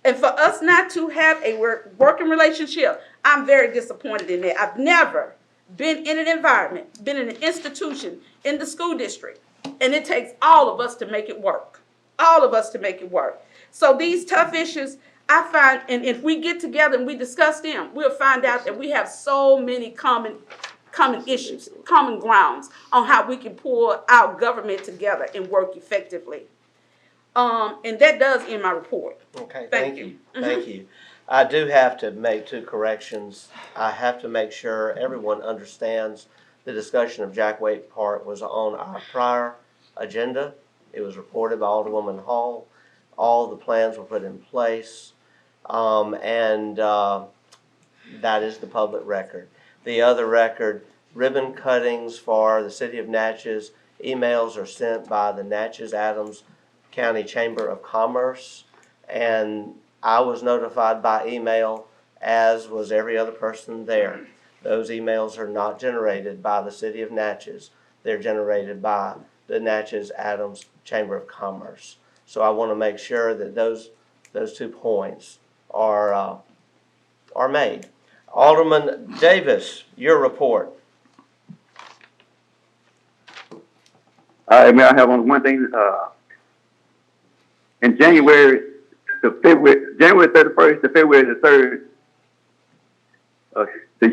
And for us not to have a working relationship, I'm very disappointed in that. I've never been in an environment, been in an institution in the school district, and it takes all of us to make it work. All of us to make it work. So these tough issues, I find, and if we get together and we discuss them, we'll find out that we have so many common issues, common grounds on how we can pull our government together and work effectively. And that does end my report. Okay, Thank you. Thank you. I do have to make 2 corrections. I have to make sure everyone understands the discussion of Jack Waite Park was on our prior agenda. It was reported by Alderwoman Hall. All the plans were put in place, and that is the public record. The other record, ribbon cuttings for the city of Natchez, emails are sent by the Natchez Adams County Chamber of Commerce, and I was notified by email, as was every other person there. Those emails are not generated by the city of Natchez. They're generated by the Natchez Adams Chamber of Commerce. So I want to make sure that those 2 points are made. Alderman Davis, your report. May I have on one thing? In January 31st to February the 3rd, the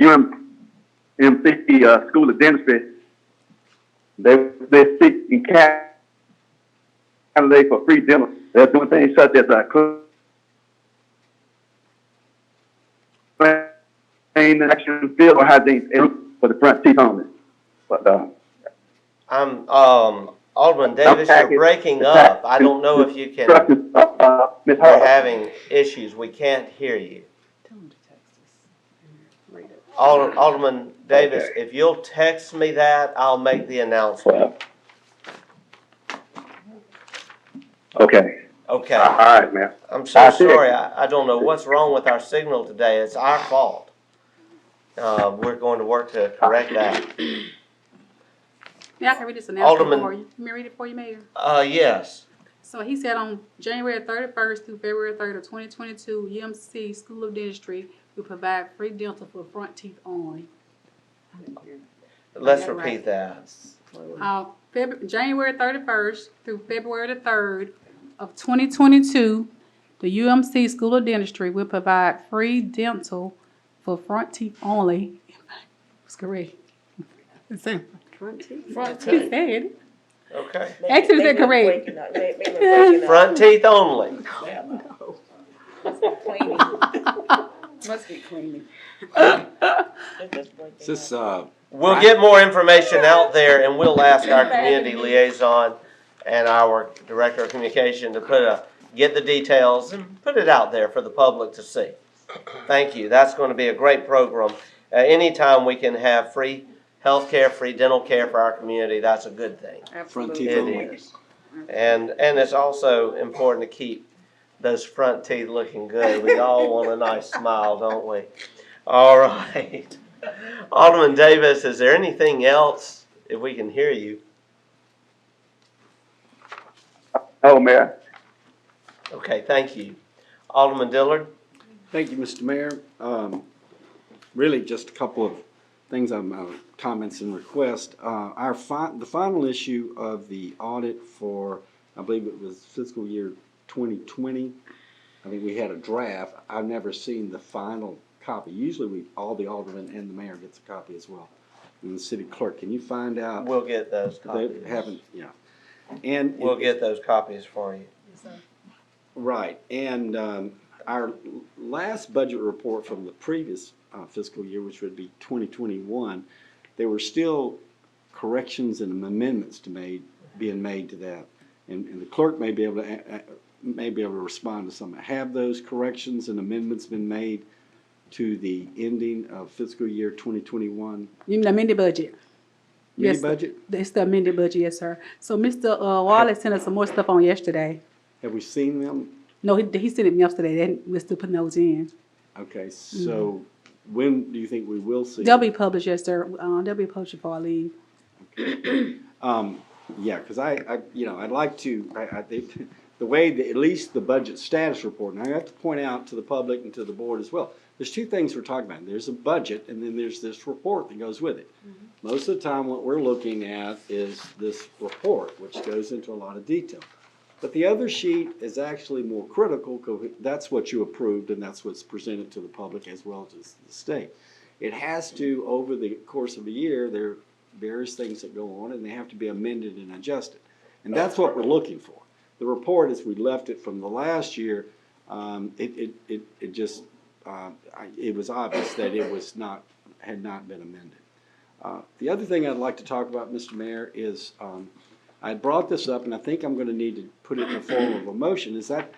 UMC School of Dentistry, they're seeking cash candidate for free dinner. They're doing things such as clean action field or hygiene for the front teeth only. But Alderman Davis, you're breaking up. I don't know if you can, Ms. we're having issues. We can't hear you. Alderman Davis, if you'll text me that, I'll make the announcement. Okay. Okay. All right, man. I'm so sorry. I don't know what's wrong with our signal today. It's our fault. We're going to work to correct that. Yeah, I can read this announcement Alderman, for you. Let me read it for you, Mayor. Yes. So he said on January 31st through February 3rd of 2022, UMC School of Dentistry will provide free dental for front teeth only. Let's repeat that. January 31st through February the 3rd of 2022, the UMC School of Dentistry will provide free dental for front teeth only. It's correct. It's front teeth. Front teeth. Said. Okay. Actually, is that correct? Front teeth only. No. Must be cleaning. Is this, we'll get more information out there, and we'll ask our community liaison and our director of communication to get the details and put it out there for the public to see. Thank you. That's going to be a great program. Anytime we can have free health care, free dental care for our community, that's a good thing. Absolutely. It is. And it's also important to keep those front teeth looking good. We all want a nice smile, don't we? All right. Alderman Davis, is there anything else, if we can hear you? Oh, Mayor. Okay, thank you. Alderman Dillard? Thank you, Mr. Mayor. Really just a couple of things, comments and requests. The final issue of the audit for, I believe it was fiscal year 2020, I think we had a draft. I've never seen the final copy. Usually all the aldermen and the mayor gets a copy as well. And the city clerk, can you find out? We'll get those copies. They haven't, yeah. And we'll get those copies for you. Yes, sir. Right, and our last budget report from the previous fiscal year, which would be 2021, there were still corrections and amendments being made to that, and the clerk may be able to respond to some. Have those corrections and amendments been made to the ending of fiscal year 2021? You mean the amended budget? Yes, budget? It's the amended budget, yes, sir. So Mr. Wallace sent us some more stuff on yesterday. Have we seen them? No, he sent it yesterday. Then we're still putting those in. Okay, so when do you think we will see They'll them? be published, yes, sir. They'll be published before I leave. Yeah, because I'd like to, I think the way that at least the budget status report, and I have to point out to the public and to the board as well, there's two things we're talking about. There's a budget, and then there's this report that goes with it. Most of the time what we're looking at is this report, which goes into a lot of detail. But the other sheet is actually more critical because that's what you approved and that's what's presented to the public as well as the state. It has to, over the course of a year, there are various things that go on and they have to be amended and adjusted. And that's what we're looking for. The report, as we left it from the last year, it was obvious that it had not been amended. The other thing I'd like to talk about, Mr. Mayor, is I brought this up, and I think I'm going to need to put it in the form of a motion, is that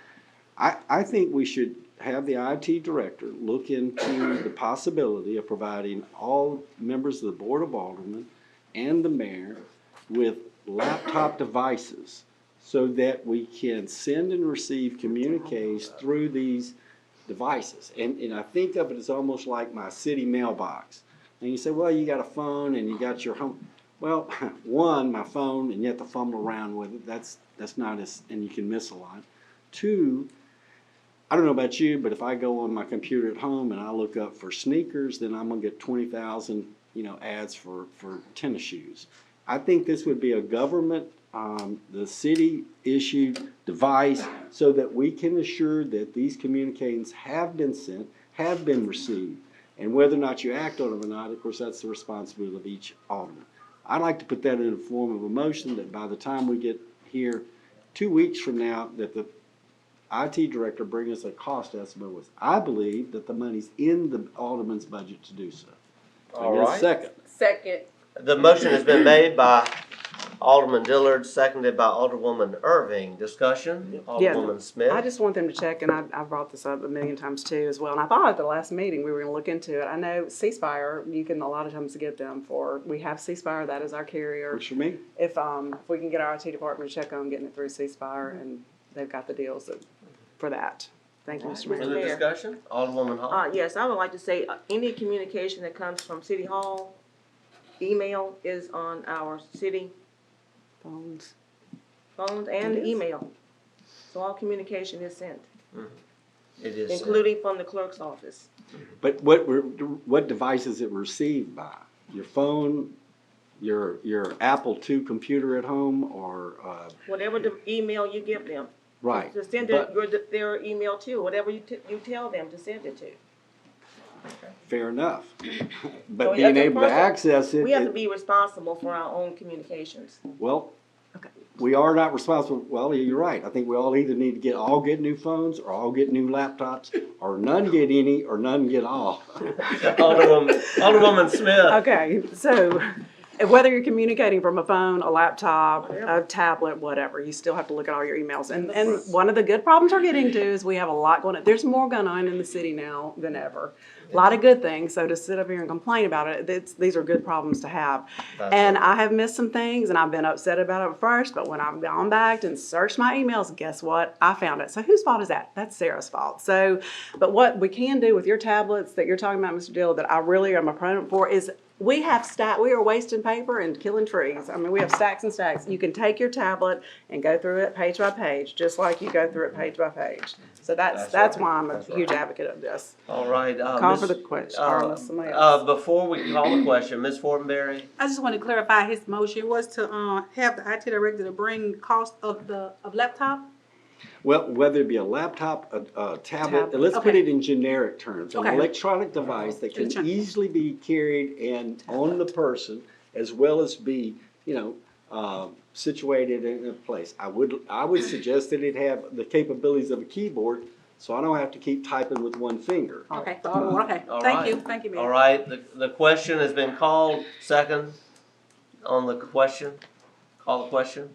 I think we should have the IT director look into the possibility of providing all members of the Board of Aldermen and the mayor with laptop devices so that we can send and receive communiques through these devices. And I think of it as almost like my city mailbox. And you say, well, you got a phone and you got your home. Well, one, my phone, and you have to fumble around with it. That's not as, and you can miss a lot. Two, I don't know about you, but if I go on my computer at home and I look up for sneakers, then I'm gonna get 20,000, ads for tennis shoes. I think this would be a government, the city issued device so that we can assure that these communications have been sent, have been received, and whether or not you act on them or not, of course, that's the responsibility of each alderman. I'd like to put that in the form of a motion that by the time we get here 2 weeks from now, that the IT director bring us a cost estimate with. I believe that the money's in the alderman's budget to do so. All I get a right. second. Second. The motion has been made by Alderman Dillard, seconded by Alderwoman Irving. Discussion, Alderwoman Smith. I just want them to check, and I brought this up a million times too as well, and I thought at the last meeting we were gonna look into it. I know ceasefire, you can a lot of times get them for, we have ceasefire, that is our carrier. Works for me. If we can get our IT department to check on getting it through ceasefire, and they've got the deals for that. Thank you, Mr. Mayor. Further discussion, Alderwoman Hall. Yes, I would like to say, any communication that comes from City Hall, email is on our city Phones. and It is. email. So all communication is sent, It is. including from the clerk's office. But what device is it received by? Your phone, your Apple II computer at home, or Whatever the email you give them. right? To send their email to, whatever you tell them to send it to. Fair enough. So But as being a able to person, access it, We have to be responsible for our own communications. well, we are not responsible. Well, you're right. I think we all either need to get new phones, or all get new laptops, or none get any, or none get all. Alderwoman Smith. Okay, so whether you're communicating from a phone, a laptop, a tablet, whatever, you still have to look at all your emails. And one of the good problems we're getting to is we have a lot going on. There's more going on in the city now than ever. A lot of good things, so to sit up here and complain about it, these are good problems to have. And I have missed some things, and I've been upset about it at first, but when I've gone back and searched my emails, guess what? I found it. So whose fault is that? That's Sarah's fault. So, but what we can do with your tablets that you're talking about, Mr. Dill, that I really am a proponent for is we are wasting paper and killing trees. I mean, we have stacks and stacks. You can take your tablet and go through it page by page, just like you go through it page by page. So that's why I'm a huge advocate of this. All right. Call for the question, or unless somebody else. Before we call the question, Ms. Fortenberry. I just want to clarify his motion was to, have the IT director to bring cost of laptop? Well, whether it be a laptop, a tablet, let's put Okay. it in generic terms. An Okay. electronic device that can easily be carried and on the person, as well as be, situated in a place. I would suggest that it have the capabilities of a keyboard, so I don't have to keep typing with one finger. Okay, okay. All Thank right. you, Mayor. All right, the question has been called. Second on the question. Call the question.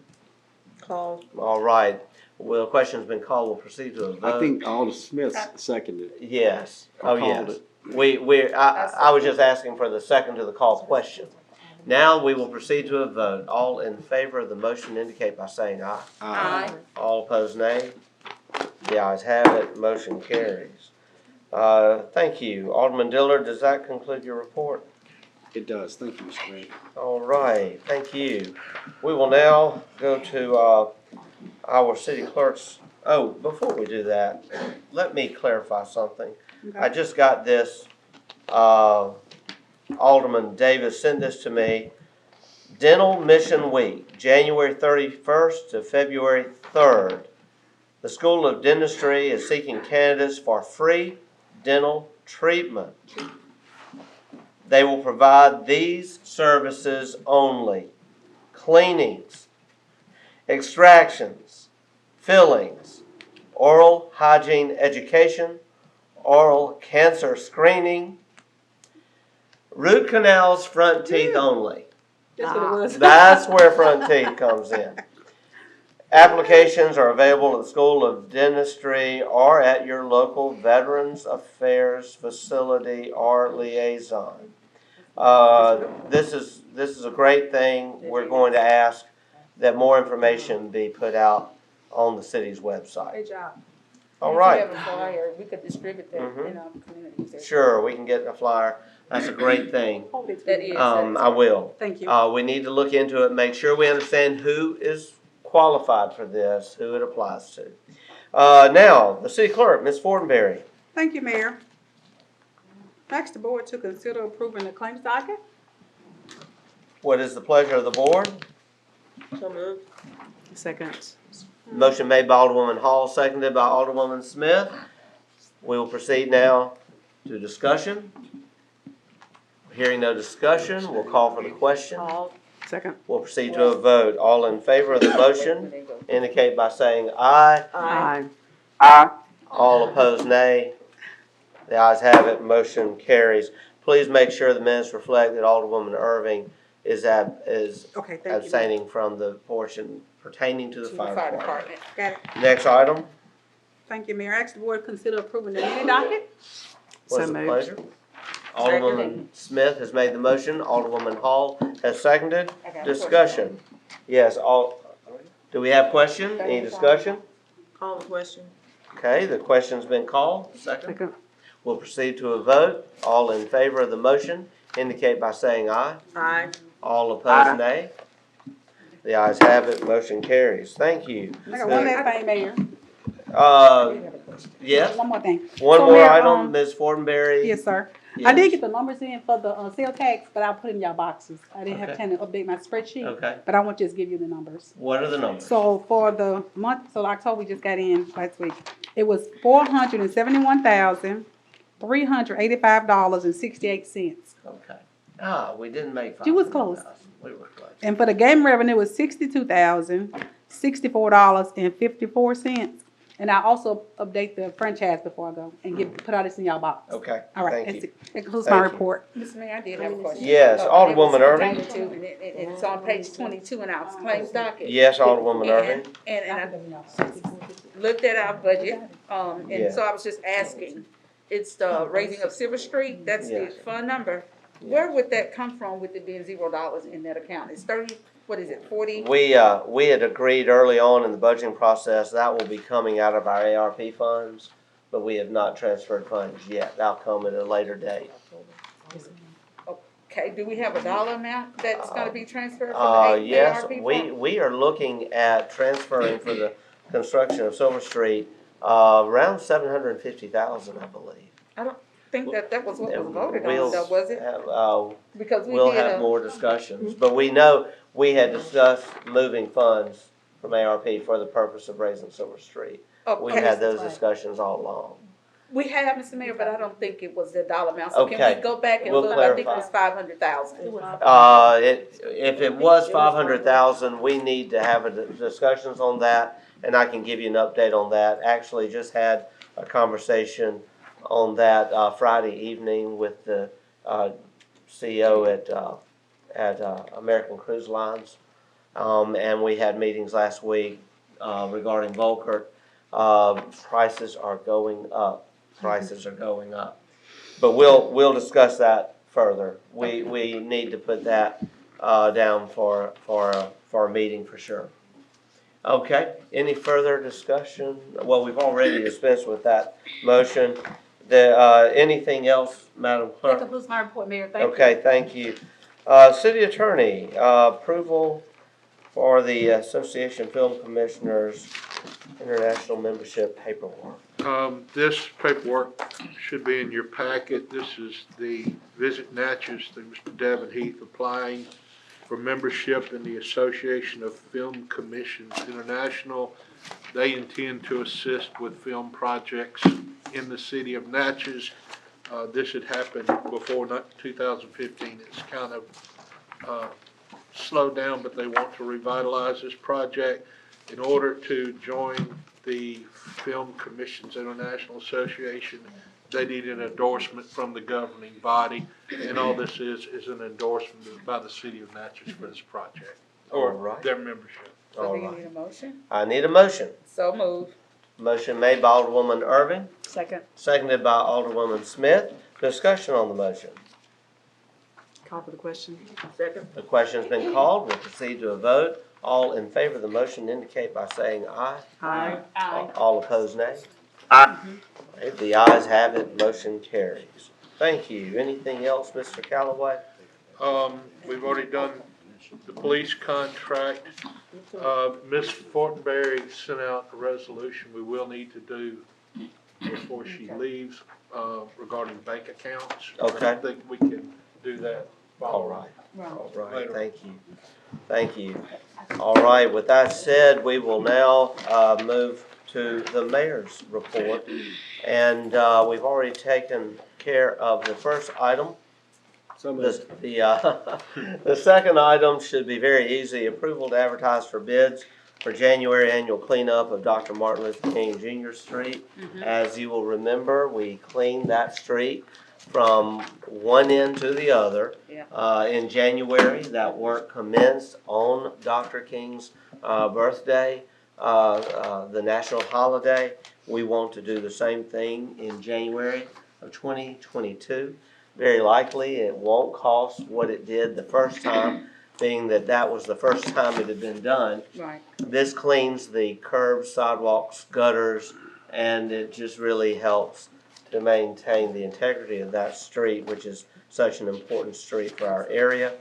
Call. All right. Well, the question's been called. We'll proceed to a vote. I think Alderman Smith seconded it. Yes. Or Oh, called yes. it. I was just asking for the second to the call question. Now we will proceed to a vote. All in favor of the motion indicate by saying aye. Aye. All opposed, nay. The ayes have it. Motion carries. Thank you. Alderman Dillard, does that conclude your report? It does. Thank you, Mr. Mayor. All right. Thank you. We will now go to our city clerk's. Oh, before we do that, let me clarify something. Okay. I just got this. Alderman Davis sent this to me. Dental Mission Week, January 31st to February 3rd. The School of Dentistry is seeking candidates for free dental treatment. They will provide these services only: cleanings, extractions, fillings, oral hygiene education, oral cancer screening, root canals, front teeth only. That's what it was. That's where front teeth comes in. Applications are available at the School of Dentistry or at your local Veterans Affairs facility or liaison. This is a great thing. We're going to ask that more information be put out on the city's website. Great job. All right. If we have a flyer, we could distribute that in our communities. Sure, we can get a flyer. That's a great thing. That is. I will. Thank you. We need to look into it, make sure we understand who is qualified for this, who it applies to. Now, the city clerk, Ms. Fortenberry. Thank you, Mayor. Ask the board to consider approving the claims docket. What is the pleasure of the board? So moved. Second. Motion made by Alderwoman Hall, seconded by Alderwoman Smith. We will proceed now to discussion. Hearing no discussion, we'll call for the question. Second. We'll proceed to a vote. All in favor of the motion indicate by saying aye. Aye. Aye. All opposed, nay. The ayes have it, motion carries. Please make sure the minutes reflect that Alderwoman Irving is Okay, thank you. abstaining from the portion pertaining to the To the fire fire department. department. Got it. Next item, Thank you, Mayor. Ask the board to consider approving the mini docket. what is So the moved. pleasure? Alderwoman Smith has made the motion, Alderwoman Hall has seconded. I got a Discussion. Yes, do we have question? Any discussion? Call the question. Okay, the question's been called. Second. Second. We'll proceed to a vote. All in favor of the motion indicate by saying aye. Aye. All opposed, nay. The ayes have it, motion carries. Thank you. I got one last thing, Mayor. Yes, One more thing. one So, more Mayor, item, Ms. Fortenberry. Yes, sir. Yes. I did get the numbers in for the sales tax, but I'll put in y'all boxes. I didn't have Okay. time to update my spreadsheet. Okay. But I want to just give you the numbers. What are the numbers? So for the month, so October we just got in last week, it was $471,385.68. Okay. We didn't make You was close. 500,000. We were close. And for the game revenue was $62,064.54. And I also update the franchise before I go and put all this in y'all box. Okay, All right, thank that's you. it. That concludes Thank my you. report. Mr. Mayor, I did have a question. Yes, Alderwoman Irving. It's on page 22 in our claims docket. Yes, Alderwoman Irving. And I looked at our budget, and Yeah. so I was just asking, it's the raising of Silver Street, that's the Yes. fund number. Where would that come from with it being $0 in that account? It's 30, what is it, 40? We had agreed early on in the budgeting process that will be coming out of our ARP funds, but we have not transferred funds yet. That'll come at a later date. Okay, do we have a dollar amount that's gonna be transferred from the Yes, ARP fund? we are looking at transferring for the construction of Silver Street, around 750,000, I believe. I don't think that was what was voted We'll on, though, was it? have, Because we we'll did have more discussions, but we know we had discussed moving funds from ARP for the purpose of raising Silver Street. We've had those discussions all along. We have, Mr. Mayor, but I don't think it was the dollar amount, so can Okay. we go back and We'll look? I think it clarify. was 500,000. If it was 500,000, we need to have discussions on that, and I can give you an update on that. Actually, just had a conversation on that, Friday evening with the, CEO at American Cruise Lines. And we had meetings last week, regarding Volkert. Prices are going up. Prices are going up. But we'll discuss that further. We need to put that, down for a meeting for sure. Okay, any further discussion? Well, we've already dispensed with that motion. Anything else, Madam That Clerk? concludes my report, Mayor, thank you. Okay, thank you. City Attorney, approval for the Association Film Commissioners International Membership paperwork. This paperwork should be in your packet. This is the Visit Natchez through Mr. Devin Heath applying for membership in the Association of Film Commissions International. They intend to assist with film projects in the city of Natchez. This had happened before 2015. It's kind of slowed down, but they want to revitalize this project. In order to join the Film Commissions International Association, they need an endorsement from the governing body, and all this is an endorsement by the city of Natchez for this project, or All right. their membership. So All do you right. need a motion? I need a motion. So moved. Motion made by Alderwoman Irving, Second. seconded by Alderwoman Smith. Discussion on the motion. Call for the question. Second. The question's been called. We'll proceed to a vote. All in favor of the motion indicate by saying aye. Aye. Aye. All opposed, nay. Aye. Okay, the ayes have it, motion carries. Thank you. Anything else, Mr. Callaway? We've already done the police contract. Ms. Fortenberry sent out a resolution we will need to do before she leaves, regarding bank accounts. Okay. I think we can do that. All right. All right, Later. thank you. Thank you. All right, with that said, we will now move to the mayor's report. And we've already taken care of the first item. The second item should be very easy. Approval to advertise for bids for January annual cleanup of Dr. Martin Luther King Jr. Street. As you will remember, we cleaned that street from one end to the other. In January, that work commenced on Dr. King's birthday, the national holiday. We want to do the same thing in January of 2022. Very likely, it won't cost what it did the first time, being that that was the first time it had been done. Right. This cleans the curbs, sidewalks, gutters, and it just really helps to maintain the integrity of that street, which is such an important street for our area.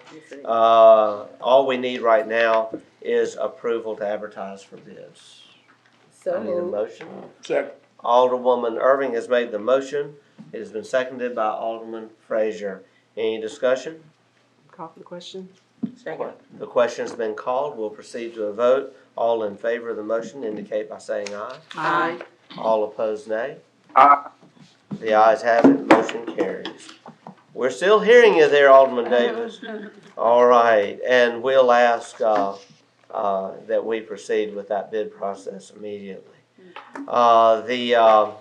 All we need right now is approval to advertise for bids. So I need a motion. Second. Alderwoman Irving has made the motion. It has been seconded by Alderman Frazier. Any discussion? Call for the question. The question's been called. We'll proceed to a vote. All in favor of the motion indicate by saying aye. Aye. All opposed, nay. Aye. The ayes have it. Motion carries. We're still hearing you there, Alderman Davis. All right, and we'll ask that we proceed with that bid process immediately. The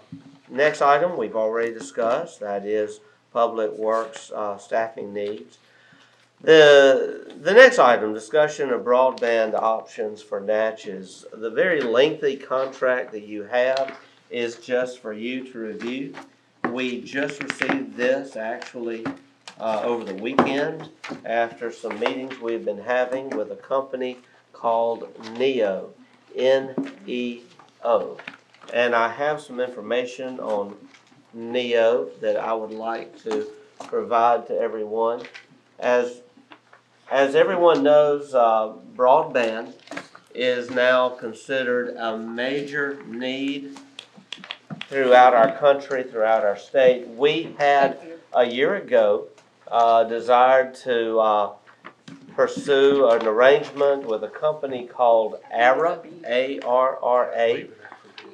next item we've already discussed, that is Public Works staffing needs. The next item, discussion of broadband options for Natchez. The very lengthy contract that you have is just for you to review. We just received this actually over the weekend after some meetings we've been having with a company called NEO, N-E-O. And I have some information on NEO that I would like to provide to everyone. As everyone knows, broadband is now considered a major need throughout our country, throughout our state. We had a year ago desired to pursue an arrangement with a company called ARRA, A-R-R-A,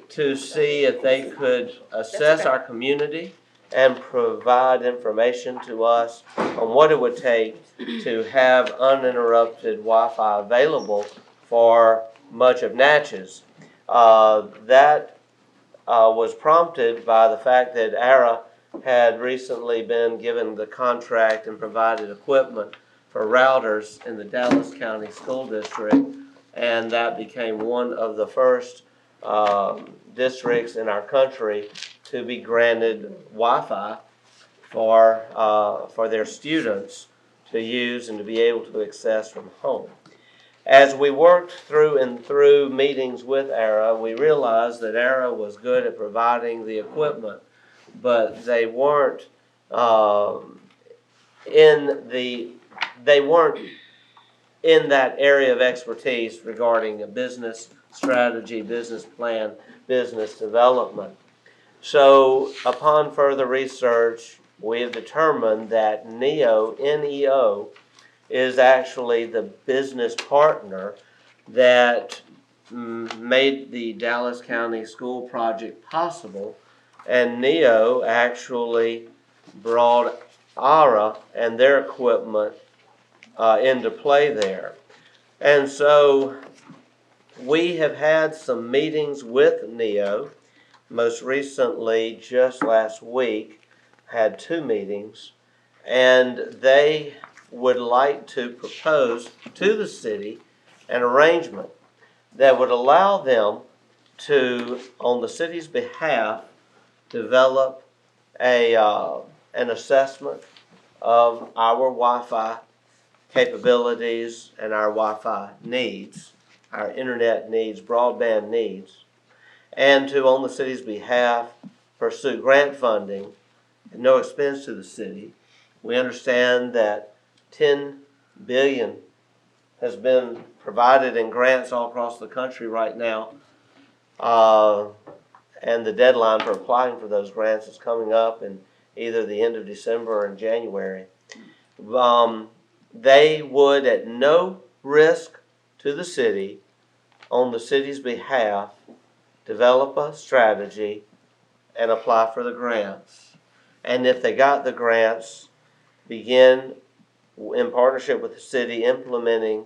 to see if they could assess our community and provide information to us on what it would take to have uninterrupted Wi-Fi available for much of Natchez. That was prompted by the fact that ARRA had recently been given the contract and provided equipment for routers in the Dallas County School District, and that became one of the first districts in our country to be granted Wi-Fi for their students to use and to be able to access from home. As we worked through meetings with ARRA, we realized that ARRA was good at providing the equipment, but they weren't in that area of expertise regarding a business strategy, business plan, business development. So upon further research, we have determined that NEO, N-E-O, is actually the business partner that made the Dallas County School project possible, and NEO actually brought ARRA and their equipment into play there. And so we have had some meetings with NEO. Most recently, just last week, had 2 meetings, and they would like to propose to the city an arrangement that would allow them to, on the city's behalf, develop an assessment of our Wi-Fi capabilities and our Wi-Fi needs, our internet needs, broadband needs, and to, on the city's behalf, pursue grant funding at no expense to the city. We understand that $10 billion has been provided in grants all across the country right now, and the deadline for applying for those grants is coming up in either the end of December or in January. They would, at no risk to the city, on the city's behalf, develop a strategy and apply for the grants. And if they got the grants, begin in partnership with the city implementing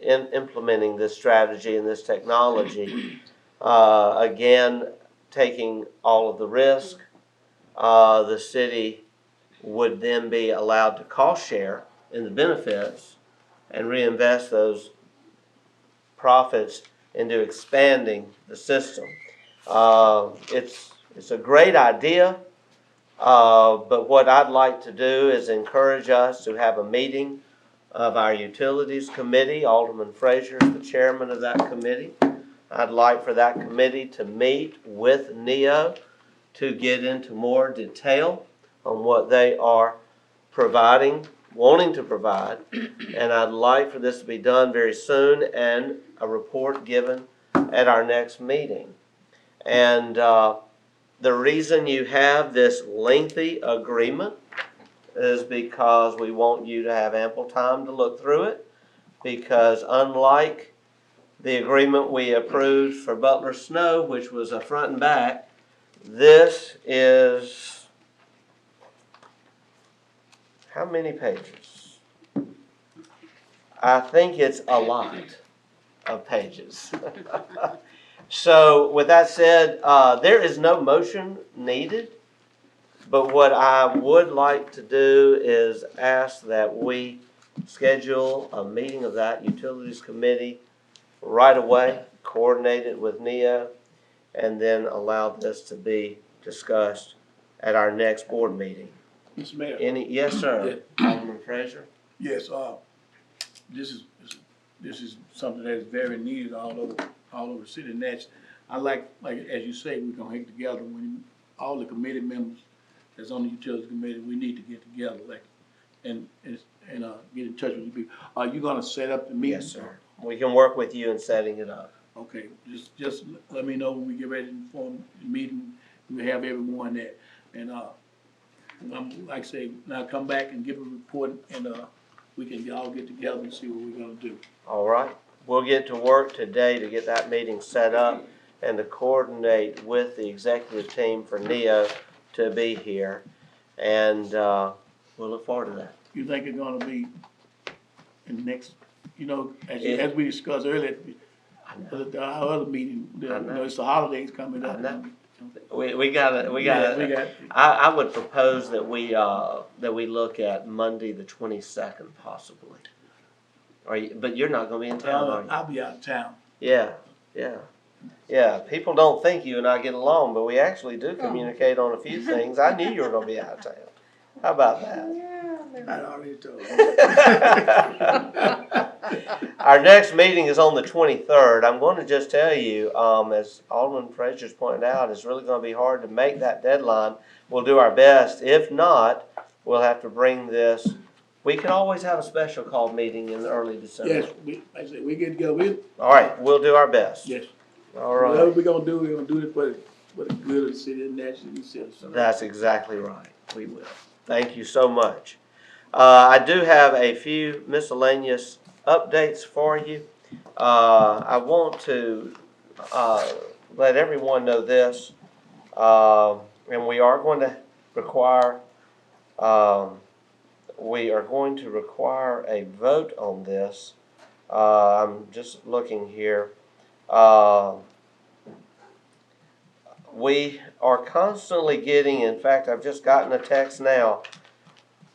implementing this strategy and this technology. Again, taking all of the risk, the city would then be allowed to cost share in the benefits and reinvest those profits into expanding the system. It's a great idea, but what I'd like to do is encourage us to have a meeting of our Utilities Committee. Alderman Frazier is the chairman of that committee. I'd like for that committee to meet with NEO to get into more detail on what they are wanting to provide, and I'd like for this to be done very soon and a report given at our next meeting. And the reason you have this lengthy agreement is because we want you to have ample time to look through it, because unlike the agreement we approved for Butler Snow, which was a front and back, this is how many pages? I think it's a lot of pages. So with that said, there is no motion needed, but what I would like to do is ask that we schedule a meeting of that Utilities Committee right away, coordinate it with NEO, and then allow this to be discussed at our next board meeting. Mr. Mayor. Yes, sir. Alderman Frazier. Yes, this is something that is very needed all over the city of Natchez. I like as you say, we're gonna get together when all the committee members that's on the Utilities Committee, we need to get together, and get in touch with you people. Are you gonna set up the meeting? Yes, sir. We can work with you in setting it up. Okay, just let me know when we get ready to form the meeting. We have everyone there, and like I say, now come back and give a report, and we can all get together and see what we're gonna do. All right. We'll get to work today to get that meeting set up and to coordinate with the executive team for NEO to be here, and we'll look forward to that. You think it's gonna be in the next, as we discussed earlier, our other meeting, it's the holidays coming up. We got. I would propose that we look at Monday the 22nd possibly. But you're not going to be in town, are you? I'll be out of town. Yeah. People don't think you and I get along, but we actually do communicate on a few things. I knew you were going to be out of town. How about that? I already told you. Our next meeting is on the 23rd. I'm going to just tell you, as Alderman Frazier's pointed out, it's really going to be hard to make that deadline. We'll do our best. If not, we'll have to bring this. We can always have a special call meeting in early December. Yes, like I said, we get to go. All right, we'll do our best. Yes. All right. Whatever we're going to do it for the good of the city of Natchez and the citizens. That's exactly right. We will. Thank you so much. I do have a few miscellaneous updates for you. I want to let everyone know this, and we are going to require a vote on this. I'm just looking here. We are constantly getting, in fact, I've just gotten a text now,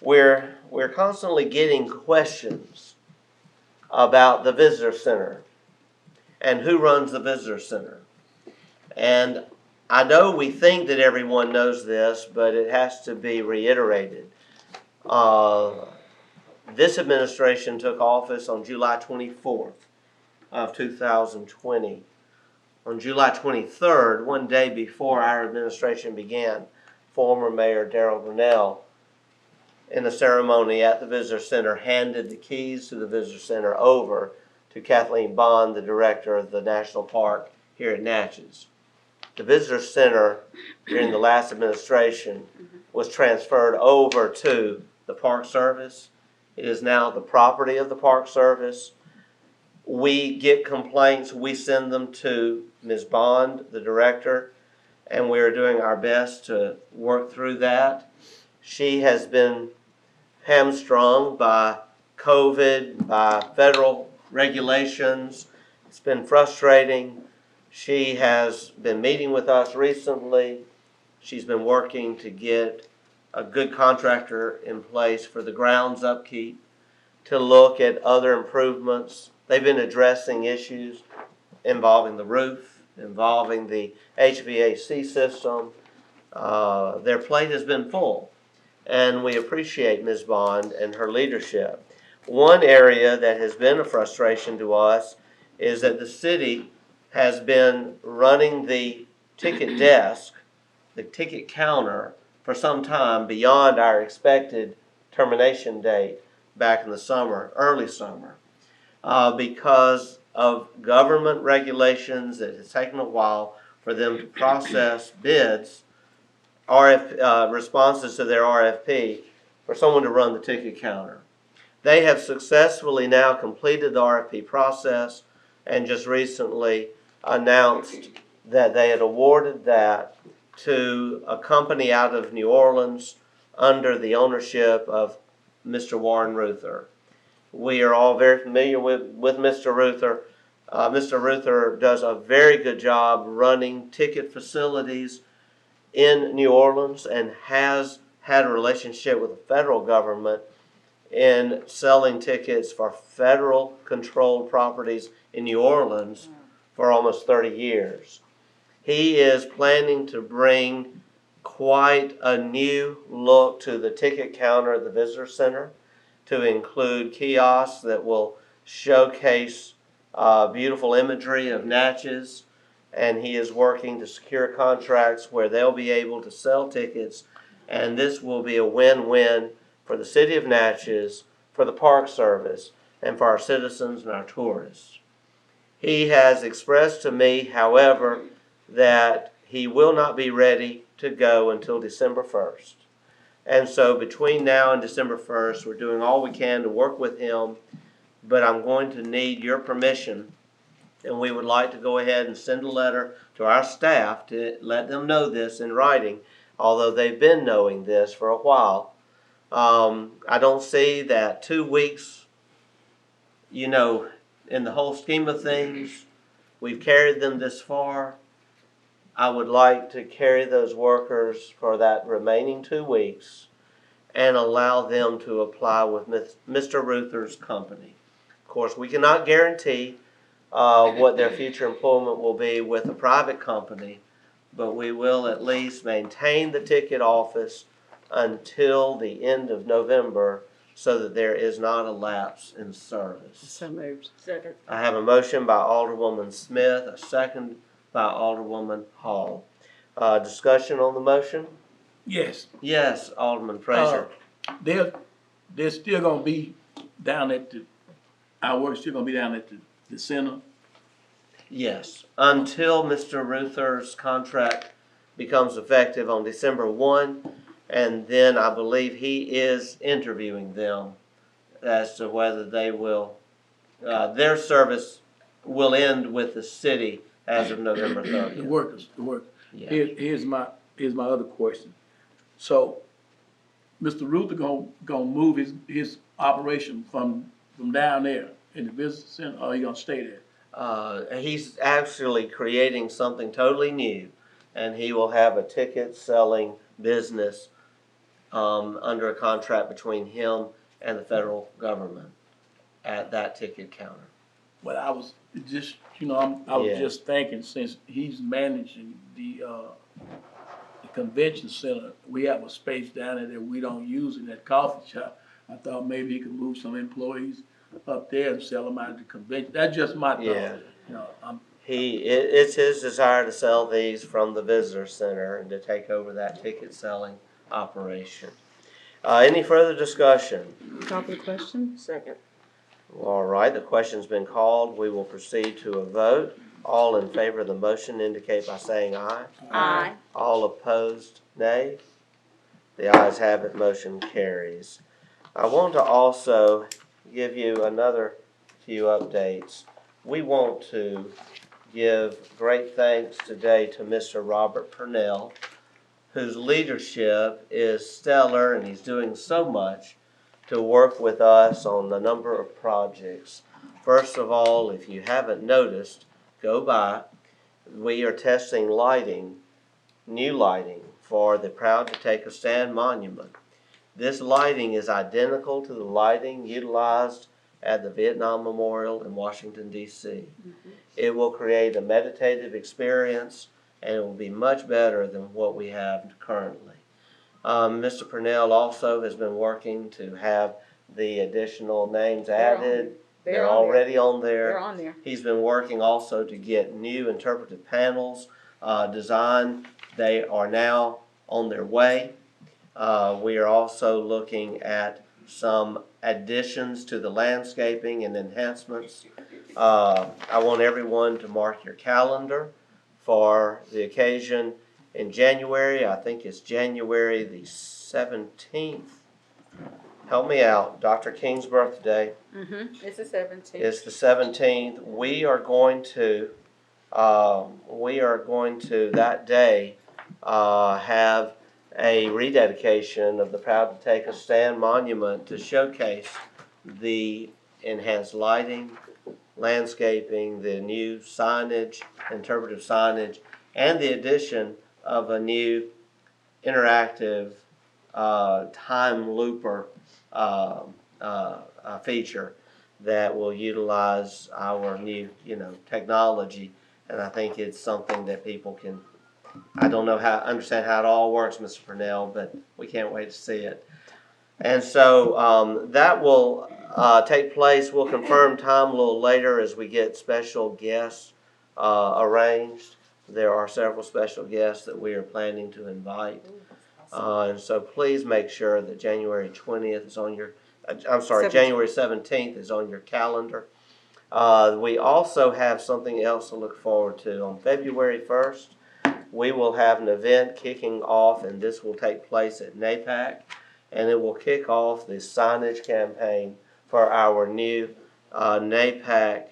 we're constantly getting questions about the visitor center and who runs the visitor center. And I know we think that everyone knows this, but it has to be reiterated. This administration took office on July 24th of 2020. On July 23rd, one day before our administration began, former Mayor Darrell Grinnell, in a ceremony at the Visitor Center, handed the keys to the Visitor Center over to Kathleen Bond, the director of the National Park here at Natchez. The Visitor Center, during the last administration, was transferred over to the Park Service. It is now the property of the Park Service. We get complaints, we send them to Ms. Bond, the director, and we are doing our best to work through that. She has been hamstrung by COVID, by federal regulations. It's been frustrating. She has been meeting with us recently. She's been working to get a good contractor in place for the grounds upkeep, to look at other improvements. They've been addressing issues involving the roof, involving the HVAC system. Their plate has been full, and we appreciate Ms. Bond and her leadership. One area that has been a frustration to us is that the city has been running the ticket desk, the ticket counter, for some time beyond our expected termination date back in the summer, early summer, because of government regulations. It has taken a while for them to process bids, responses to their RFP, for someone to run the ticket counter. They have successfully now completed the RFP process and just recently announced that they had awarded that to a company out of New Orleans under the ownership of Mr. Warren Ruther. We are all very familiar with Mr. Ruther. Mr. Ruther does a very good job running ticket facilities in New Orleans and has had a relationship with the federal government in selling tickets for federal controlled properties in New Orleans for almost 30 years. He is planning to bring quite a new look to the ticket counter at the visitor center, to include kiosks that will showcase beautiful imagery of Natchez, and he is working to secure contracts where they'll be able to sell tickets, and this will be a win-win for the city of Natchez, for the Park Service, and for our citizens and our tourists. He has expressed to me, however, that he will not be ready to go until December 1st. And so between now and December 1st, we're doing all we can to work with him, but I'm going to need your permission, and we would like to go ahead and send a letter to our staff to let them know this in writing, although they've been knowing this for a while. I don't see that 2 weeks, in the whole scheme of things, we've carried them this far. I would like to carry those workers for that remaining 2 weeks and allow them to apply with Mr. Ruther's company. Of course, we cannot guarantee what their future employment will be with a private company, but we will at least maintain the ticket office until the end of November so that there is not a lapse in service. So moved. Second. I have a motion by Alderwoman Smith, a second by Alderwoman Hall. Discussion on the motion? Yes. Yes, Alderman Frazier. They're still gonna be down at our work's still gonna be down at the center. Yes, until Mr. Ruther's contract becomes effective on December 1, and then I believe he is interviewing them as to whether they will, their service will end with the city as of November 30th. The workers. Yeah. Here's my other question. So, Mr. Ruther gonna move his operation from down there in the business center, or he gonna stay there? He's actually creating something totally new, and he will have a ticket selling business under a contract between him and the federal government at that ticket counter. Well, I was just, I was just thinking, since he's managing the convention center, we have a space down there that we don't use in that coffee shop. I thought maybe he could move some employees up there and sell them out at the convention. That's just my thought. Yeah. I'm It's his desire to sell these from the visitor center and to take over that ticket selling operation. Any further discussion? Call for the question? Second. All right, the question's been called. We will proceed to a vote. All in favor of the motion indicate by saying aye. Aye. All opposed, nay. The ayes have it, motion carries. I want to also give you another few updates. We want to give great thanks today to Mr. Robert Purnell, whose leadership is stellar, and he's doing so much to work with us on a number of projects. First of all, if you haven't noticed, go by. We are testing lighting, new lighting, for the Proud to Take a Stand monument. This lighting is identical to the lighting utilized at the Vietnam Memorial in Washington, D.C. It will create a meditative experience, and it will be much better than what we have currently. Mr. Purnell also has been working to have the additional names added. They're already on there. They're on there. He's been working also to get new interpretive panels designed. They are now on their way. We are also looking at some additions to the landscaping and enhancements. I want everyone to mark your calendar for the occasion in January. I think it's January the 17th. Help me out. Dr. King's birthday. It's the 17th. It's the 17th. We are going to that day have a rededication of the Proud to Take a Stand monument to showcase the enhanced lighting, landscaping, the new signage, interpretive signage, and the addition of a new interactive time looper feature that will utilize our new, technology. And I think it's something that people can, I don't know understand how it all works, Mr. Purnell, but we can't wait to see it. And so that will take place. We'll confirm time a little later as we get special guests arranged. There are several special guests that we are planning to invite. And so please make sure that January 20th is on your, January 17th is on your calendar. We also have something else to look forward to. On February 1st, we will have an event kicking off, and this will take place at NAPAC, and it will kick off the signage campaign for our new NAPAC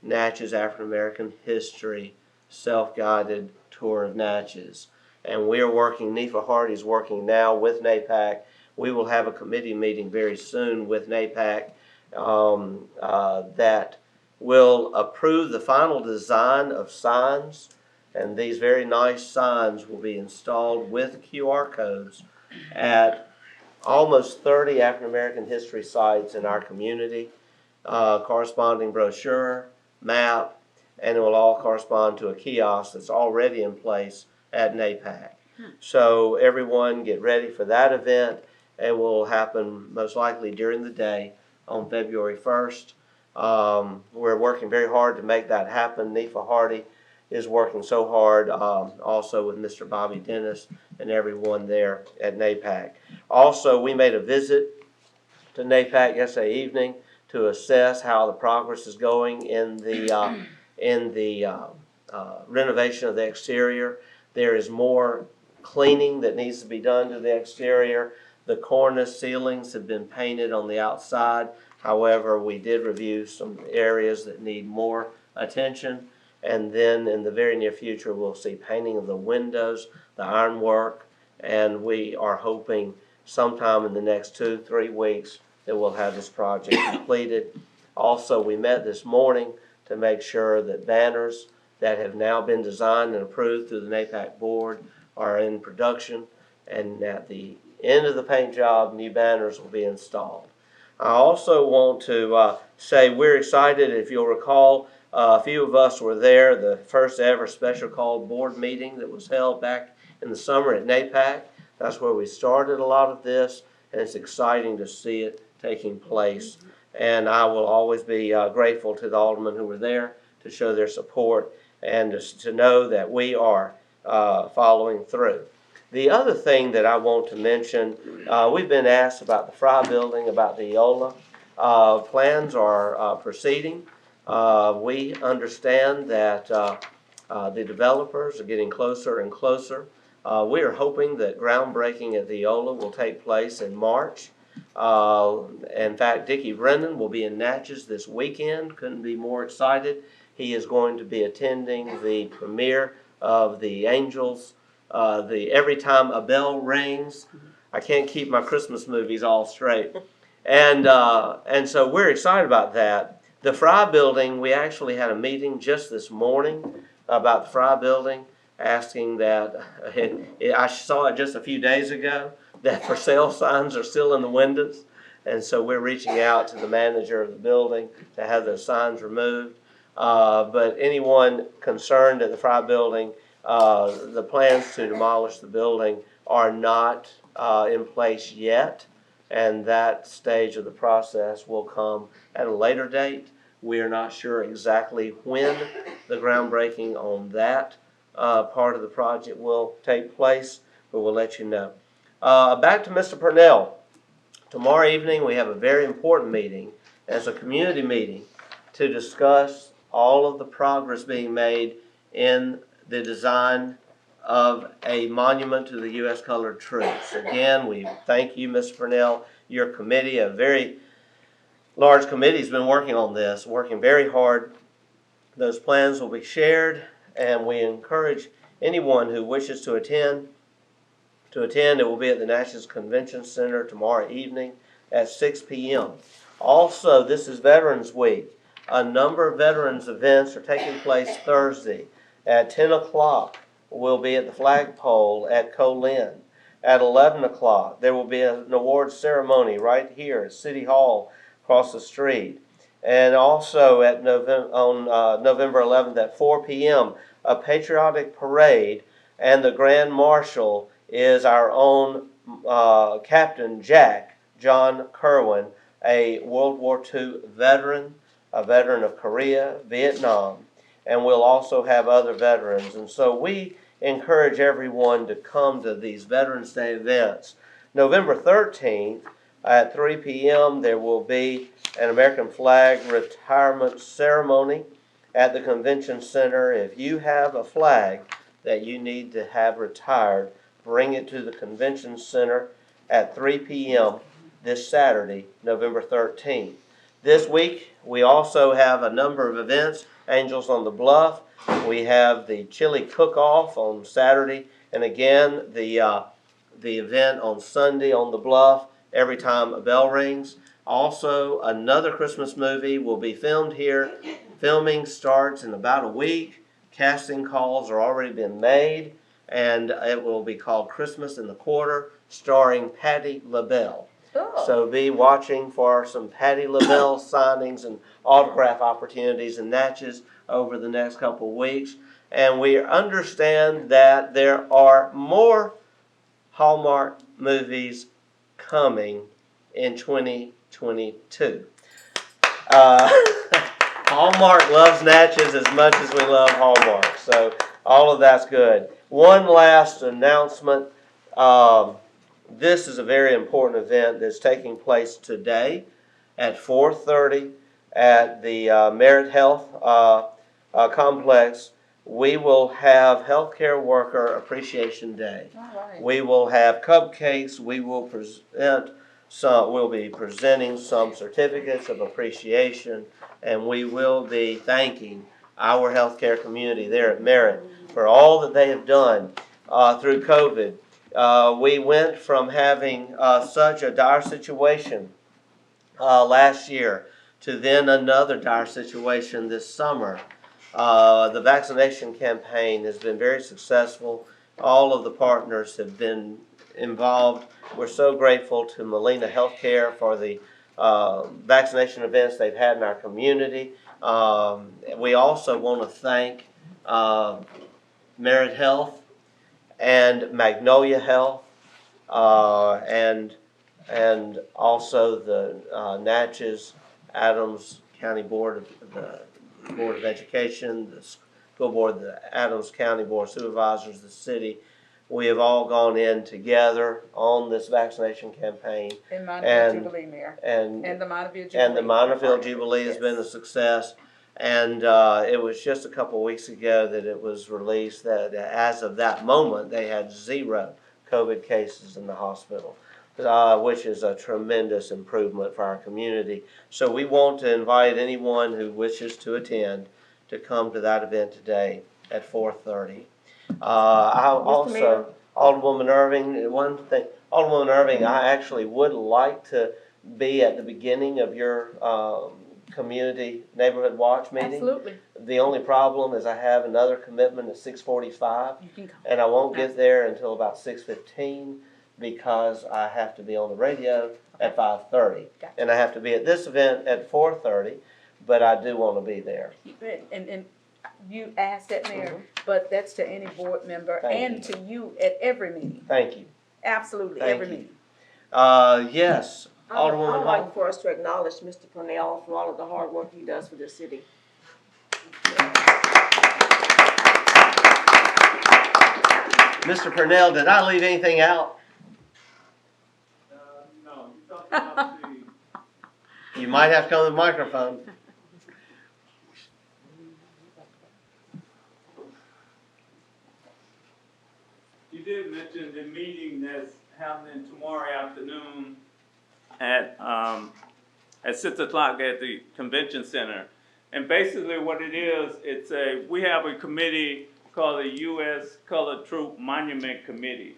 Natchez African American History Self-Guided Tour of Natchez. And we are working, NEFA Hardy is working now with NAPAC. We will have a committee meeting very soon with NAPAC that will approve the final design of signs. And these very nice signs will be installed with QR codes at almost 30 African American history sites in our community, corresponding brochure, map, and it will all correspond to a kiosk that's already in place at NAPAC. So everyone get ready for that event. It will happen most likely during the day on February 1st. We're working very hard to make that happen. NEFA Hardy is working so hard, also with Mr. Bobby Dennis and everyone there at NAPAC. Also, we made a visit to NAPAC yesterday evening to assess how the progress is going in the renovation of the exterior. There is more cleaning that needs to be done to the exterior. The cornice ceilings have been painted on the outside. However, we did review some areas that need more attention. And then in the very near future, we'll see painting of the windows, the ironwork, and we are hoping sometime in the next 2-3 weeks that we'll have this project completed. Also, we met this morning to make sure that banners that have now been designed and approved through the NAPAC board are in production, and at the end of the paint job, new banners will be installed. I also want to say we're excited. If you'll recall, a few of us were there, the first ever special called board meeting that was held back in the summer at NAPAC. That's where we started a lot of this, and it's exciting to see it taking place. And I will always be grateful to the aldermen who were there to show their support and to know that we are following through. The other thing that I want to mention, we've been asked about the Fry building, about the EOLA. Plans are proceeding. We understand that the developers are getting closer and closer. We are hoping that groundbreaking at the EOLA will take place in March. In fact, Dickie Brennan will be in Natchez this weekend. Couldn't be more excited. He is going to be attending the premiere of the Angels, the Every Time a Bell Rings. I can't keep my Christmas movies all straight. And so we're excited about that. The Fry Building, we actually had a meeting just this morning about the Fry Building, asking that, I saw it just a few days ago, that for sale signs are still in the windows. And so we're reaching out to the manager of the building to have those signs removed. But anyone concerned at the Fry Building, the plans to demolish the building are not in place yet. And that stage of the process will come at a later date. We are not sure exactly when the groundbreaking on that part of the project will take place, but we'll let you know. Back to Mr. Purnell. Tomorrow evening we have a very important meeting. It's a community meeting to discuss all of the progress being made in the design of a monument to the U.S. colored troops. Again, we thank you, Mr. Purnell. Your committee, a very large committee, has been working on this, working very hard. Those plans will be shared, and we encourage anyone who wishes to attend. It will be at the Natchez Convention Center tomorrow evening at 6 p.m. Also, this is Veterans Week. A number of veterans events are taking place Thursday at 10 o'clock. We'll be at the flagpole at Colin. At 11 o'clock, there will be an awards ceremony right here at City Hall across the street. And also at November 11th at 4 p.m., a patriotic parade, and the Grand Marshal is our own Captain Jack John Kerwin, a World War II veteran, a veteran of Korea, Vietnam, and we'll also have other veterans. And so we encourage everyone to come to these Veterans Day events. November 13th at 3 p.m. there will be an American flag retirement ceremony at the Convention Center. If you have a flag that you need to have retired, bring it to the Convention Center at 3 p.m. this Saturday, November 13th. This week, we also have a number of events. Angels on the Bluff. We have the chili cook-off on Saturday, and again, the event on Sunday on the Bluff, every time a bell rings. Also, another Christmas movie will be filmed here. Filming starts in about a week. Casting calls are already been made, and it will be called Christmas in the Quarter, starring Patti LaBelle. So be watching for some Patti LaBelle signings and autograph opportunities in Natchez over the next couple of weeks. And we understand that there are more Hallmark movies coming in 2022. Hallmark loves Natchez as much as we love Hallmark. So all of that's good. One last announcement. This is a very important event that's taking place today at 4:30 at the Merit Health Complex. We will have Healthcare Worker Appreciation Day. We will have cupcakes. We will we'll be presenting some certificates of appreciation, and we will be thanking our healthcare community there at Merit for all that they have done through COVID. We went from having such a dire situation last year to then another dire situation this summer. The vaccination campaign has been very successful. All of the partners have been involved. We're so grateful to Molina Healthcare for the vaccination events they've had in our community. We also want to thank Merit Health and Magnolia Health, and also the Natchez Adams County Board of Education, the school board, the Adams County Board of Supervisors, the city. We have all gone in together on this vaccination campaign. And Minor Jubilee, Mayor. And the Minor Jubilee. And the Minor Jubilee has been a success. And it was just a couple of weeks ago that it was released that as of that moment, they had 0 COVID cases in the hospital, which is a tremendous improvement for our community. So we want to invite anyone who wishes to attend to come to that event today at 4:30. Also, Alderwoman Irving, one thing, Alderwoman Irving, I actually would like to be at the beginning of your community neighborhood watch meeting. Absolutely. The only problem is I have another commitment at 6:45, You can come. and I won't get there until about 6:15 because I have to be on the radio at 5:30. Gotcha. And I have to be at this event at 4:30, but I do want to be there. And you asked that, Mayor, but that's to any board member Thank and to you at every meeting. Thank you. Absolutely, Thank every you. meeting. Yes, I Alderwoman would like Hall. for us to acknowledge Mr. Purnell for all of the hard work he does for this city. Mr. Purnell, did I leave anything out? No, you talked about the You might have to come to the microphone. You did mention the meeting that's happening tomorrow afternoon at 6 o'clock at the convention center. And basically what it is, we have a committee called the U.S. Colored Troop Monument Committee.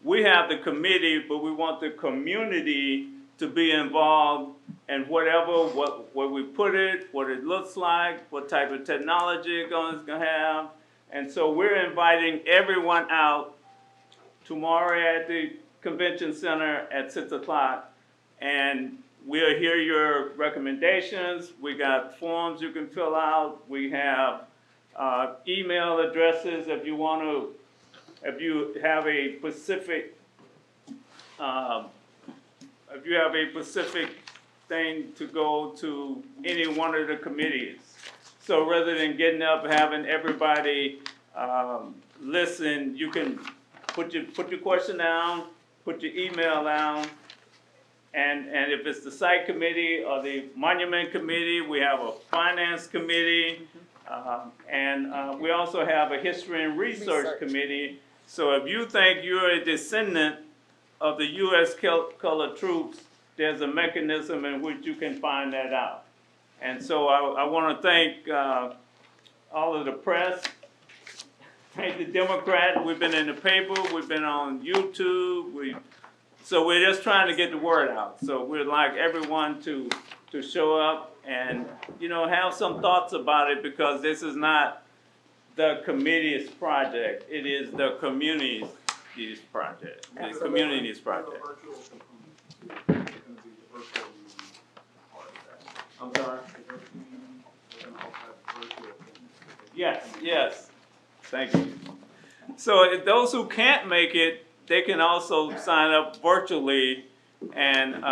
We have the committee, but we want the community to be involved in whatever, where we put it, what it looks like, what type of technology it's going to have. And so we're inviting everyone out tomorrow at the convention center at 6 o'clock. And we'll hear your recommendations. We got forms you can fill out. We have email addresses if you want to, if you have a specific thing to go to any one of the committees. So rather than getting up and having everybody listen, you can put your question down, put your email down, and if it's the site committee or the monument committee, we have a finance committee, and we also have a history and research committee. So if you think you're a descendant of the U.S. colored troops, there's a mechanism in which you can find that out. And so I want to thank all of the press, thank the Democrat. We've been in the paper, we've been on YouTube. So we're just trying to get the word out. So we'd like everyone to show up and, you know, have some thoughts about it, because this is not the committee's project. It is the community's project. The community's project. I'm sorry? Yes. Thank you. So if those who can't make it, they can also sign up virtually and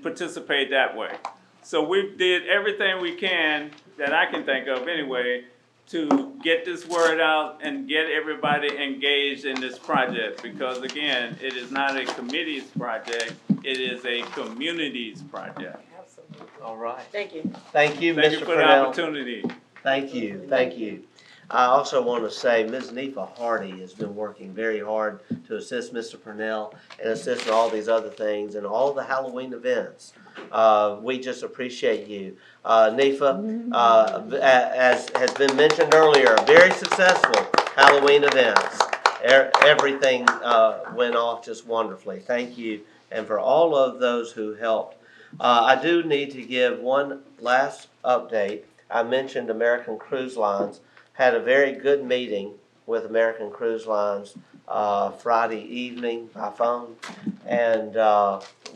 participate that way. So we did everything we can, that I can think of anyway, to get this word out and get everybody engaged in this project, because again, it is not a committee's project, it is a community's project. All right. Thank you. Thank you, Thank you Mr. for the Purnell. opportunity. Thank you. I also want to say Ms. Nefa Hardy has been working very hard to assist Mr. Purnell and assist in all these other things and all the Halloween events. We just appreciate you. Nefa, as has been mentioned earlier, very successful Halloween events. Everything went off just wonderfully. Thank you. And for all of those who helped. I do need to give one last update. I mentioned American Cruise Lines. Had a very good meeting with American Cruise Lines Friday evening by phone, and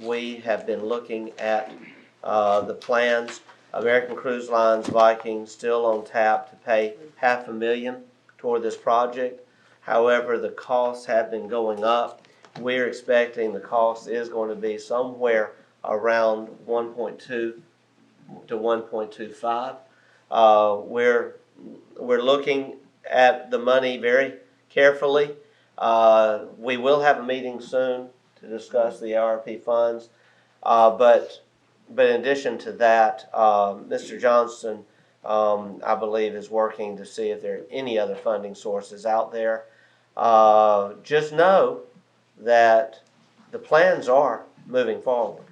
we have been looking at the plans. American Cruise Lines Viking still on tap to pay $500,000 toward this project. However, the costs have been going up. We're expecting the cost is going to be somewhere around 1.2 to 1.25. We're looking at the money very carefully. We will have a meeting soon to discuss the ARP funds. But in addition to that, Mr. Johnston, I believe, is working to see if there are any other funding sources out there. Just know that the plans are moving forward.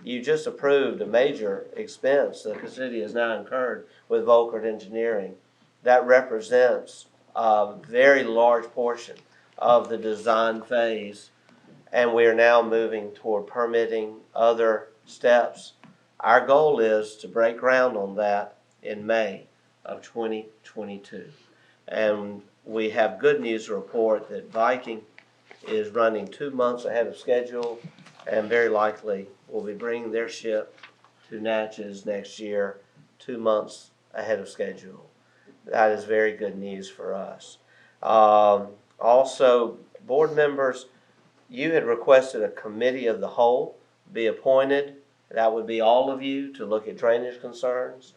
You just approved a major expense that the city has now incurred with Volkert Engineering. That represents a very large portion of the design phase, and we are now moving toward permitting other steps Our goal is to break ground on that in May of 2022. And we have good news to report that Viking is running 2 months ahead of schedule and very likely will be bringing their ship to Natchez next year, 2 months ahead of schedule. That is very good news for us. Also, board members, you had requested a committee of the whole be appointed. That would be all of you to look at drainage concerns.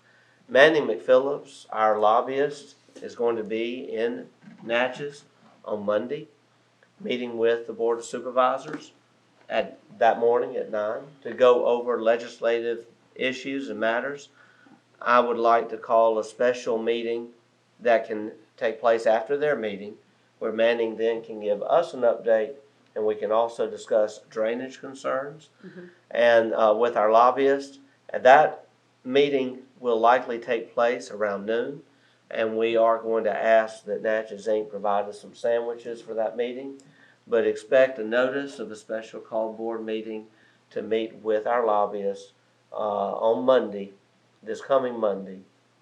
Manny McPhillips, our lobbyist, is going to be in Natchez on Monday, meeting with the Board of Supervisors at that morning at 9 to go over legislative issues and matters. I would like to call a special meeting that can take place after their meeting, where Manning then can give us an update, and we can also discuss drainage concerns and with our lobbyist. And that meeting will likely take place around noon, and we are going to ask that Natchez Inc. provide us some sandwiches for that meeting, but expect a notice of a special called board meeting to meet with our lobbyist on Monday, this coming Monday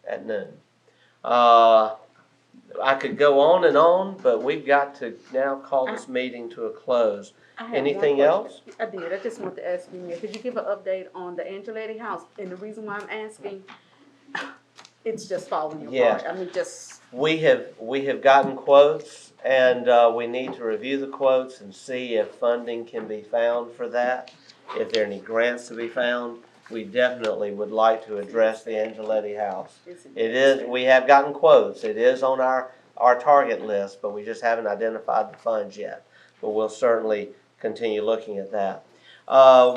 at noon. I could go on, but we've got to now call this meeting to a close. I have Anything one else? question. I did. I just want to ask you, could you give an update on the Angeletti house? And the reason why I'm asking, it's just falling apart. Yes. I mean, just. We have gotten quotes, and we need to review the quotes and see if funding can be found for that. If there are any grants to be found, we definitely would like to address the Angeletti house. It is, we have gotten quotes. It is on our target list, but we just haven't identified the funds yet. But we'll certainly continue looking at that.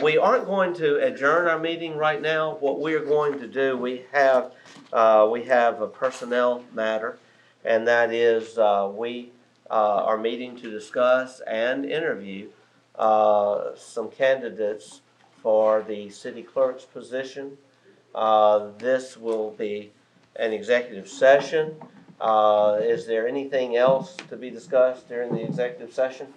We aren't going to adjourn our meeting right now. What we are going to do, we have a personnel matter, and that is we are meeting to discuss and interview some candidates for the city clerk's position. This will be an executive session. Is there anything else to be discussed during the executive session?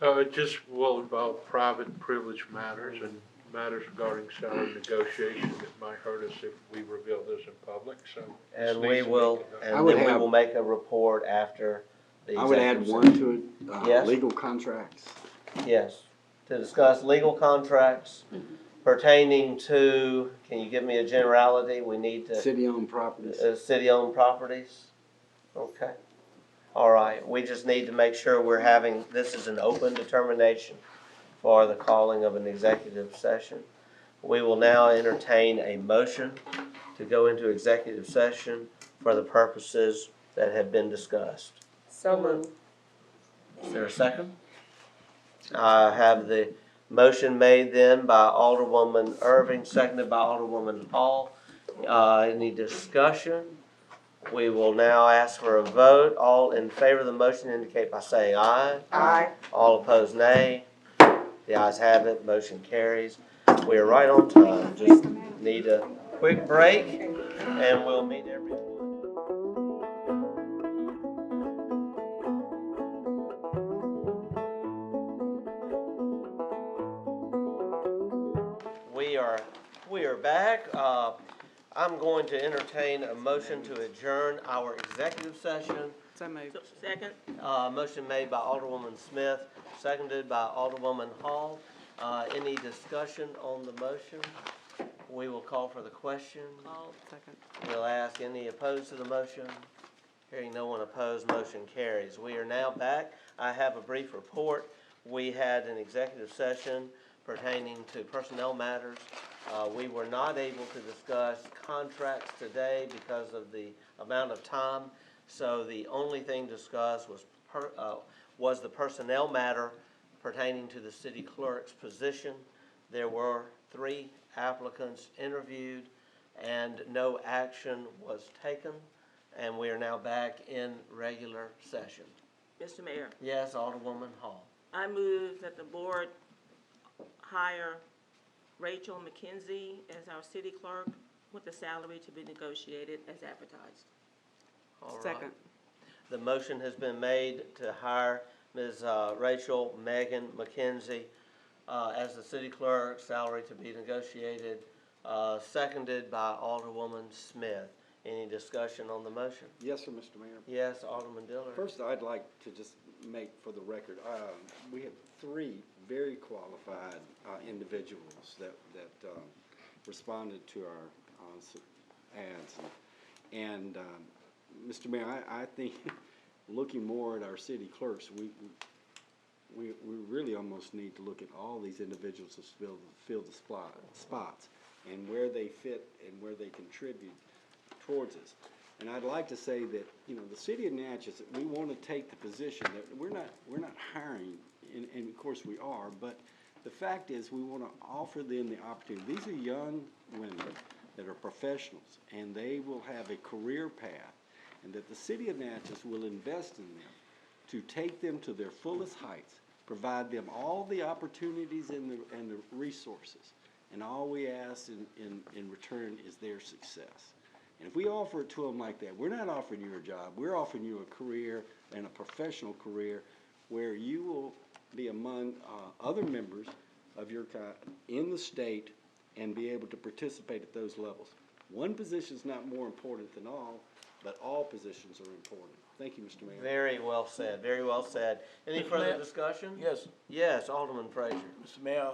It just will involve private privilege matters and matters regarding salary negotiation that might hurt us if we reveal this in public, so. And we will, and then we will make a report after the I would add executive one session. to it, Yes? legal contracts. Yes, to discuss legal contracts pertaining to, can you give me a generality? We need to. City-owned properties. City-owned properties? Okay. All right, we just need to make sure we're having, this is an open determination for the calling of an executive session. We will now entertain a motion to go into executive session for the purposes that have been discussed. So moved. Is there a second? I have the motion made then by Alderwoman Irving, seconded by Alderwoman Hall. Any discussion? We will now ask for a vote. All in favor of the motion indicate by saying aye. Aye. All opposed, nay. The ayes have it. Motion carries. We are right on time. Just need a quick break, and we'll meet everyone. We are back. I'm going to entertain a motion to adjourn our executive session. So moved. Second? Motion made by Alderwoman Smith, seconded by Alderwoman Hall. Any discussion on the motion? We will call for the question. Call, second. We'll ask any opposed to the motion. Hearing no one opposed, motion carries. We are now back. I have a brief report. We had an executive session pertaining to personnel matters. We were not able to discuss contracts today because of the amount of time. So the only thing discussed was the personnel matter pertaining to the city clerk's position. There were 3 applicants interviewed and no action was taken. And we are now back in regular session. Mr. Mayor, Yes, Alderwoman Hall. I move that the board hire Rachel McKenzie as our city clerk with a salary to be negotiated as advertised. All right. Second. The motion has been made to hire Ms. Rachel Megan McKenzie as the city clerk, salary to be negotiated seconded by Alderwoman Smith. Any discussion on the motion? Yes, sir, Mr. Mayor. Yes, Alderman Dillard. First, I'd like to just make for the record, we have 3 very qualified individuals that responded to our ads. And Mr. Mayor, I think looking more at our city clerks, we really almost need to look at all these individuals to fill the spots and where they fit and where they contribute towards us. And I'd like to say that, you know, the city of Natchez, we want to take the position that we're not hiring, and of course we are, but the fact is we want to offer them the opportunity. These are young women that are professionals, and they will have a career path, and that the city of Natchez will invest in them to take them to their fullest heights, provide them all the opportunities and the resources, and all we ask in return is their success. And if we offer it to them like that, we're not offering you a job, we're offering you a career and a professional career where you will be among other members of your kind in the state and be able to participate at those levels. One position is not more important than all, but all positions are important. Thank you, Mr. Mayor. Very well said, very well said. Any Mr. further Mayor? discussion? Yes. Yes, Alderman Frazier. Mr. Mayor,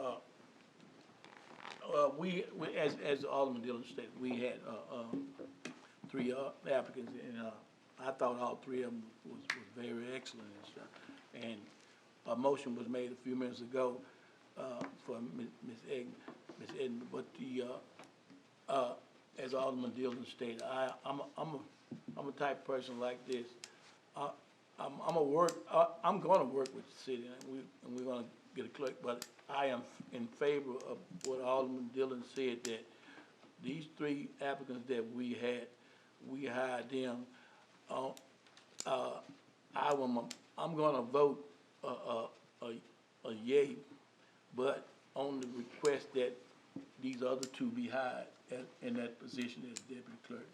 we as Alderman Dillon stated, we had 3 applicants, and I thought all 3 of them was very excellent and stuff. And a motion was made a few minutes ago for Ms. Edna, but as Alderman Dillon stated, I'm a type of person like this. I'm gonna work with the city, and we're gonna get a clerk. But I am in favor of what Alderman Dillon said, that these 3 applicants that we hired them. I'm gonna vote a yay, but on the request that these other 2 be hired in that position as deputy clerk,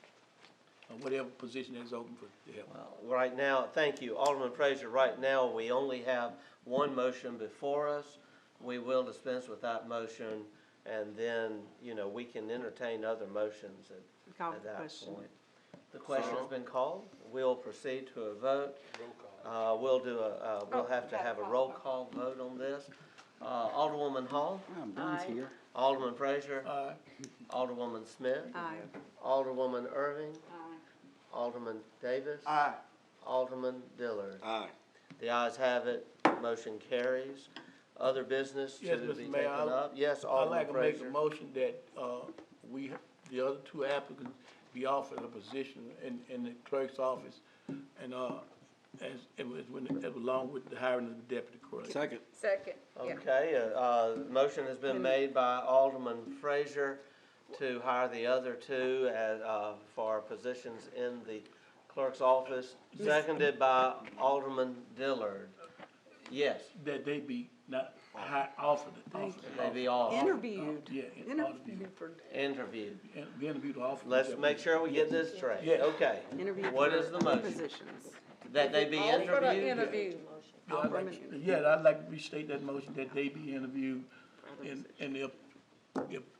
or whatever position is open for them. Well, right now, thank you, Alderman Frazier. Right now, we only have one motion before us. We will dispense with that motion, and then, you know, we can entertain other motions at that point. The question has been called. We'll proceed to a vote. We'll have to have a roll call vote on this. Alderwoman Hall. Don's here. Alderman Frazier. Aye. Alderwoman Smith. Aye. Alderwoman Irving. Aye. Alderman Davis. Aye. Alderman Dillard. Aye. The ayes have it. Motion carries. Other business Yes, to Mr. be Mayor, taken up. Yes, I'd Alderman like to make a Frazier. motion that the other 2 applicants be offered a position in the clerk's office, and as it was along with the hiring of the deputy clerk. Second. Second, yeah. Okay, motion has been made by Alderman Frazier to hire the other 2 for positions in the clerk's office, seconded by Alderman Dillard. Yes, That they be not offered. they be all Interviewed. Yeah, Interviewed for, interviewed. and be interviewed offered. Let's make sure we get this straight. Yes. Okay. interviewed What for is the other motion? positions. That they be interviewed? Yeah, I'd like to restate that motion, that they be interviewed, and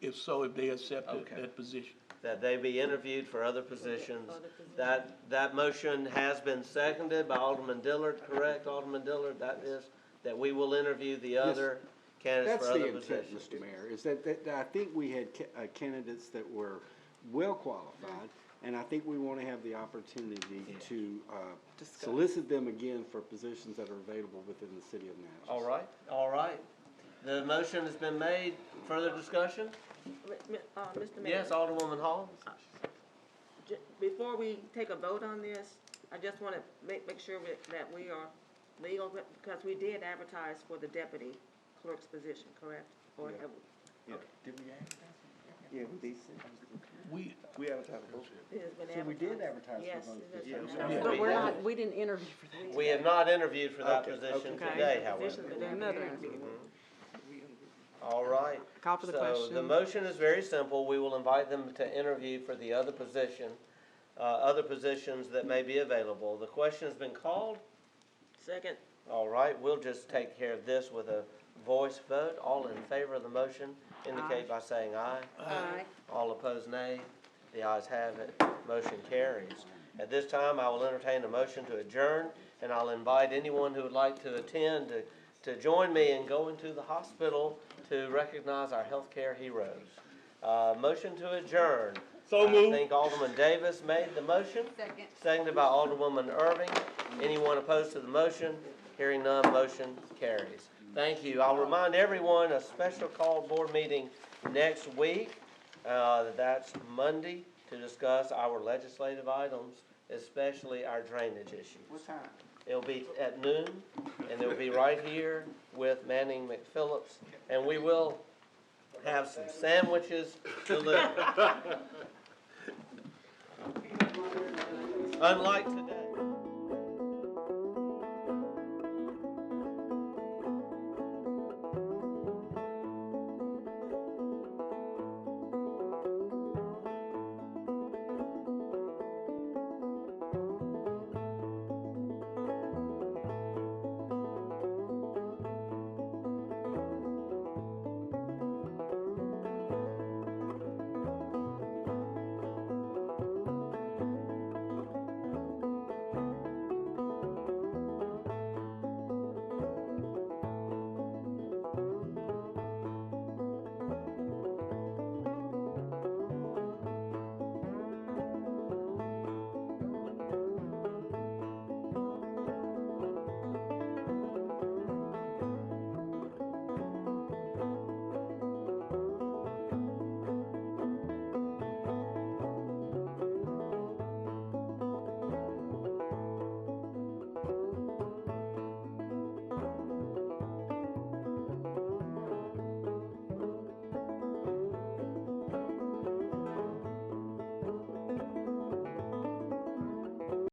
if so, if they accept that position. That they be interviewed for other positions. That motion has been seconded by Alderman Dillard, correct, Alderman Dillard? That is, that we will interview the other candidates for other positions. That's the intent, Mr. Mayor, is that I think we had candidates that were well qualified, and I think we want to have the opportunity to solicit them again for positions that are available within the city of Natchez. All right, all right. The motion has been made. Further discussion? Mr. Mayor. Yes, Alderwoman Hall? Before we take a vote on this, I just want to make sure that we are legal, because we did advertise for the deputy clerk's position, correct? Or have we? Yeah. Okay. Did we advertise? Yeah, We advertised both. It has been So we did advertised. advertise Yes, for both it has positions. been advertised. We didn't interview for that. We have not interviewed for that Okay, position okay. today, Position, however. but then another interview. All right. Call for the So question. the motion is very simple. We will invite them to interview for the other position, other positions that may be available. The question has been called. Second. All right, we'll just take care of this with a voice vote. All in favor of the motion indicate by saying aye. Aye. All opposed, nay. The ayes have it. Motion carries. At this time, I will entertain a motion to adjourn, and I'll invite anyone who would like to attend to join me in going to the hospital to recognize our healthcare heroes. Motion to adjourn. So moved. I think Alderman Davis made the motion. Second. Seconded by Alderwoman Irving. Anyone opposed to the motion? Hearing none, motion carries. Thank you. I'll remind everyone, a special call board meeting next week. That's Monday, to discuss our legislative items, especially our drainage issues. What time? It'll be at noon, and it'll be right here with Manning McPhillips, and we will have some sandwiches delivered. Unlike today.